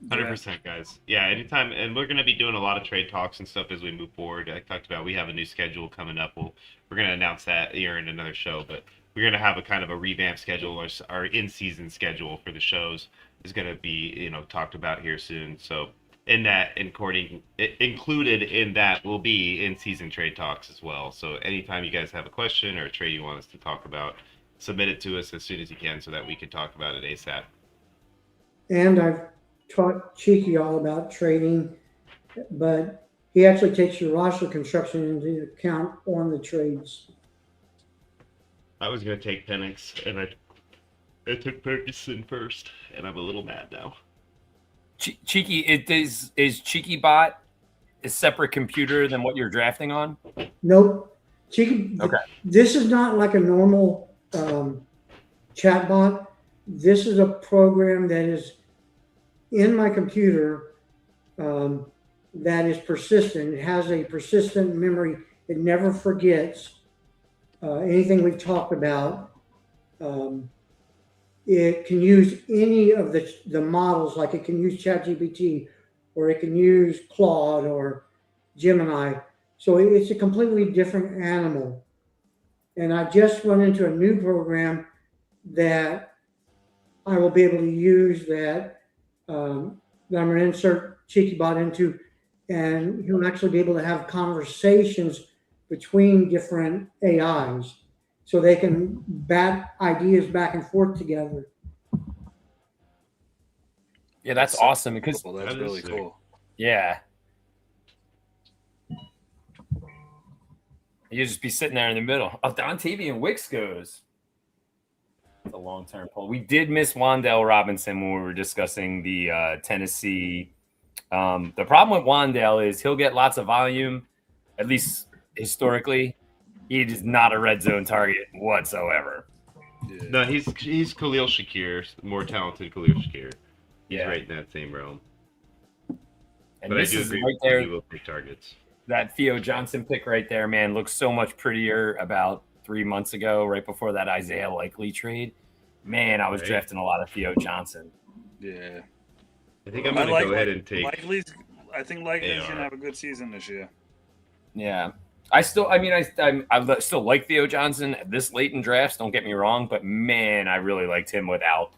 100%, guys. Yeah, anytime. And we're going to be doing a lot of trade talks and stuff as we move forward. I talked about we have a new schedule coming up. We're going to announce that here in another show, but we're going to have a kind of a revamped schedule. Our in-season schedule for the shows is going to be, talked about here soon. So in that, included in that will be in-season trade talks as well. So anytime you guys have a question or a trade you want us to talk about, submit it to us as soon as you can so that we can talk about it ASAP.
And I've taught Cheeky all about trading, but he actually takes your roster construction into account on the trades.
I was going to take Penix, and I took Ferguson first, and I'm a little mad now.
Cheeky, is Cheeky Bot a separate computer than what you're drafting on?
Nope. Cheeky.
Okay.
This is not like a normal chat bot. This is a program that is in my computer that is persistent. It has a persistent memory. It never forgets anything we've talked about. It can use any of the models, like it can use ChatGPT, or it can use Claude or Gemini. So it's a completely different animal. And I just run into a new program that I will be able to use that I'm going to insert CheekyBot into, and he'll actually be able to have conversations between different AIs so they can bat ideas back and forth together.
Yeah, that's awesome because
that's really cool.
Yeah. You just be sitting there in the middle. Oh, Dontavian Wicks goes. The long-term poll. We did miss Wan'Dale Robinson when we were discussing the Tennessee. The problem with Wan'Dale is he'll get lots of volume, at least historically. He is not a red zone target whatsoever.
Yeah. No, he's Khalil Shakir, more talented Khalil Shakir. He's right in that same realm.
And
but I do agree right there, he will pick targets.
That Theo Johnson pick right there, man, looks so much prettier about 3 months ago, right before that Isaiah Likely trade. Man, I was drafting a lot of Theo Johnson.
Yeah.
I think I'm going to go ahead and take...
I think Likely's going to have a good season this year.
Yeah. I still like Theo Johnson this late in drafts, don't get me wrong, but man, I really liked him without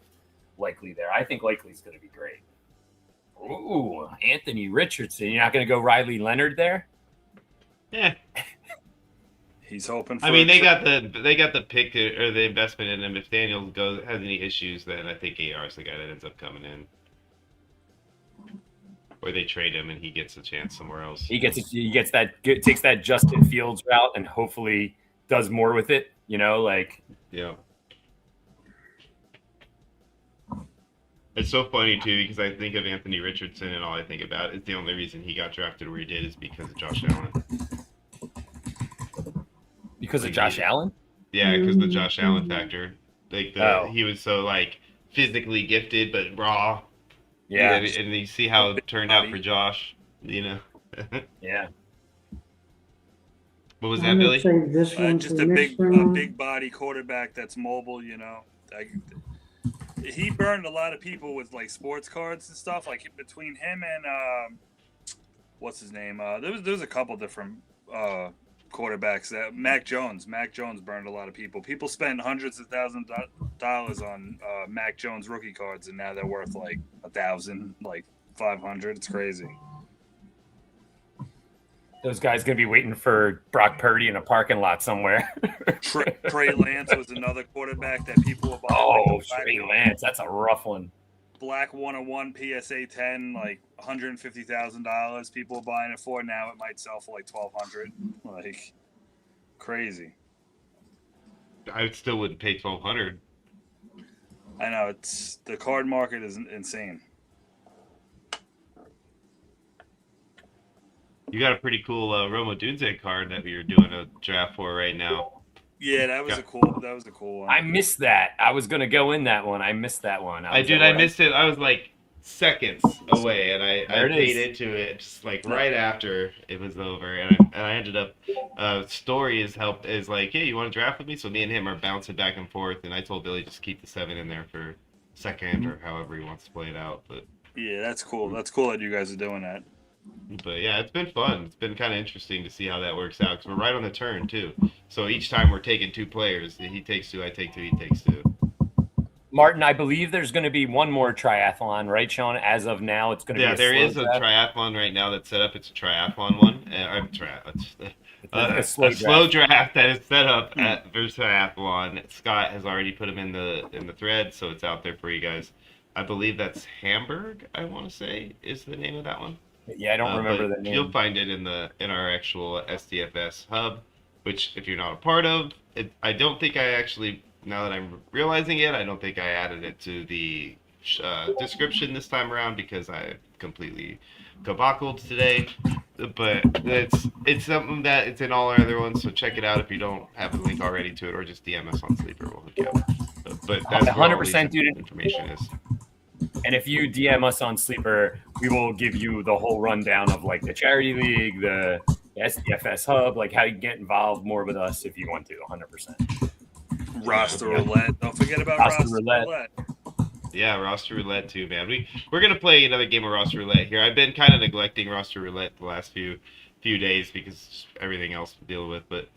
Likely there. I think Likely's going to be great. Ooh, Anthony Richardson. You're not going to go Riley Leonard there?
Yeah.
He's hoping for
they got the pick or the investment in him. If Daniels has any issues, then I think AR is the guy that ends up coming in. Or they trade him and he gets a chance somewhere else.
Takes that Justin Fields route and hopefully does more with it,
Yeah. It's so funny too because I think of Anthony Richardson and all I think about is the only reason he got drafted where he did is because of Josh Allen.
Because of Josh Allen?
Yeah, because the Josh Allen factor. He was so physically gifted but raw.
Yeah.
And you see how it turned out for Josh,
Yeah.
What was
I'm
that,
gonna
Billy?
save this one
Just
for
a
next
big
round.
body quarterback that's mobile. He burned a lot of people with like sports cards and stuff. Like between him and what's his name? There was a couple different quarterbacks. That Mac Jones burned a lot of people. People spent hundreds of thousands of dollars on Mac Jones rookie cards, and now they're worth like 1,000, like 500. It's crazy.
Those guys gonna be waiting for Brock Purdy in a parking lot somewhere.
Trey Lance was another quarterback that people were buying.
Oh, Trey Lance, that's a rough one.
Black 101 PSA 10, like $150,000. People are buying it for. Now it might sell for like $1,200. Like crazy.
I still wouldn't pay $1,200.
I know the card market is insane.
You got a pretty cool Romo Dunze card that you're doing a draft for right now.
Yeah, that was a cool one.
I missed that. I was gonna go in that one. I missed that one.
I missed it. I was like seconds away, and I paid into it just like right after it was over, and I ended up. Story is like, hey, you want to draft with me? So me and him are bouncing back and forth, and I told Billy just keep the 7 in there for second or however he wants to play it out. But
yeah, that's cool. That's cool that you guys are doing that.
But yeah, it's been fun. It's been kind of interesting to see how that works out because we're right on the turn too. So each time we're taking 2 players, he takes 2, I take 2, he takes 2.
Martin, I believe there's going to be one more triathlon, right, Sean? As of now, it's going to be
there is a triathlon right now that's set up. It's a triathlon one. A slow draft that is set up at Triathlon. Scott has already put them in the thread, so it's out there for you guys. I believe that's Hamburg. I want to say is the name of that one.
Yeah, I don't remember the name.
You'll find it in our actual SDFS hub, which if you're not a part of, I don't think I actually. Now that I'm realizing it, I don't think I added it to the description this time around because I completely kabackled today. But it's something that it's in all our other ones, so check it out if you don't have a link already to it, or just DM us on Sleeper. We'll hook you up. But that's
100%, dude.
Information is.
And if you DM us on Sleeper, we will give you the whole rundown of like the charity league, the SDFS hub, like how you can get involved more with us if you want to. 100%.
Roster roulette. Don't forget about roster roulette.
Yeah, roster roulette too, man. We're gonna play another game of roster roulette here. I've been kind of neglecting roster roulette the last few days because everything else to deal with. But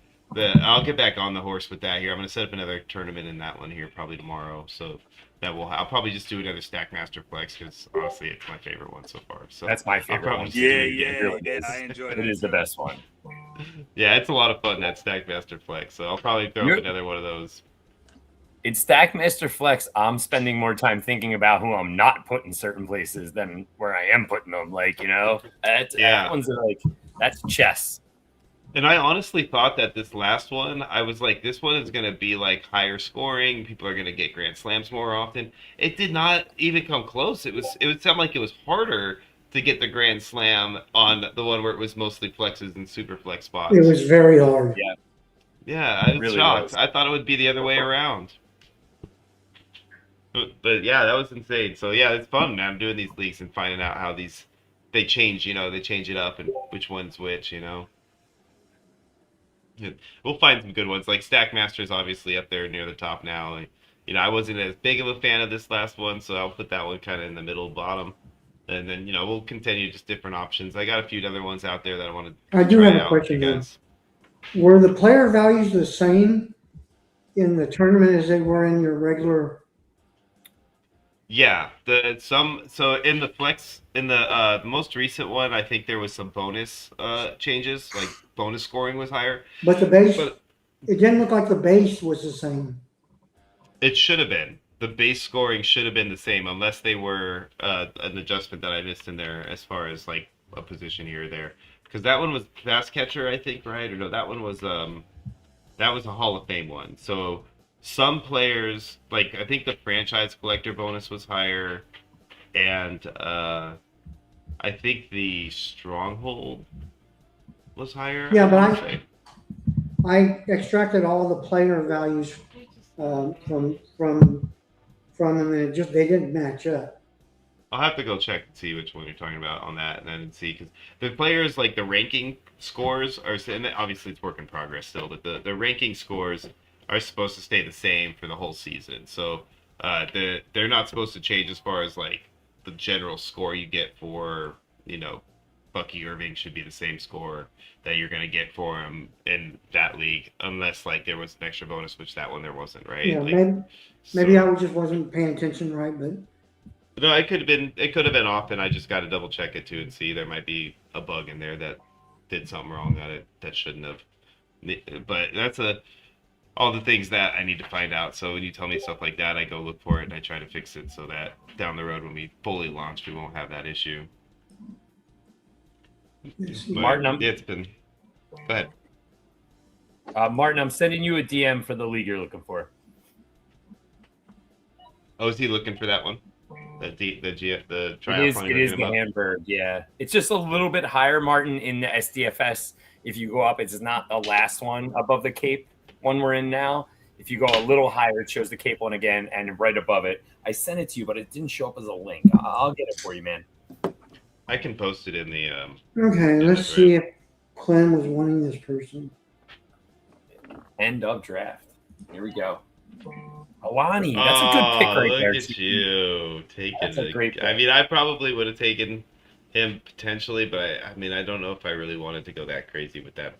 I'll get back on the horse with that here. I'm gonna set up another tournament in that one here probably tomorrow. So I'll probably just do another Stackmaster Flex because honestly it's my favorite one so far. So
that's my favorite one.
Yeah, I enjoy it.
It is the best one.
Yeah, it's a lot of fun, that Stackmaster Flex. So I'll probably throw up another one of those.
In Stackmaster Flex, I'm spending more time thinking about who I'm not putting certain places than where I am putting them. Like, that one's like, that's chess.
And I honestly thought that this last one, I was like, this one is going to be like higher scoring. People are going to get Grand Slams more often. It did not even come close. It would sound like it was harder to get the Grand Slam on the one where it was mostly flexes and super flex spots.
It was very hard.
Yeah, I was really shocked. I thought it would be the other way around. But yeah, that was insane. So yeah, it's fun, man, doing these leagues and finding out how they change, they change it up and which one's which, We'll find some good ones. Like Stackmaster is obviously up there near the top now. Like, I wasn't as big of a fan of this last one, so I'll put that one kind of in the middle bottom. And then, we'll continue just different options. I got a few other ones out there that I want to
I do have a question. Were the player values the same in the tournament as they were in your regular?
Yeah, so in the flex, in the most recent one, I think there was some bonus changes, like bonus scoring was higher.
But the base, it didn't look like the base was the same.
It should have been. The base scoring should have been the same, unless they were an adjustment that I missed in there as far as like a position here or there. Because that one was pass catcher, I think, right? Or no, that one was a Hall of Fame one. So some players, like I think the franchise collector bonus was higher, and I think the stronghold was higher.
Yeah, but I extracted all the player values from them, and they didn't match up.
I'll have to go check and see which one you're talking about on that, and then see because the players like the ranking scores are, and obviously it's work in progress still, but the ranking scores are supposed to stay the same for the whole season. So they're not supposed to change as far as like the general score you get for Bucky Irving should be the same score that you're gonna get for him in that league, unless like there was an extra bonus, which that one there wasn't, right?
Yeah,
Like,
maybe
so-
I just wasn't paying attention right, but
No, it could have been off, and I just got to double check it too and see. There might be a bug in there that did something wrong that shouldn't have. But that's all the things that I need to find out. So when you tell me stuff like that, I go look for it and I try to fix it so that down the road when we fully launch, we won't have that issue.
it's-
But
Martin,
it's been. Go ahead.
Martin, I'm sending you a DM for the league you're looking for.
Oh, is he looking for that one? The triathlon.
It is
you're
the
looking about?
Hamburg, yeah. It's just a little bit higher, Martin, in the SDFS. If you go up, it's not the last one above the Cape one we're in now. If you go a little higher, it shows the Cape one again, and right above it. I sent it to you, but it didn't show up as a link. I'll get it for you, man.
I can post it in the.
Okay, let's see if Clem was wanting this person.
End of draft. Here we go. Alani, that's a good pick right
look
there.
at you taking
That's a great pick.
I mean, I probably would have taken him potentially, but I mean, I don't know if I really wanted to go that crazy with that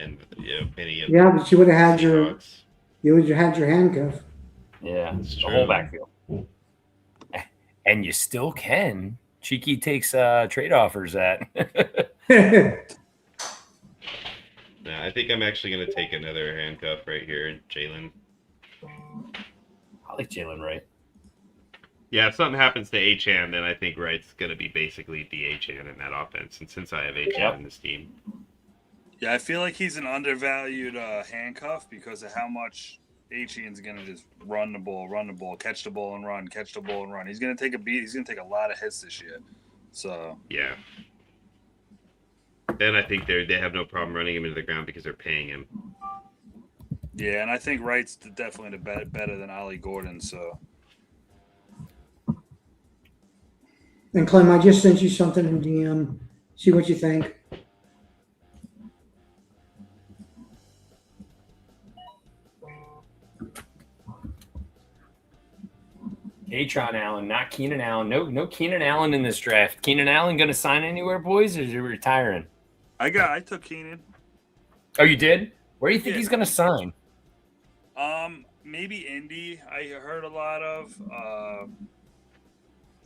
and any of
Yeah, but you would have had your
Seahawks.
handcuff.
Yeah,
It's
the
true.
whole backfield. And you still can. Cheeky takes trade offers at.
No, I think I'm actually going to take another handcuff right here, Jalen.
I like Jalen Wright.
Yeah, if something happens to Achan, then I think Wright's going to be basically the Achan in that offense. And since I have Achan
Yep.
in this team,
Yeah, I feel like he's an undervalued handcuff because of how much Achian's going to just run the ball, catch the ball and run, catch the ball and run. He's going to take a beat. He's going to take a lot of hits this year. So
yeah. Then I think they have no problem running him into the ground because they're paying him.
yeah, and I think Wright's definitely better than Ollie Gordon. So
And Clem, I just sent you something in DM. See what you think.
Atron Allen, not Keenan Allen. No Keenan Allen in this draft. Keenan Allen going to sign anywhere, boys, or is he retiring?
I took Keenan.
Oh, you did? Where do you think
Yeah.
he's going to sign?
Maybe Indy. I heard a lot of.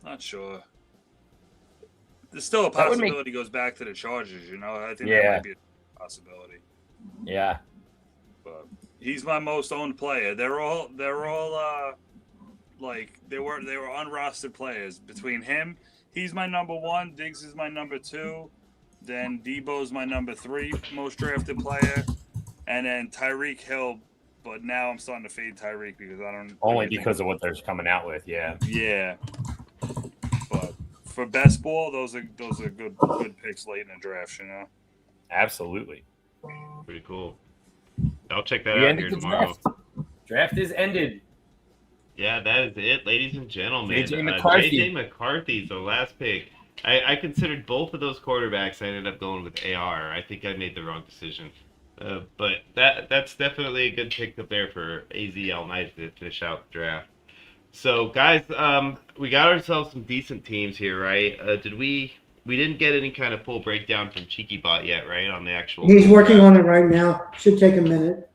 Not sure. There's still a
That would make-
possibility he goes back to the Chargers. I think
Yeah.
that might be a possibility.
Yeah.
But he's my most owned player. They're all like they were unrostered players. Between him, he's my number one. Diggs is my number two. Then Debo's my number three most drafted player, and then Tyreek Hill. But now I'm starting to fade Tyreek because I don't
Only
really think-
because of what they're coming out with. Yeah.
yeah. But for best ball, those are good picks late in the draft.
Absolutely.
Pretty cool. I'll check that
We
out
ended
here
the
tomorrow.
Draft is ended.
Yeah, that is it, ladies and gentlemen.
JJ McCarthy.
JJ McCarthy's the last pick. I considered both of those quarterbacks. I ended up going with AR. I think I made the wrong decision. But that's definitely a good pick up there for AZL Knights to finish out the draft. So, guys, we got ourselves some decent teams here, right? We didn't get any kind of full breakdown from Cheeky Bot yet, right? On the actual.
He's working on it right now. Should take a minute.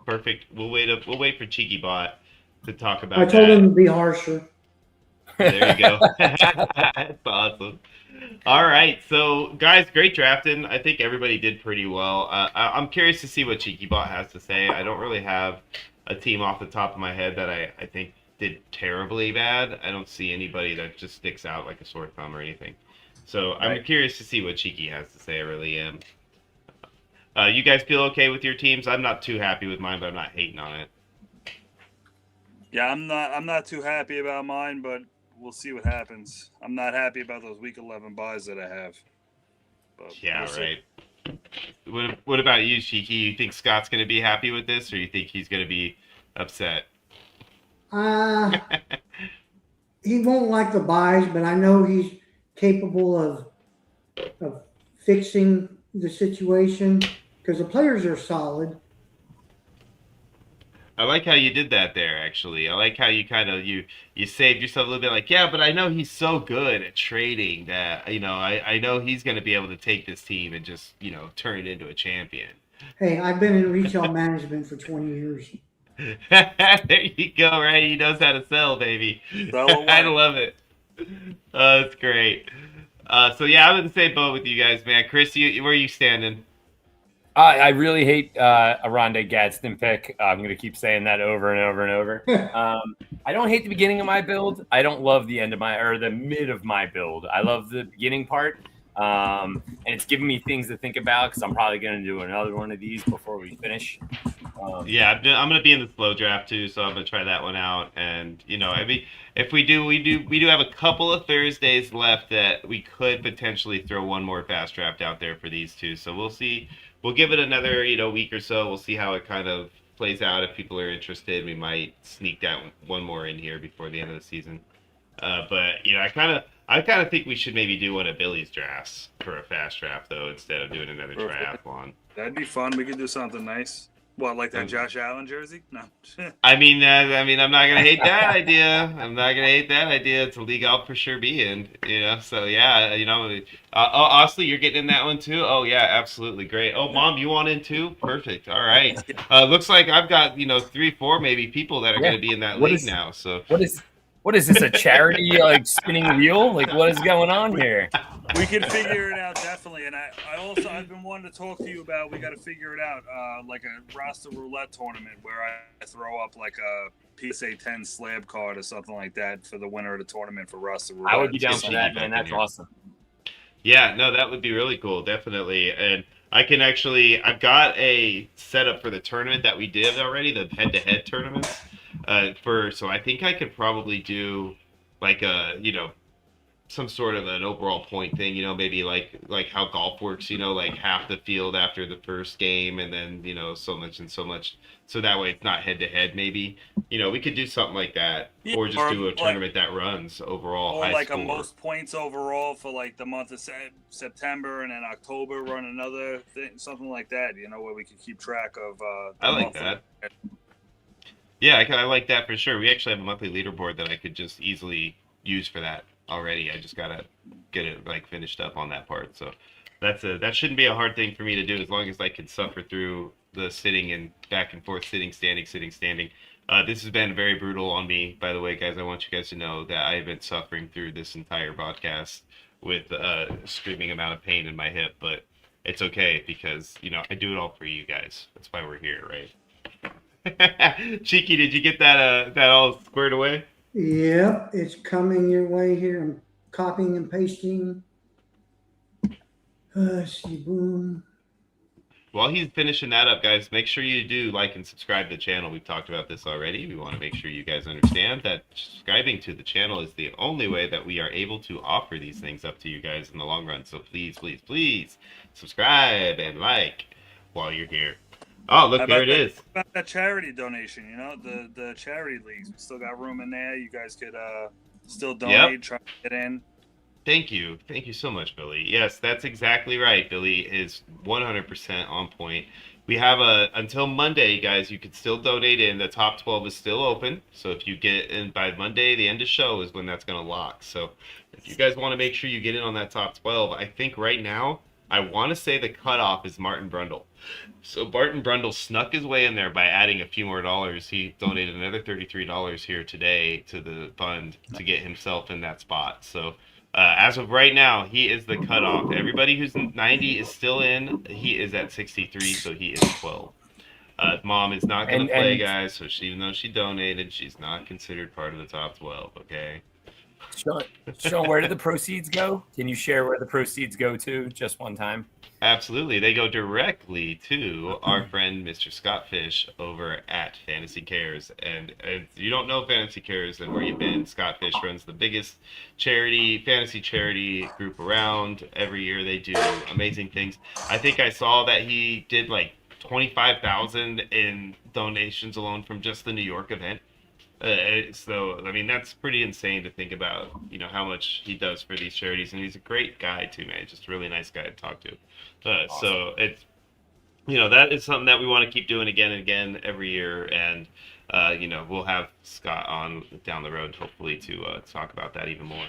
Perfect. We'll wait for Cheeky Bot to talk about
I told
that.
him to be harsher.
There you go. That's awesome. All right, so guys, great drafting. I think everybody did pretty well. I'm curious to see what Cheeky Bot has to say. I don't really have a team off the top of my head that I think did terribly bad. I don't see anybody that just sticks out like a sore thumb or anything. So I'm
Right.
curious to see what Cheeky has to say. I really am. You guys feel okay with your teams? I'm not too happy with mine, but I'm not hating on it.
Yeah, I'm not too happy about mine, but we'll see what happens. I'm not happy about those week 11 buys that I have. But
Yeah,
we'll see.
right. What about you, Cheeky? You think Scott's going to be happy with this, or you think he's going to be upset?
he won't like the buys, but I know he's capable of fixing the situation because the players are solid.
I like how you did that there, actually. I like how you kind of you saved yourself a little bit. Like, yeah, but I know he's so good at trading that I know he's going to be able to take this team and just turn it into a champion.
Hey, I've been in retail management for 20 years.
There you go, right? He knows how to sell, baby. I love it. That's great. So yeah, I'm in the same boat with you guys, man. Chris, where are you standing?
I really hate a Rondé Gadsden pick. I'm going to keep saying that over and over and over. I don't hate the beginning of my build. I don't love the the mid of my build. I love the beginning part. And it's giving me things to think about because I'm probably going to do another one of these before we finish.
Yeah, I'm going to be in the slow draft too, so I'm going to try that one out. And I mean, if we do have a couple of Thursdays left that we could potentially throw one more fast draft out there for these two. So we'll see. We'll give it another week or so. We'll see how it kind of plays out. If people are interested, we might sneak that one more in here before the end of the season. But I kind of think we should maybe do one of Billy's drafts for a fast draft though, instead of doing another triathlon.
That'd be fun. We could do something nice. What, like that Josh Allen jersey? No.
I mean, I'm not gonna hate that idea. I'm not gonna hate that idea. It's a league I'll for sure be in. So yeah, honestly, you're getting in that one too. Oh yeah, absolutely great. Oh, Mom, you want in too? Perfect. All right. Looks like I've got 3-4 maybe people that are gonna be in that league now. So
what is this, a charity like spinning wheel? Like what is going on here?
We can figure it out definitely, and I've been wanting to talk to you about. We got to figure it out, like a roster roulette tournament where I throw up like a PSA 10 slab card or something like that for the winner of the tournament for roster roulette.
I would be down for that, man. That's awesome.
Yeah, no, that would be really cool, definitely. And I've got a setup for the tournament that we did already, the head-to-head tournaments. So I think I could probably do like a some sort of an overall point thing, maybe like how golf works, like half the field after the first game and then, so much and so much. So that way it's not head to head, maybe, we could do something like that or just do a tournament that runs overall.
Or
high
like
score.
a most points overall for like the month of September and then October run another thing, something like that, where we can keep track of.
I like that. Yeah, I like that for sure. We actually have a monthly leaderboard that I could just easily use for that already. I just gotta get it finished up on that part. So that shouldn't be a hard thing for me to do as long as I can suffer through the sitting and back and forth, sitting, standing. This has been very brutal on me, by the way, guys. I want you guys to know that I've been suffering through this entire broadcast with a screaming amount of pain in my hip, but it's okay because I do it all for you guys. That's why we're here, right? Cheeky, did you get that all squared away?
Yep, it's coming your way here. I'm copying and pasting. See, boom.
While he's finishing that up, guys, make sure you do like and subscribe to the channel. We've talked about this already. We want to make sure you guys understand that subscribing to the channel is the only way that we are able to offer these things up to you guys in the long run. So please, please, please subscribe and like while you're here. Oh, look, there it is.
About that charity donation, the charity leagues. We still got room in there. You guys could still donate, try to get in.
Thank you. Thank you so much, Billy. Yes, that's exactly right. Billy is 100% on point. We have until Monday, guys, you could still donate in. The top 12 is still open. So if you get in by Monday, the end of show is when that's going to lock. So if you guys want to make sure you get in on that top 12, I think right now, I want to say the cutoff is Martin Brundle. So Martin Brundle snuck his way in there by adding a few more dollars. He donated another $33 here today to the fund to get himself in that spot. So as of right now, he is the cutoff. Everybody who's 90 is still in. He is at 63, so he is 12. Mom is not going to play, guys, so even though she donated, she's not considered part of the top 12, okay?
Sean, where do the proceeds go? Can you share where the proceeds go to just one time?
Absolutely. They go directly to our friend Mr. Scott Fish over at Fantasy Cares. And if you don't know Fantasy Cares, then where you've been. Scott Fish runs the biggest fantasy charity group around. Every year they do amazing things. I think I saw that he did like $25,000 in donations alone from just the New York event. So I mean, that's pretty insane to think about. How much he does for these charities, and he's a great guy too, man. He's just a really nice guy to talk to.
Awesome.
So it's that is something that we want to keep doing again and again every year, and we'll have Scott on down the road hopefully to talk about that even more.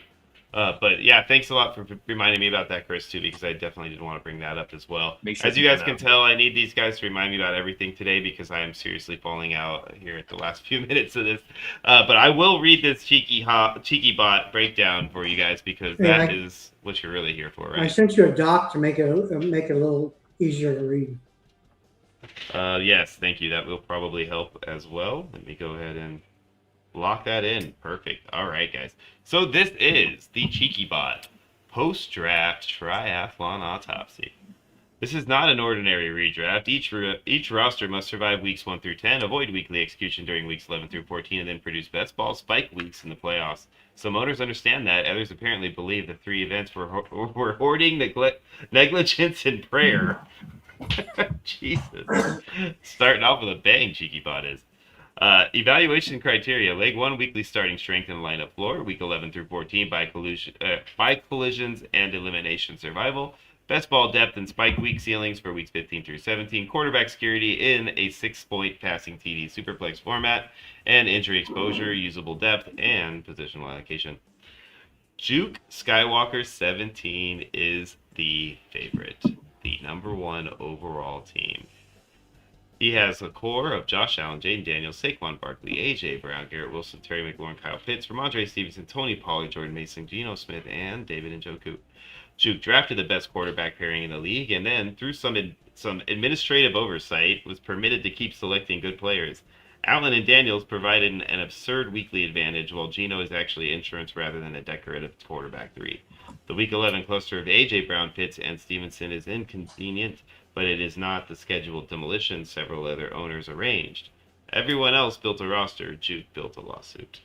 But yeah, thanks a lot for reminding me about that, Chris, too, because I definitely did want to bring that up as well.
Make sure
As you guys can tell, I need these guys to remind me about everything today because I am seriously falling out here at the last few minutes of this. But I will read this cheeky bot breakdown for you guys because that is what you're really here for, right?
I sent you a doc to make it a little easier to read.
Yes, thank you. That will probably help as well. Let me go ahead and lock that in. Perfect. All right, guys. So this is the Cheeky Bot post-draft triathlon autopsy. This is not an ordinary redraft. Each roster must survive weeks 1 through 10, avoid weekly execution during weeks 11 through 14, and then produce best ball spike weeks in the playoffs. Some owners understand that. Others apparently believe the 3 events were hoarding, negligence, and prayer. Jesus. Starting off with a bang, Cheeky Bot is. Evaluation criteria: Leg 1, weekly starting strength and lineup floor. Week 11 through 14 by collisions and elimination survival. Best ball depth and spike week ceilings for weeks 15 through 17. Quarterback security in a 6-point passing TD superplex format. And injury exposure, usable depth, and positional allocation. Juke Skywalker 17 is the favorite. The number 1 overall team. He has a core of Josh Allen, Jaden Daniels, Saquon Barkley, A.J. Brown, Garrett Wilson, Terry McLaurin, Kyle Pitts, Ramondre Stevenson, Tony Pollard, Jordan Mason, Geno Smith, and David Njoku. Juke drafted the best quarterback pairing in the league, and then through some administrative oversight, was permitted to keep selecting good players. Allen and Daniels provided an absurd weekly advantage, while Geno is actually insurance rather than a decorative quarterback 3. The Week 11 cluster of A.J. Brown, Pitts, and Stevenson is inconvenient, but it is not the scheduled demolition several other owners arranged. Everyone else built a roster. Juke built a lawsuit.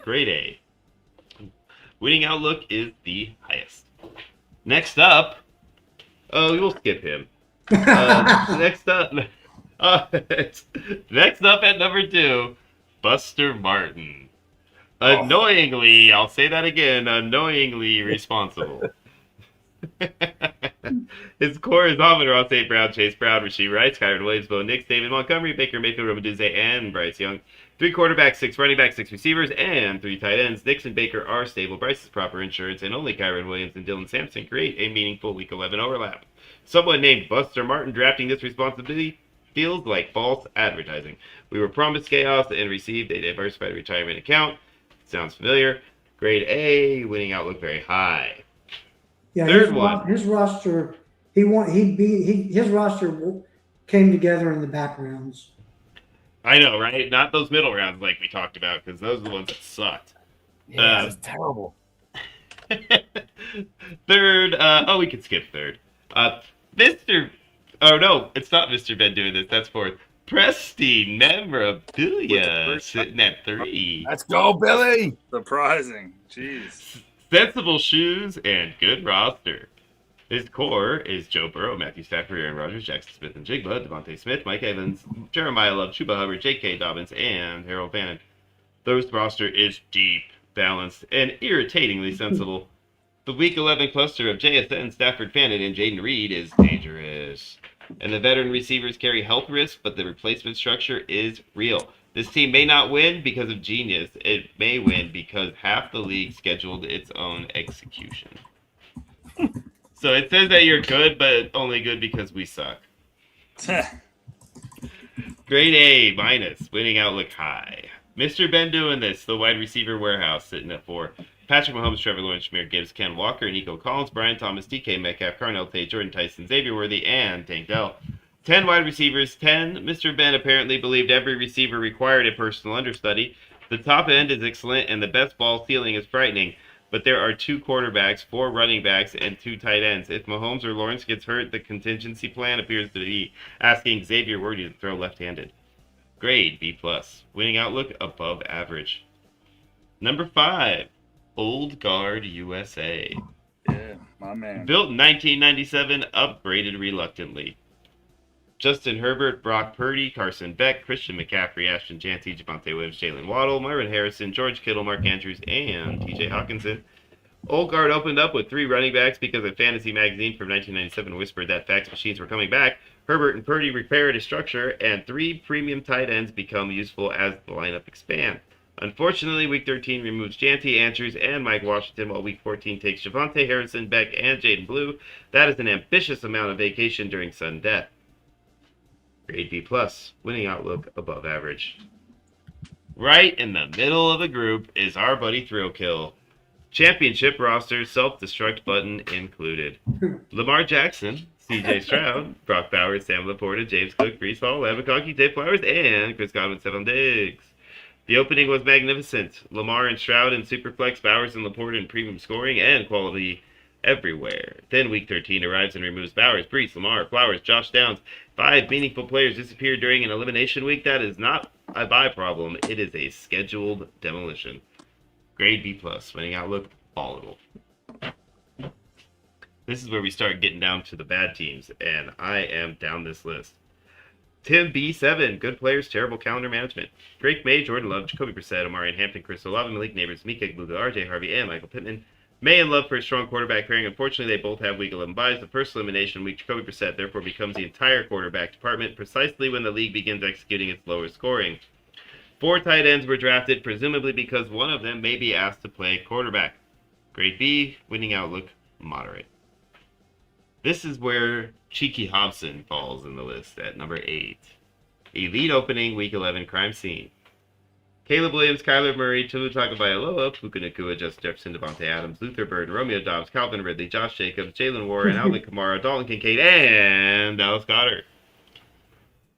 Grade A. Winning outlook is the highest. Next up, we'll skip him. Next up at number 2, Buster Martin. Annoyingly, I'll say that again, annoyingly responsible. His core is Amon-Ra, St. Brown, Chase Brown, Rasheed Rice, Kyron Williams, Bo Nix, David Montgomery, Baker Mayfield, Romaduze, and Bryce Young. 3 quarterbacks, 6 running backs, 6 receivers, and 3 tight ends. Nix and Baker are stable. Bryce is proper insurance, and only Kyron Williams and Dylan Sampson create a meaningful Week 11 overlap. Someone named Buster Martin drafting this responsibility feels like false advertising. We were promised chaos and received a diversified retirement account. Sounds familiar. Grade A, winning outlook very high.
Yeah,
Third one.
His roster, his roster came together in the back rounds.
I know, right? Not those middle rounds like we talked about, because those are the ones that sucked.
Yeah, it's terrible.
Third, we can skip third. Oh no, it's not Mr. Ben doing this. That's fourth. Presty Memorabilia sitting at 3.
Let's go, Billy!
Surprising. Jeez.
Sensible shoes and good roster. His core is Joe Burrow, Matthew Stafford, Aaron Rodgers, Jackson Smith and Jigba, Devontae Smith, Mike Evans, Jeremiah Love, Chuba Hubbard, J.K. Dobbins, and Harold Bannon. Those roster is deep, balanced, and irritatingly sensible. The Week 11 cluster of JSN, Stafford, Fannin, and Jaden Reed is dangerous. And the veteran receivers carry health risk, but the replacement structure is real. This team may not win because of genius. It may win because half the league scheduled its own execution. So it says that you're good, but only good because we suck. Grade A minus, winning outlook high. Mr. Ben doing this, the wide receiver warehouse sitting at 4. Patrick Mahomes, Trevor Lawrence, Shamir Gibbs, Ken Walker, Nico Collins, Brian Thomas, DK Metcalf, Carnell Tate, Jordan Tyson, Xavier Worthy, and Tank Dell. 10 wide receivers, 10. Mr. Ben apparently believed every receiver required a personal understudy. The top end is excellent, and the best ball ceiling is frightening. But there are 2 quarterbacks, 4 running backs, and 2 tight ends. If Mahomes or Lawrence gets hurt, the contingency plan appears to be asking Xavier Worthy to throw left-handed. Grade B+. Winning outlook above average. Number 5, Old Guard USA.
Yeah, my man.
Built in 1997, upgraded reluctantly. Justin Herbert, Brock Purdy, Carson Beck, Christian McCaffrey, Ashton Janty, Javonte Williams, Jalen Waddle, Marvin Harrison, George Kittle, Mark Andrews, and TJ Hawkinson. Old Guard opened up with 3 running backs because a fantasy magazine from 1997 whispered that fax machines were coming back. Herbert and Purdy repaired a structure, and 3 premium tight ends become useful as the lineup expands. Unfortunately, Week 13 removes Janty, Andrews, and Mike Washington, while Week 14 takes Javonte Harrison, Beck, and Jaden Blue. That is an ambitious amount of vacation during sudden death. Grade B+, winning outlook above average. Right in the middle of the group is our buddy Thrillkill. Championship roster self-destruct button included. Lamar Jackson, CJ Stroud, Brock Bowers, Sam Laporta, James Cook, Breece Hall, Evan McConkey, Dave Flowers, and Chris Godwin, Stephon Diggs. The opening was magnificent. Lamar and Stroud in Superflex, Bowers and Laporta in premium scoring and quality everywhere. Then Week 13 arrives and removes Bowers, Breece, Lamar, Flowers, Josh Downs. 5 meaningful players disappeared during an elimination week. That is not a buy problem. It is a scheduled demolition. Grade B+, winning outlook, volatile. This is where we start getting down to the bad teams, and I am down this list. Tim B7, good players, terrible calendar management. Drake May, Jordan Love, Jacoby Brissett, Omarion Hampton, Chris Olave, Malik Neighbors, Mika Gluga, RJ Harvey, and Michael Pittman. May and Love for a strong quarterback pairing. Unfortunately, they both have Week 11 buys. The first elimination week, Jacoby Brissett therefore becomes the entire quarterback department precisely when the league begins executing its lower scoring. 4 tight ends were drafted, presumably because one of them may be asked to play quarterback. Grade B, winning outlook, moderate. This is where Cheeky Hobson falls in the list at number 8. Elite opening, Week 11, crime scene. Caleb Williams, Kyler Murray, Tua Tagovailoa, Puka Nacua, Justin Jefferson, Devontae Adams, Luther Burden, Romeo Dobbs, Calvin Ridley, Josh Jacobs, Jalen Warren, Alvin Kamara, Dalton Kincaid, and Dallas Goedert.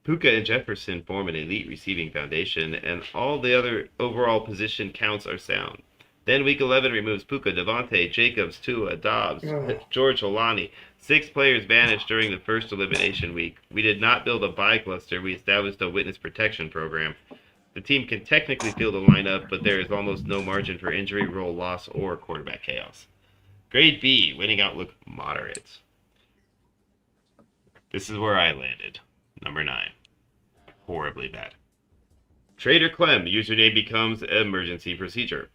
Puka and Jefferson form an elite receiving foundation, and all the other overall position counts are sound. Then Week 11 removes Puka, Devontae, Jacobs, Tua, Dobbs, George Holani. 6 players vanished during the first elimination week. We did not build a bye cluster. We established a witness protection program. The team can technically field a lineup, but there is almost no margin for injury, role loss, or quarterback chaos. Grade B, winning outlook, moderate. This is where I landed. Number 9. Horribly bad. Trader Clem, username becomes emergency procedure.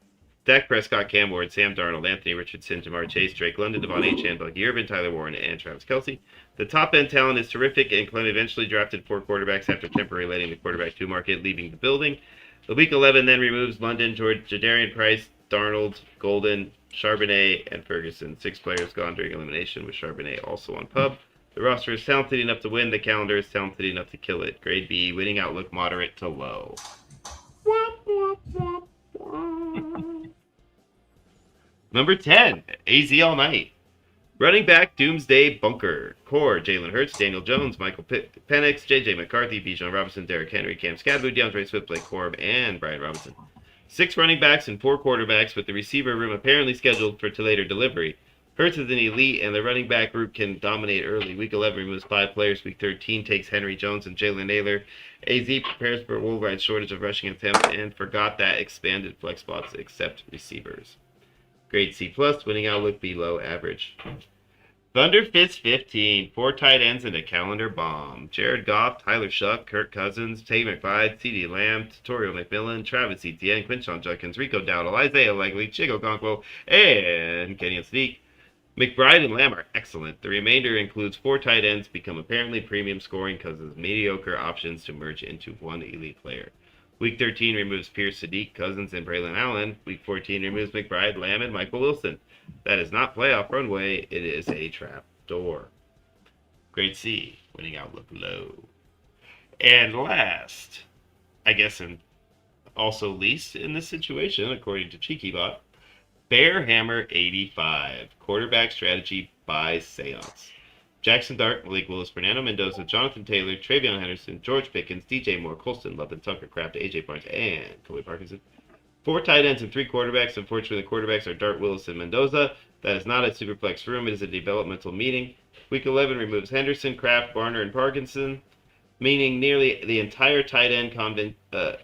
Dak Prescott, Cam Ward, Sam Darnold, Anthony Richardson, Jamar Chase, Drake London, Devon Achane, Bucky Irvin, Tyler Warren, and Travis Kelce. The top-end talent is terrific, and Clem eventually drafted 4 quarterbacks after temporarily letting the quarterback 2 market leaving the building. The Week 11 then removes London, George, Jadarian Price, Darnold, Golden, Charbonnet, and Ferguson. 6 players gone during elimination, with Charbonnet also on pub. The roster is talented enough to win. The calendar is talented enough to kill it. Grade B, winning outlook moderate to low. Number 10, AZ All Night. Running back, Doomsday Bunker. Core, Jalen Hurts, Daniel Jones, Michael Penix, J.J. McCarthy, Bijan Robinson, Derrick Henry, Cam Skadoo, DeAndre Swift, Blake Corum, and Brian Robinson. 6 running backs and 4 quarterbacks, with the receiver room apparently scheduled for later delivery. Hurts is an elite, and the running back group can dominate early. Week 11 removes 5 players. Week 13 takes Henry Jones and Jalen Naylor. AZ prepares for a worldwide shortage of rushing attempts and forgot that expanded flex spots except receivers. Grade C+, winning outlook below average. Thunder Fist 15, 4 tight ends and a calendar bomb. Jared Goff, Tyler Shuck, Kirk Cousins, Tay McBride, CeeDee Lamb, Tutorial McMillan, Travis Etienne, Quinshon Judkins, Rico Dowdle, Isaiah Likely, Chico Conquo, and Kenny Sneak. McBride and Lamb are excellent. The remainder includes 4 tight ends, become apparently premium scoring because of mediocre options to merge into one elite player. Week 13 removes Pierce, Sadiq, Cousins, and Braylon Allen. Week 14 removes McBride, Lamb, and Michael Wilson. That is not playoff runway. It is a trap door. Grade C, winning outlook low. And last, I guess, and also least in this situation, according to CheekyBot, Bearhammer 85, quarterback strategy by Seance. Jackson Dart, Malik Willis, Fernando Mendoza, Jonathan Taylor, Travion Henderson, George Pickens, DJ Moore, Colston, Love, Tucker Kraft, AJ Barnes, and Kobe Parkinson. 4 tight ends and 3 quarterbacks. Unfortunately, the quarterbacks are Dart, Willis, and Mendoza. That is not a superflex room. It is a developmental meeting. Week 11 removes Henderson, Kraft, Barner, and Parkinson, meaning nearly the entire tight end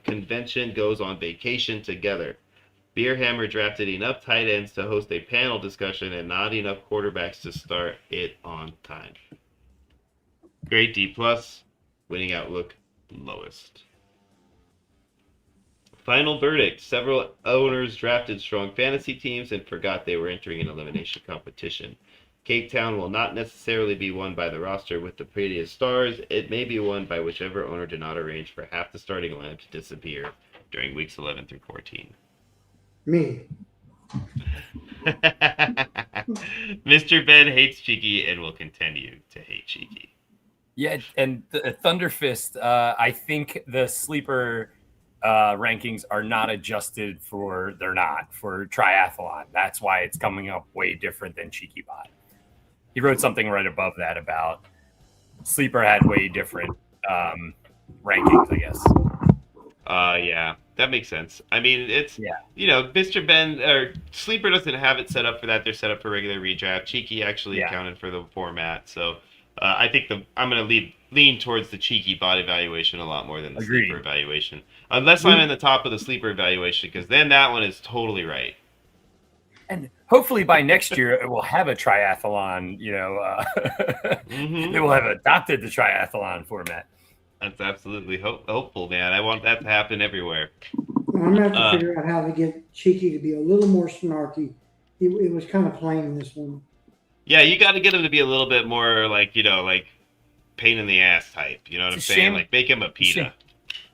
convention goes on vacation together. Beerhammer drafted enough tight ends to host a panel discussion and not enough quarterbacks to start it on time. Grade D+, Winning outlook, lowest. Final verdict. Several owners drafted strong fantasy teams and forgot they were entering an elimination competition. Cape Town will not necessarily be won by the roster with the prettiest stars. It may be won by whichever owner did not arrange for half the starting lineup to disappear during weeks 11 through 14.
Me.
Mr. Ben hates Cheeky and will continue to hate Cheeky.
Yeah, and Thunderfist, I think the sleeper rankings are not adjusted for triathlon. That's why it's coming up way different than Cheeky Bot. He wrote something right above that about sleeper had way different rankings, I guess.
Yeah, that makes sense. I mean, it's, Mr. Ben, or Sleeper doesn't have it set up for that. They're set up for regular redraft. Cheeky actually accounted for the format. So I think I'm going to lean towards the Cheeky Bot evaluation a lot more than the Sleeper evaluation. Unless I'm in the top of the Sleeper evaluation, because then that one is totally right.
And hopefully by next year, it will have a triathlon, It will have adopted the triathlon format.
That's absolutely hopeful, man. I want that to happen everywhere.
I'm going to have to figure out how to get Cheeky to be a little more snarky. It was kind of plain in this one.
Yeah, you got to get him to be a little bit more like pain in the ass type. You know what I'm saying? Like make him a PETA.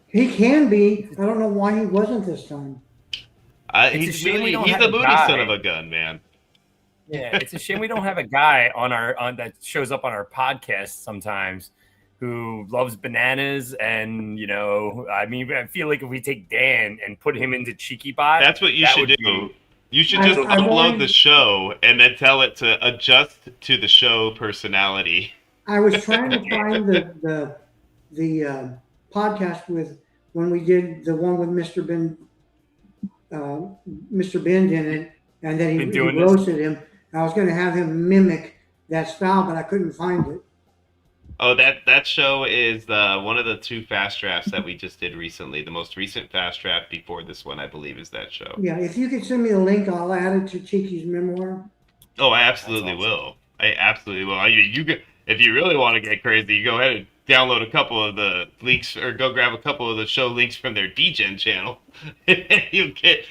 He can be. I don't know why he wasn't this time.
He's a moody son of a gun, man.
Yeah, it's a shame we don't have a guy on that shows up on our podcast sometimes who loves bananas and I feel like if we take Dan and put him into Cheeky Bot,
that's what you should do. You should just upload the show and then tell it to adjust to the show personality.
I was trying to find the podcast when we did the one with Mr. Ben in it, and then he roasted him. I was going to have him mimic that style, but I couldn't find it.
Oh, that show is one of the 2 fast drafts that we just did recently. The most recent fast draft before this one, I believe, is that show.
Yeah, if you could send me a link, I'll add it to Cheeky's memoir.
Oh, I absolutely will. I absolutely will. If you really want to get crazy, you go ahead and download a couple of the links, or go grab a couple of the show links from their DGen channel. you'll get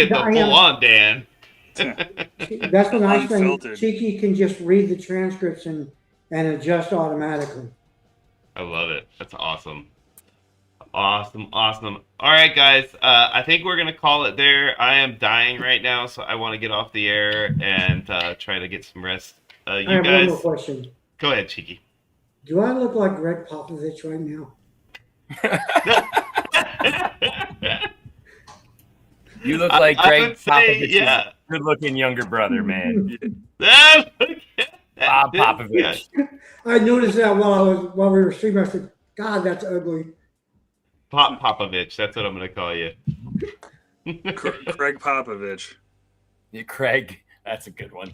the full on Dan.
That's the nice thing. Cheeky can just read the transcripts and adjust automatically.
I love it. That's awesome. Awesome. All right, guys. I think we're gonna call it there. I am dying right now, so I want to get off the air and try to get some rest.
I have one more question.
Go ahead, Cheeky.
Do I look like Greg Popovich right now?
You look like Greg Popovich's good-looking younger brother, man. Bob Popovich.
I noticed that while we were streaming. I said, "God, that's ugly."
Popovich. That's what I'm going to call you.
Craig Popovich.
Yeah, Craig. That's a good one.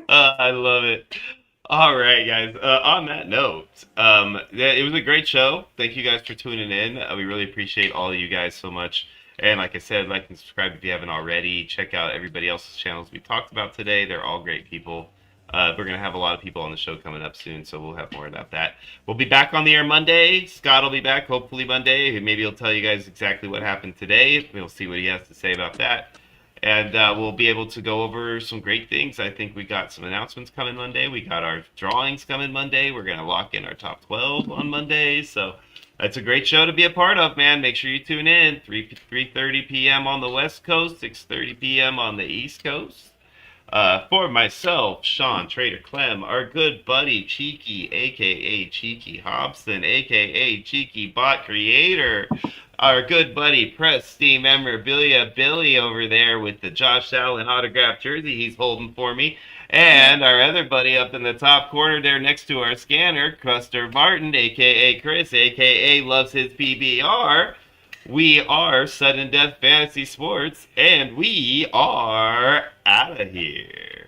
I love it. All right, guys. On that note, it was a great show. Thank you guys for tuning in. We really appreciate all of you guys so much. And like I said, like and subscribe if you haven't already. Check out everybody else's channels we talked about today. They're all great people. We're going to have a lot of people on the show coming up soon, so we'll have more about that. We'll be back on the air Monday. Scott will be back hopefully Monday. Maybe he'll tell you guys exactly what happened today. We'll see what he has to say about that. And we'll be able to go over some great things. I think we got some announcements coming Monday. We got our drawings coming Monday. We're going to lock in our top 12 on Monday. So that's a great show to be a part of, man. Make sure you tune in. 3:30 p.m. on the West Coast, 6:30 p.m. on the East Coast. For myself, Sean, Trader Clem, our good buddy Cheeky, a.k.a. Cheeky Hobson, a.k.a. Cheeky Bot Creator, our good buddy Press Steam Memorabilia Billy over there with the Josh Allen autographed jersey he's holding for me, and our other buddy up in the top corner there next to our scanner, Custer Martin, a.k.a. Chris, a.k.a. loves his PBR. We are Sudden Death Fantasy Sports, and we are out of here.